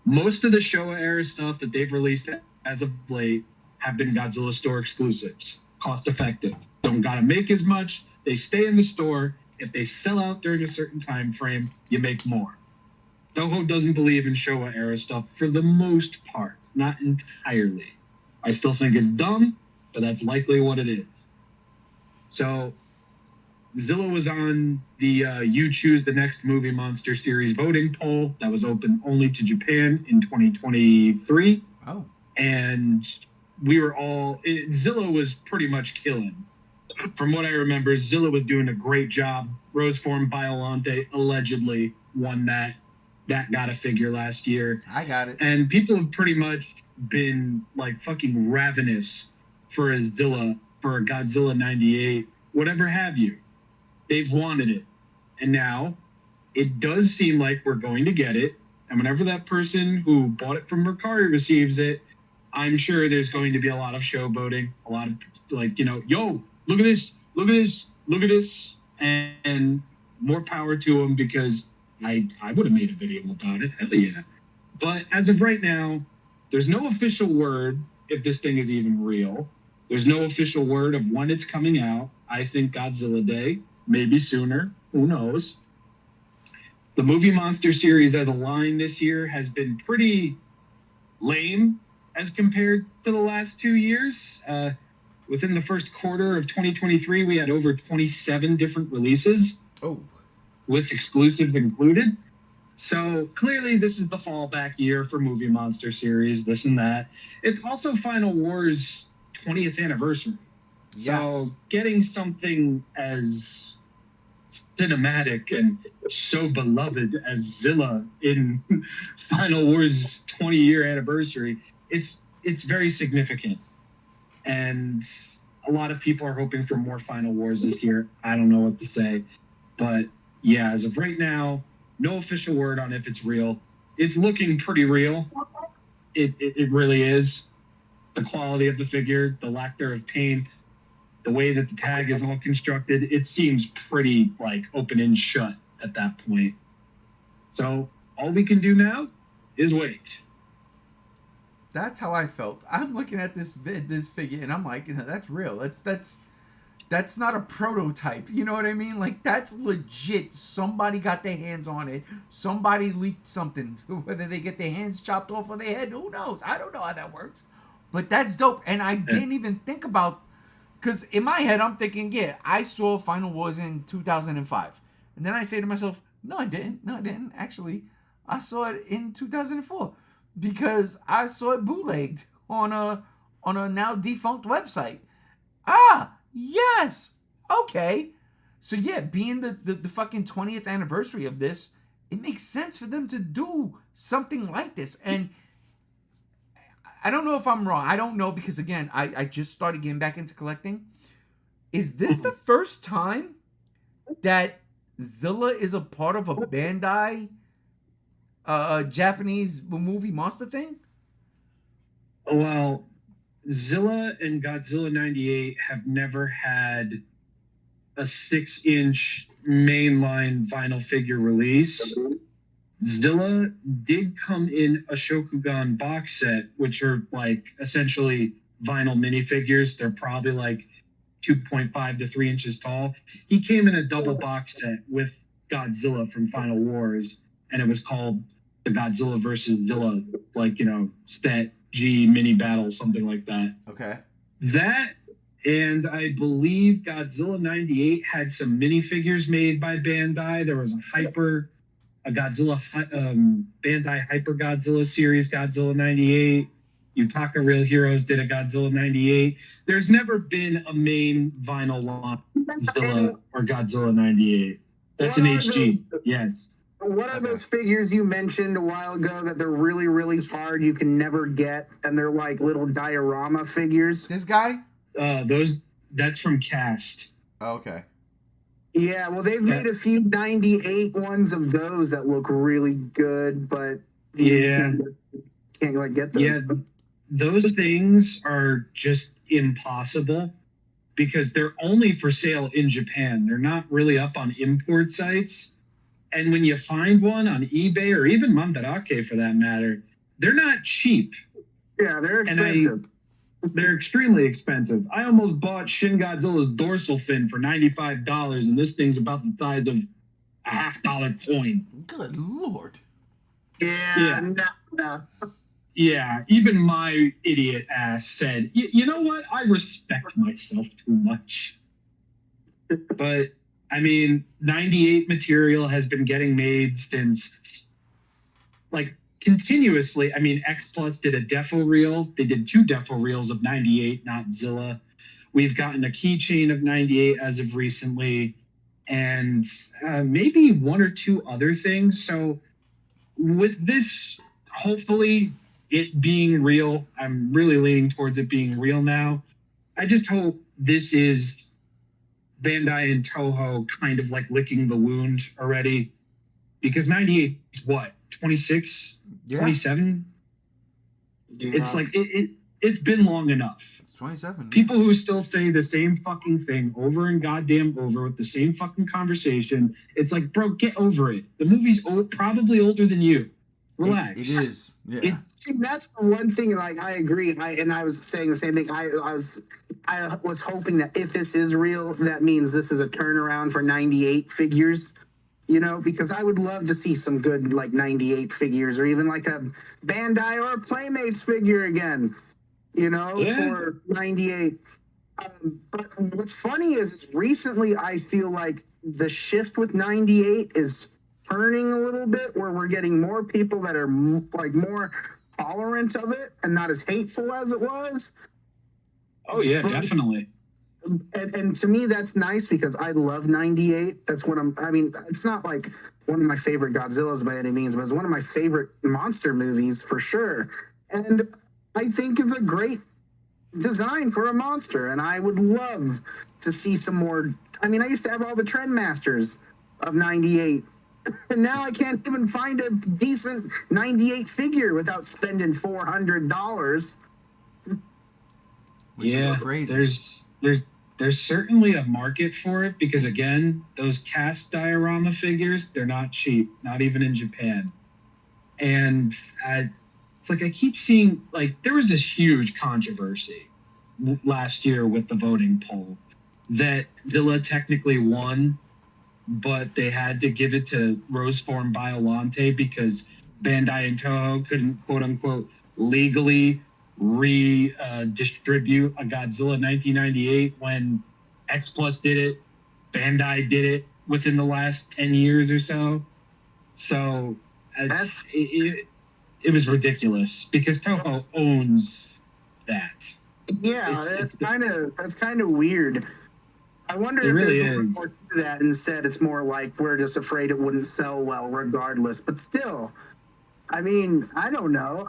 S4: Most of the Showa era stuff that they've released as of late have been Godzilla Store exclusives. Cost effective. Don't gotta make as much. They stay in the store. If they sell out during a certain time frame, you make more. Toho doesn't believe in Showa era stuff for the most part, not entirely. I still think it's dumb, but that's likely what it is. So Zilla was on the You Choose the Next Movie Monster series voting poll that was open only to Japan in 2023.
S1: Oh.
S4: And we were all, Zilla was pretty much killing. From what I remember, Zilla was doing a great job. Roseform Biolante allegedly won that. That got a figure last year.
S1: I got it.
S4: And people have pretty much been like fucking ravenous for a Zilla, for a Godzilla 98, whatever have you. They've wanted it. And now it does seem like we're going to get it. And whenever that person who bought it from Mercari receives it, I'm sure there's going to be a lot of showboating, a lot of like, you know, yo, look at this, look at this, look at this. And more power to them, because I would have made a video about it. Hell yeah. But as of right now, there's no official word if this thing is even real. There's no official word of when it's coming out. I think Godzilla Day, maybe sooner. Who knows? The Movie Monster series as a line this year has been pretty lame as compared to the last 2 years. Within the first quarter of 2023, we had over 27 different releases.
S1: Oh.
S4: With exclusives included. So clearly this is the fallback year for Movie Monster series, this and that. It's also Final War's 20th anniversary.
S1: Yes.
S4: So getting something as cinematic and so beloved as Zilla in Final War's 20-year anniversary, it's very significant. And a lot of people are hoping for more Final Wars this year. I don't know what to say. But yeah, as of right now, no official word on if it's real. It's looking pretty real. It really is. The quality of the figure, the lack there of paint, the way that the tag is all constructed, it seems pretty like open and shut at that point. So all we can do now is wait.
S1: That's how I felt. I'm looking at this figure and I'm like, you know, that's real. That's not a prototype. You know what I mean? Like, that's legit. Somebody got their hands on it. Somebody leaked something. Whether they get their hands chopped off of their head, who knows? I don't know how that works. But that's dope. And I didn't even think about, because in my head, I'm thinking, yeah, I saw Final Wars in 2005. And then I say to myself, no, I didn't. No, I didn't. Actually, I saw it in 2004 because I saw it bootlegged on a now defunct website. Ah, yes. Okay. So yeah, being the fucking 20th anniversary of this, it makes sense for them to do something like this. And I don't know if I'm wrong. I don't know, because again, I just started getting back into collecting. Is this the first time that Zilla is a part of a Bandai Japanese movie monster thing?
S4: Well, Zilla and Godzilla 98 have never had a 6-inch mainline vinyl figure release. Zilla did come in a Shokugan box set, which are like essentially vinyl minifigures. They're probably like 2.5 to 3 inches tall. He came in a double box set with Godzilla from Final Wars, and it was called the Godzilla versus Zilla, like, set G mini battle, something like that.
S1: Okay.
S4: That, and I believe Godzilla 98 had some minifigures made by Bandai. There was a Godzilla, Bandai Hyper Godzilla series, Godzilla 98. Yutaka Real Heroes did a Godzilla 98. There's never been a main vinyl line Godzilla or Godzilla 98. That's an HG. Yes.
S3: What are those figures you mentioned a while ago that they're really, really hard, you can never get, and they're like little diorama figures?
S1: This guy?
S4: That's from Cast.
S1: Oh, okay.
S3: Yeah, well, they've made a few 98 ones of those that look really good, but you can't like get those.
S4: Yeah, those things are just impossible because they're only for sale in Japan. They're not really up on import sites. And when you find one on eBay or even Mandarake for that matter, they're not cheap.
S3: Yeah, they're expensive.
S4: They're extremely expensive. I almost bought Shin Godzilla's dorsal fin for $95, and this thing's about the size of a $50 coin.
S1: Good Lord.
S3: Yeah. No.
S4: Yeah, even my idiot ass said, you know what? I respect myself too much. But, I mean, 98 material has been getting made since, like, continuously. I mean, X Plus did a defo reel. They did 2 defo reels of 98, not Zilla. We've gotten a keychain of 98 as of recently, and maybe 1 or 2 other things. So with this, hopefully it being real, I'm really leaning towards it being real now. I just hope this is Bandai and Toho kind of like licking the wound already, because 98 is what, 26, 27?
S3: Yeah.
S4: It's like it's been long enough.
S1: It's 27.
S4: People who still say the same fucking thing over and goddamn over with the same fucking conversation, it's like, bro, get over it. The movie's probably older than you. Relax.
S1: It is. Yeah.
S3: See, that's the one thing. Like, I agree. I was saying the same thing. I was hoping that if this is real, that means this is a turnaround for 98 figures. Because I would love to see some good like 98 figures, or even like a Bandai or a Playmates figure again. For 98. But what's funny is recently I feel like the shift with 98 is turning a little bit, where we're getting more people that are like more tolerant of it and not as hateful as it was.
S4: Oh yeah, definitely.
S3: And to me, that's nice because I love 98. That's what it's not like one of my favorite Godzillas by any means, but it's one of my favorite monster movies for sure. And I think it's a great design for a monster. And I would love to see some more. I mean, I used to have all the Trendmasters of 98. And now I can't even find a decent 98 figure without spending $400.
S1: Which is crazy.
S4: There's certainly a market for it because, again, those cast diorama figures, they're not cheap, not even in Japan. And it's like I keep seeing, like, there was this huge controversy last year with the voting poll that Zilla technically won, but they had to give it to Roseform Biolante because Bandai and Toho couldn't, quote unquote, legally distribute a Godzilla 1998 when X Plus did it, Bandai did it within the last 10 years or so. So it was ridiculous because Toho owns that.
S3: Yeah, that's kind of weird. I wonder if
S4: really
S3: there's more to that. Instead, it's more like we're just afraid it wouldn't sell well regardless. But still, I mean, I don't know.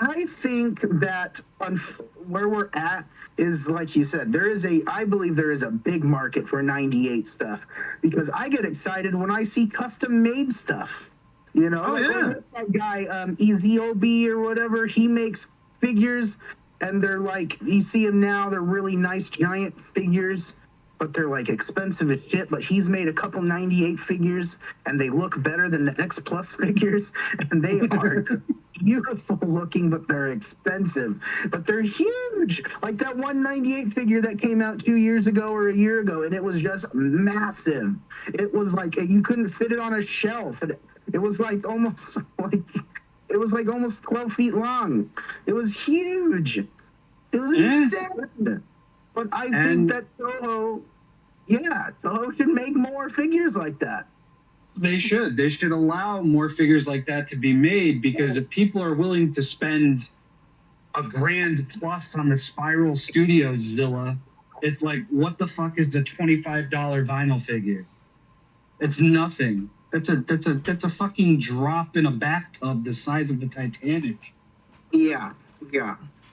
S3: I think that where we're at is, like you said, I believe there is a big market for 98 stuff because I get excited when I see custom made stuff. That guy, Eziobi or whatever, he makes figures and they're like, you see them now, they're really nice giant figures. but they're like expensive as shit. But he's made a couple 98 figures, and they look better than the X Plus figures, and they are beautiful looking, but they're expensive. But they're huge. Like that 198 figure that came out 2 years ago or a year ago, and it was just massive. It was like you couldn't fit it on a shelf. It was like almost like it was like almost 12 feet long. It was huge. It was insane. But I think that Toho should make more figures like that.
S4: They should. They should allow more figures like that to be made, because if people are willing to spend $1,000+ on the Spiral Studios Zilla, it's like, what the fuck is the $25 vinyl figure? It's nothing. That's a fucking drop in a bathtub the size of the Titanic.
S3: Yeah.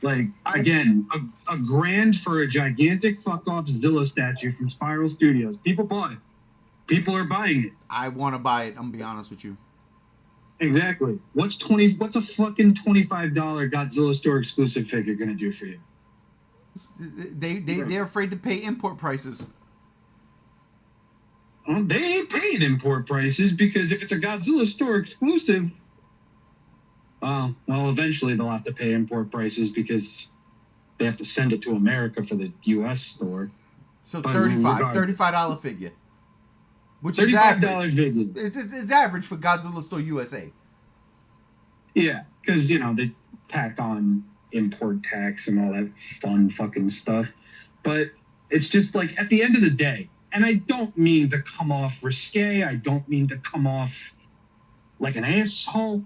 S4: Like, again, a $1,000 for a gigantic fuck off Zilla statue from Spiral Studios. People bought it. People are buying it.
S1: I want to buy it. I'm gonna be honest with you.
S4: Exactly. What's a fucking $25 Godzilla store exclusive figure gonna do for you?
S1: They're afraid to pay import prices.
S4: They ain't paying import prices, because if it's a Godzilla store exclusive, well, eventually they'll have to pay import prices because they have to send it to America for the U.S. store.
S1: So $35 figure, which is average.
S4: Figure.
S1: It's average for Godzilla Store USA.
S4: Yeah, because they tack on import tax and all that fun fucking stuff. But it's just like, at the end of the day, and I don't mean to come off risque, I don't mean to come off like an asshole,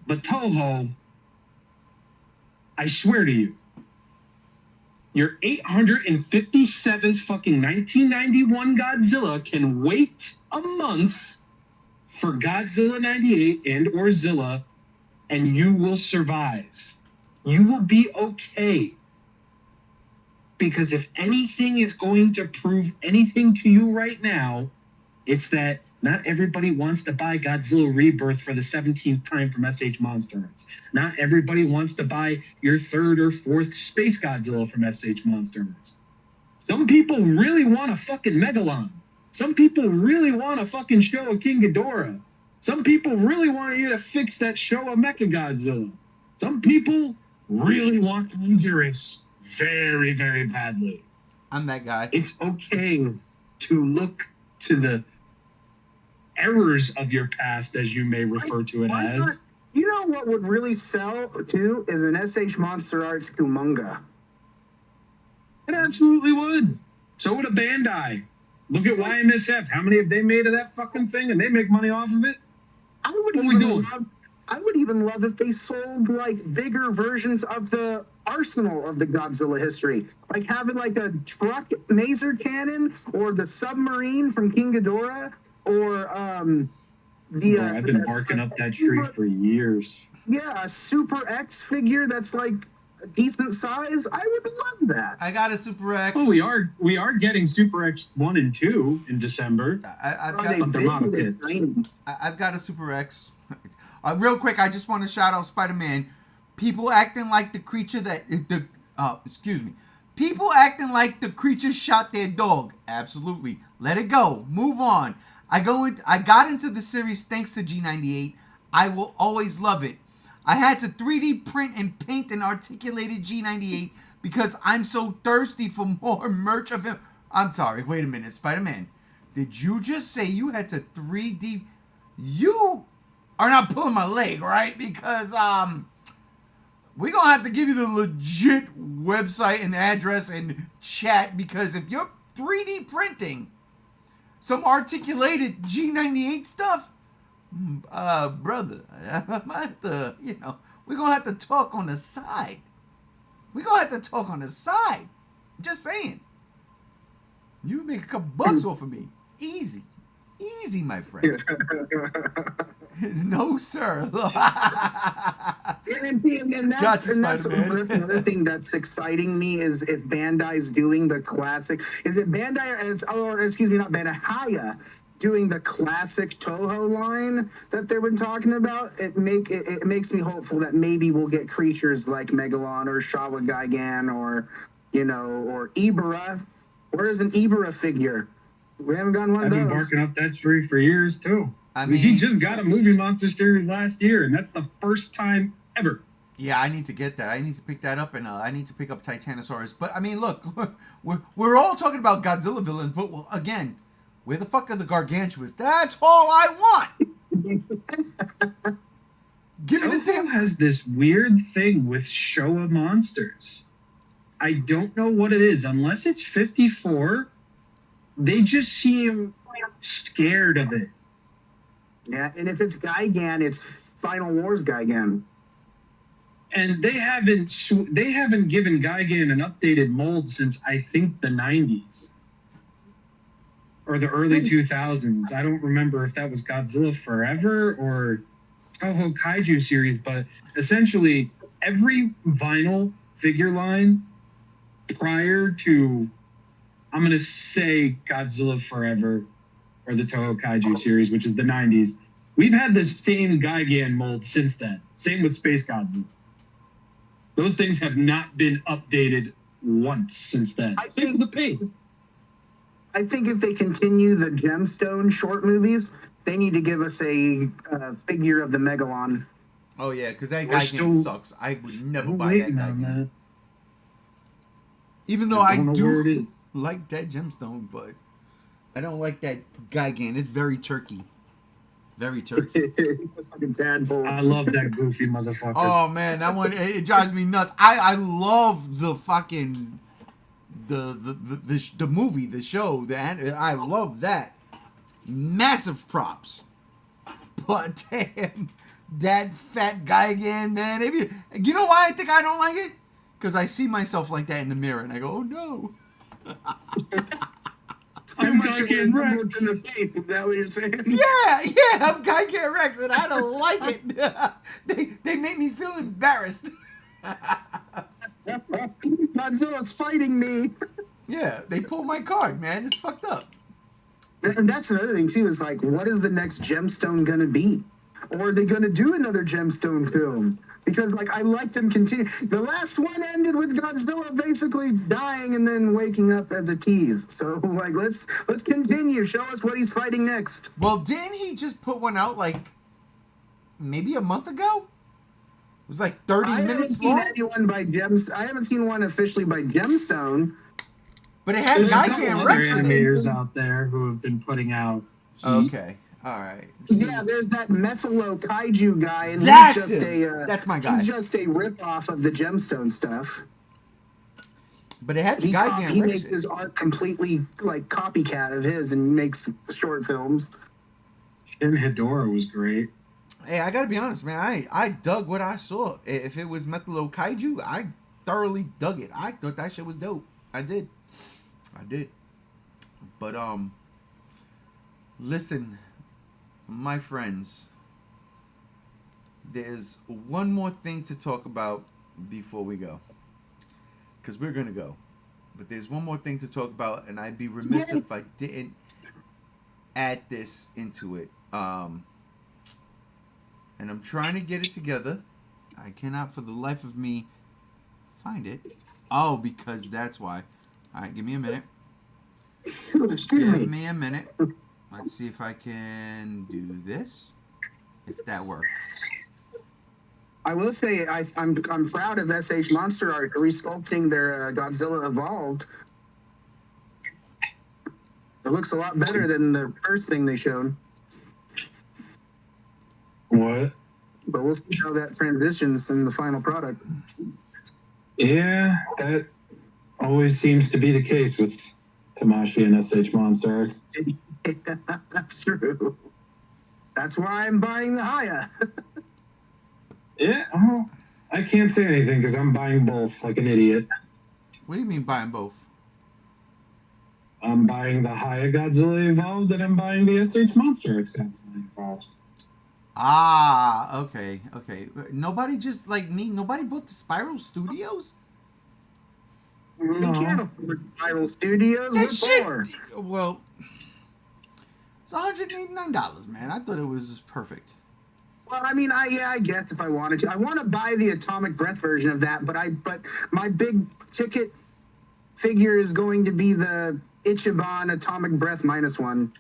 S4: but Toho, I swear to you, your 857 fucking 1991 Godzilla can wait a month for Godzilla 98 and or Zilla, and you will survive. You will be okay. Because if anything is going to prove anything to you right now, it's that not everybody wants to buy Godzilla Rebirth for the 17th time from SH Monsters. Not everybody wants to buy your 3rd or 4th Space Godzilla from SH Monsters. Some people really want a fucking Megalon. Some people really want a fucking Showa King Ghidorah. Some people really want you to fix that Showa Mechagodzilla. Some people really want Anguirus very, very badly.
S1: I'm that guy.
S4: It's okay to look to the errors of your past, as you may refer to it as.
S3: You know what would really sell too is an SH Monster Arts Kumonga.
S4: It absolutely would. So would a Bandai. Look at YMSF. How many have they made of that fucking thing, and they make money off of it?
S3: I would even love if they sold like bigger versions of the arsenal of the Godzilla history, like having like a truck laser cannon or the submarine from King Ghidorah, or
S4: I've been barking up that tree for years.
S3: Yeah, a Super X figure that's like a decent size. I would love that.
S1: I got a Super X.
S4: Oh, we are getting Super X 1 and 2 in December.
S1: I've got a Super X. Real quick, I just want to shout out Spider-Man. People acting like the creature People acting like the creature shot their dog. Absolutely. Let it go. Move on. I got into the series thanks to G98. I will always love it. I had to 3D print and paint an articulated G98 because I'm so thirsty for more merch of him. I'm sorry. Wait a minute, Spider-Man. Did you just say you had to 3D? You are not pulling my leg, right? Because we're going to have to give you the legit website and address and chat, because if you're 3D printing some articulated G98 stuff, brother, I might have to, we're going to have to talk on the side. Just saying. You make a couple bucks off of me. Easy, my friend. No, sir.
S3: and that's another thing that's exciting me is if Bandai's doing the classic. Is it Bandai or excuse me, not Bandai, Haya doing the classic Toho line that they've been talking about? It makes me hopeful that maybe we'll get creatures like Megalon or Showa Gigan or Ibara Where's an Ibra figure? We haven't gotten one
S4: I've
S3: of
S4: been
S3: those.
S4: barking up that tree for years too.
S1: I
S4: He
S1: mean,
S4: just got a movie monster series last year, and that's the first time ever.
S1: yeah, I need to get that. I need to pick that up, and I need to pick up Titanosaurus. But I mean, look, we're all talking about Godzilla villains, but well, again, where the fuck are the Gargantuas? That's all I want. Give me the
S4: Toho
S1: damn.
S4: has this weird thing with Showa monsters. I don't know what it is. Unless it's 54, they just seem scared of it.
S3: Yeah, and if it's Gigan, it's Final Wars Gigan.
S4: And they haven't given Gigan an updated mold since I think the 90s or the early 2000s. I don't remember if that was Godzilla Forever or Toho Kaiju series, but essentially every vinyl figure line prior to, I'm going to say Godzilla Forever or the Toho Kaiju series, which is the 90s, we've had the same Gigan mold since then. Same with Space Godzilla. Those things have not been updated once since then. Same for the paint.
S3: I think if they continue the Gemstone short movies, they need to give us a figure of the Megalon.
S1: Oh yeah, because that
S4: We're
S1: Gigan
S4: still-
S1: sucks. I would never
S4: We're
S1: buy that
S4: waiting on
S1: Gigan.
S4: that.
S1: Even though I
S4: don't know where it
S1: do
S4: is.
S1: like that gemstone, but I don't like that Gigan. It's very turkey. Very turkey.
S3: It's fucking tadpole.
S4: I love that goofy motherfucker.
S1: Oh man, that one it drives me nuts. I love the fucking the movie, the show, I love that. Massive props. But damn, that fat Gigan, man. You know why I think I don't like it? Because I see myself like that in the mirror and I go, oh no.
S4: I'm
S3: Too much of
S4: Gigan
S3: a
S4: Rex.
S3: look in the face. Is that what you're saying?
S1: Yeah, I'm Gigan Rex and I don't like it. They make me feel embarrassed.
S3: Godzilla's fighting me.
S1: Yeah, they pulled my card, man. It's fucked up.
S3: And that's another thing too. Is like, what is the next Gemstone gonna be? Or are they gonna do another Gemstone film? Because like I liked them continue. The last one ended with Godzilla basically dying and then waking up as a tease. So like let's continue. Show us what he's fighting next.
S1: Well, didn't he just put one out like maybe a month ago? It was like 30
S3: I haven't
S1: minutes
S3: seen
S1: long.
S3: anyone by I haven't seen one officially by Gemstone.
S1: But it had
S3: There's
S1: Gigan
S3: other
S1: Rex in it.
S4: animators out there who have been putting out heat.
S1: Okay. All right.
S3: Yeah, there's that Mesalo Kaiju guy, and
S1: That's
S3: he's just
S1: him. That's my guy.
S3: He's just a ripoff of the Gemstone stuff.
S1: But it had
S3: He
S1: Gigan Rex.
S3: makes his art completely like copycat of his and makes short films.
S4: Shin Hedora was great.
S1: Hey, I gotta be honest, man. I dug what I saw. If it was Methalo Kaiju, I thoroughly dug it. I thought that shit was dope. I did. But listen, my friends. There's one more thing to talk about before we go, because we're gonna go. But there's one more thing to talk about, and I'd be remiss if I didn't add this into it. And I'm trying to get it together. I cannot for the life of me find it. Oh, because that's why. All right, give me a minute.
S3: Excuse
S1: Give
S3: me.
S1: me a minute. Let's see if I can do this. If that works.
S3: I will say I'm proud of SH Monster Art resculpting their Godzilla Evolved. It looks a lot better than the first thing they showed.
S4: What?
S3: But we'll see how that transitions in the final product.
S4: Yeah, that always seems to be the case with Tamashi and SH Monster Arts.
S3: That's true. That's why I'm buying the Haya.
S4: Yeah, well, I can't say anything because I'm buying both like an idiot.
S1: What do you mean buying both?
S4: I'm buying the Haya Godzilla Evolved and I'm buying the SH Monster Arts Godzilla Evolved.
S1: Ah, okay. Nobody just like me. Nobody bought the Spiral Studios.
S3: We can't afford Spiral Studios.
S1: That
S3: What
S1: shit.
S3: for?
S1: Well, it's $189, man. I thought it was perfect.
S3: Well, I mean, I guess if I wanted to, I want to buy the Atomic Breath version of that, but my big ticket figure is going to be the Ichiban Atomic Breath -1.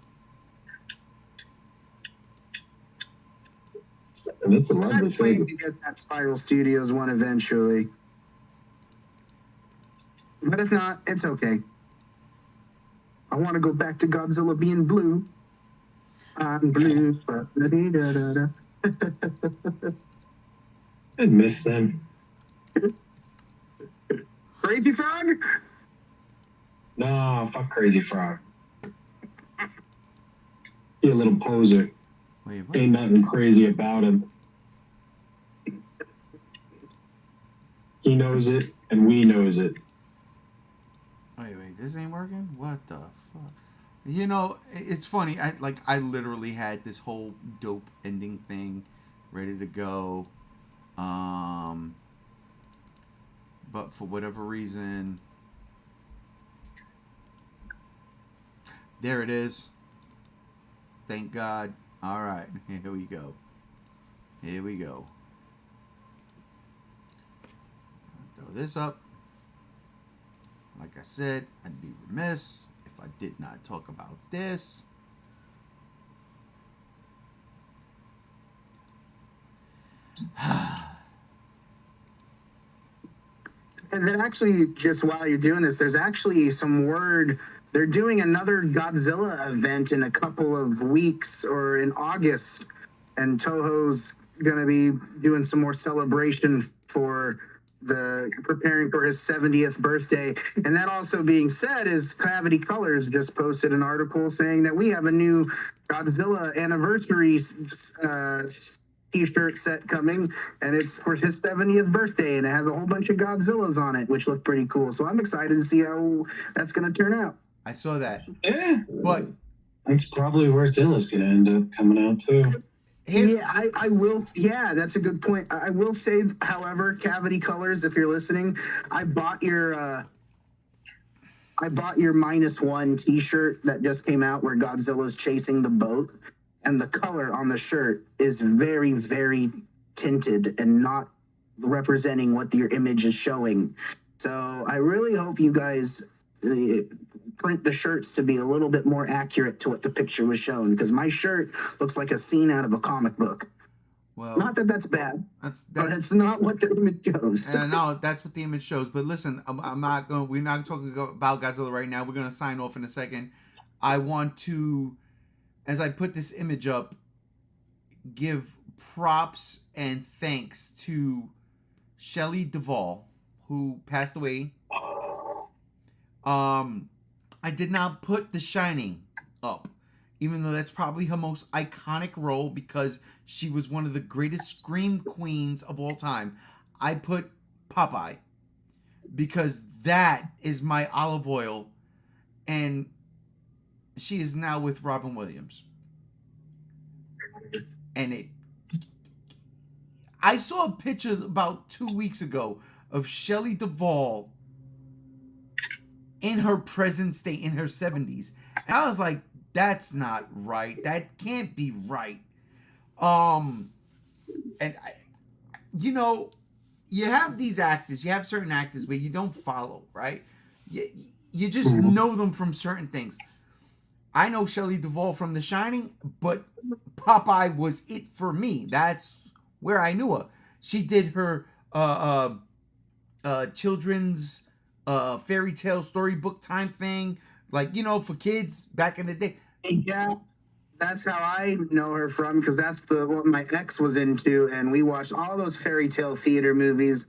S4: And it's a
S3: I'm
S4: lovely
S3: planning
S4: figure.
S3: to get that Spiral Studios one eventually. But if not, it's okay. I want to go back to Godzilla being blue. I'm blue.
S4: I miss them.
S3: Crazy Frog?
S4: No, fuck Crazy Frog. He a little poser.
S1: Wait, what?
S4: Ain't nothing crazy about him. He knows it, and we knows it.
S1: Wait, this ain't working? What the fuck? You know, it's funny. I literally had this whole dope ending thing ready to go. But for whatever reason, there it is. Thank God. All right, here we go. Here we go. Throw this up. Like I said, I'd be remiss if I did not talk about this.
S3: And then actually, just while you're doing this, there's actually some word. They're doing another Godzilla event in a couple of weeks or in August. And Toho's going to be doing some more celebration for preparing for his 70th birthday. And that also being said is Gravity Colors just posted an article saying that we have a new Godzilla anniversary t-shirt set coming, and it's for his 70th birthday, and it has a whole bunch of Godzillas on it, which look pretty cool. So I'm excited to see how that's going to turn out.
S1: I saw that.
S4: Yeah.
S1: But
S4: That's probably where Zilla's going to end up coming out, too.
S3: Yeah, I will. Yeah, that's a good point. I will say, however, Cavity Colors, if you're listening, I bought your -1 T-shirt that just came out where Godzilla's chasing the boat, and the color on the shirt is very, very tinted and not representing what your image is showing. So I really hope you guys print the shirts to be a little bit more accurate to what the picture was shown, because my shirt looks like a scene out of a comic book.
S1: well,
S3: Not that that's bad,
S1: that's
S3: but it's not what the image shows.
S1: no, that's what the image shows. But listen, I'm not going. We're not talking about Godzilla right now. We're going to sign off in a second. I want to, as I put this image up, give props and thanks to Shelley Duvall, who passed away. I did not put The Shining up, even though that's probably her most iconic role because she was one of the greatest scream queens of all time. I put Popeye because that is my olive oil, and she is now with Robin Williams. And I saw a picture about 2 weeks ago of Shelley Duvall in her present state, in her 70s. And I was like, that's not right. That can't be right. You have these actors, you have certain actors where you don't follow, right? You just know them from certain things. I know Shelley Duvall from The Shining, but Popeye was it for me. That's where I knew her. She did her children's fairy tale storybook time thing, for kids back in the day.
S3: Yeah, that's how I know her from, because that's what my ex was into, and we watched all those fairy tale theater movies,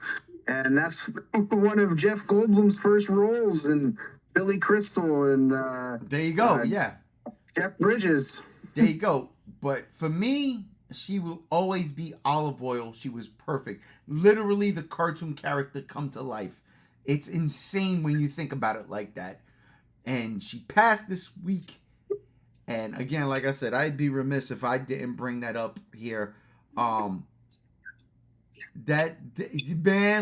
S3: and that's one of Jeff Goldblum's first roles, and Billy Crystal, and
S1: there you go. Yeah,
S3: Jeff Bridges.
S1: There you go. But for me, she will always be olive oil. She was perfect. Literally, the cartoon character come to life. It's insane when you think about it like that. And she passed this week. And again, like I said, I'd be remiss if I didn't bring that up here. Man,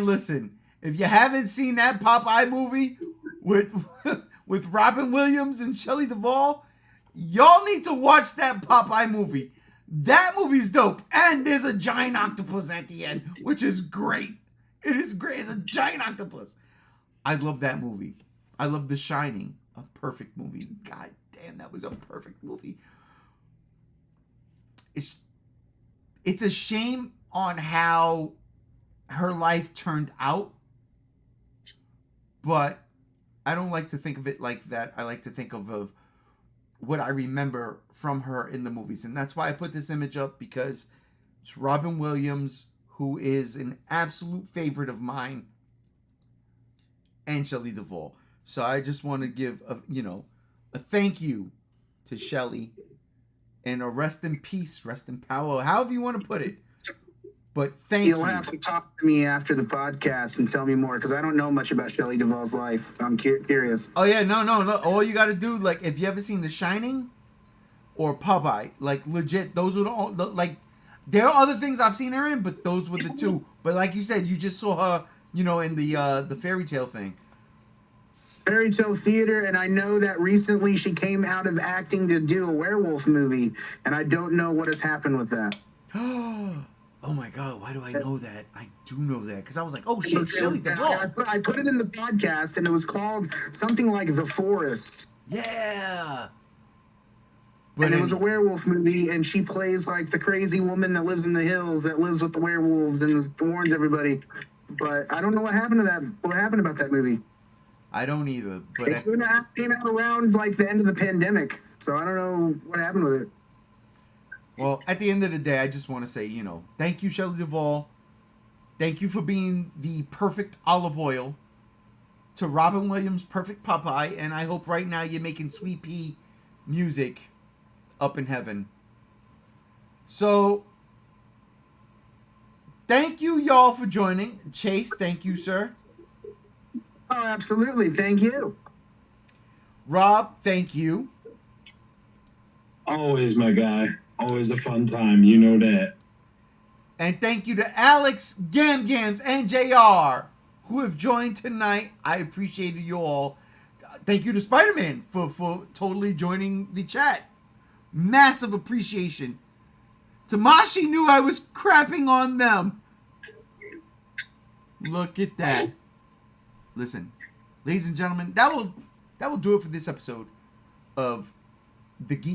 S1: listen, if you haven't seen that Popeye movie with Robin Williams and Shelley Duvall, y'all need to watch that Popeye movie. That movie's dope. And there's a giant octopus at the end, which is great. It is great. It's a giant octopus. I love that movie. I love The Shining, a perfect movie. God damn, that was a perfect movie. It's a shame on how her life turned out, but I don't like to think of it like that. I like to think of what I remember from her in the movies, and that's why I put this image up, because it's Robin Williams, who is an absolute favorite of mine, and Shelley Duvall. So I just want to give a thank you to Shelley, and a rest in peace, rest in power, however you want to put it. But thank you.
S3: You'll have to talk to me after the podcast and tell me more, because I don't know much about Shelley Duvall's life. I'm curious.
S1: Oh yeah, no. All you got to do, like, if you ever seen The Shining or Popeye, like, legit, those were like. There are other things I've seen her in, but those were the two. But like you said, you just saw her, in the fairy tale thing.
S3: Fairy tale theater, and I know that recently she came out of acting to do a werewolf movie, and I don't know what has happened with that.
S1: Oh my God, why do I know that? I do know that, because I was like, oh shit, Shelley Duvall.
S3: I put it in the podcast, and it was called something like The Forest.
S1: Yeah.
S3: And it was a werewolf movie, and she plays like the crazy woman that lives in the hills, that lives with the werewolves, and warns everybody. But I don't know what happened to that. What happened about that movie?
S1: I don't either. But
S3: it came out around like the end of the pandemic, so I don't know what happened with it.
S1: Well, at the end of the day, I just want to say, thank you, Shelley Duvall. Thank you for being the perfect olive oil to Robin Williams' perfect Popeye, and I hope right now you're making Sweet Pea music up in heaven. So, thank you, y'all, for joining. Chase, thank you, sir.
S3: Oh, absolutely. Thank you.
S1: Rob, thank you.
S4: Always, my guy. Always a fun time. You know that.
S1: And thank you to Alex, Gams, and JR, who have joined tonight. I appreciate you all. Thank you to Spider-Man for totally joining the chat. Massive appreciation. Tamashi knew I was crapping on them. Look at that. Listen, ladies and gentlemen, that will do it for this episode of the GEEK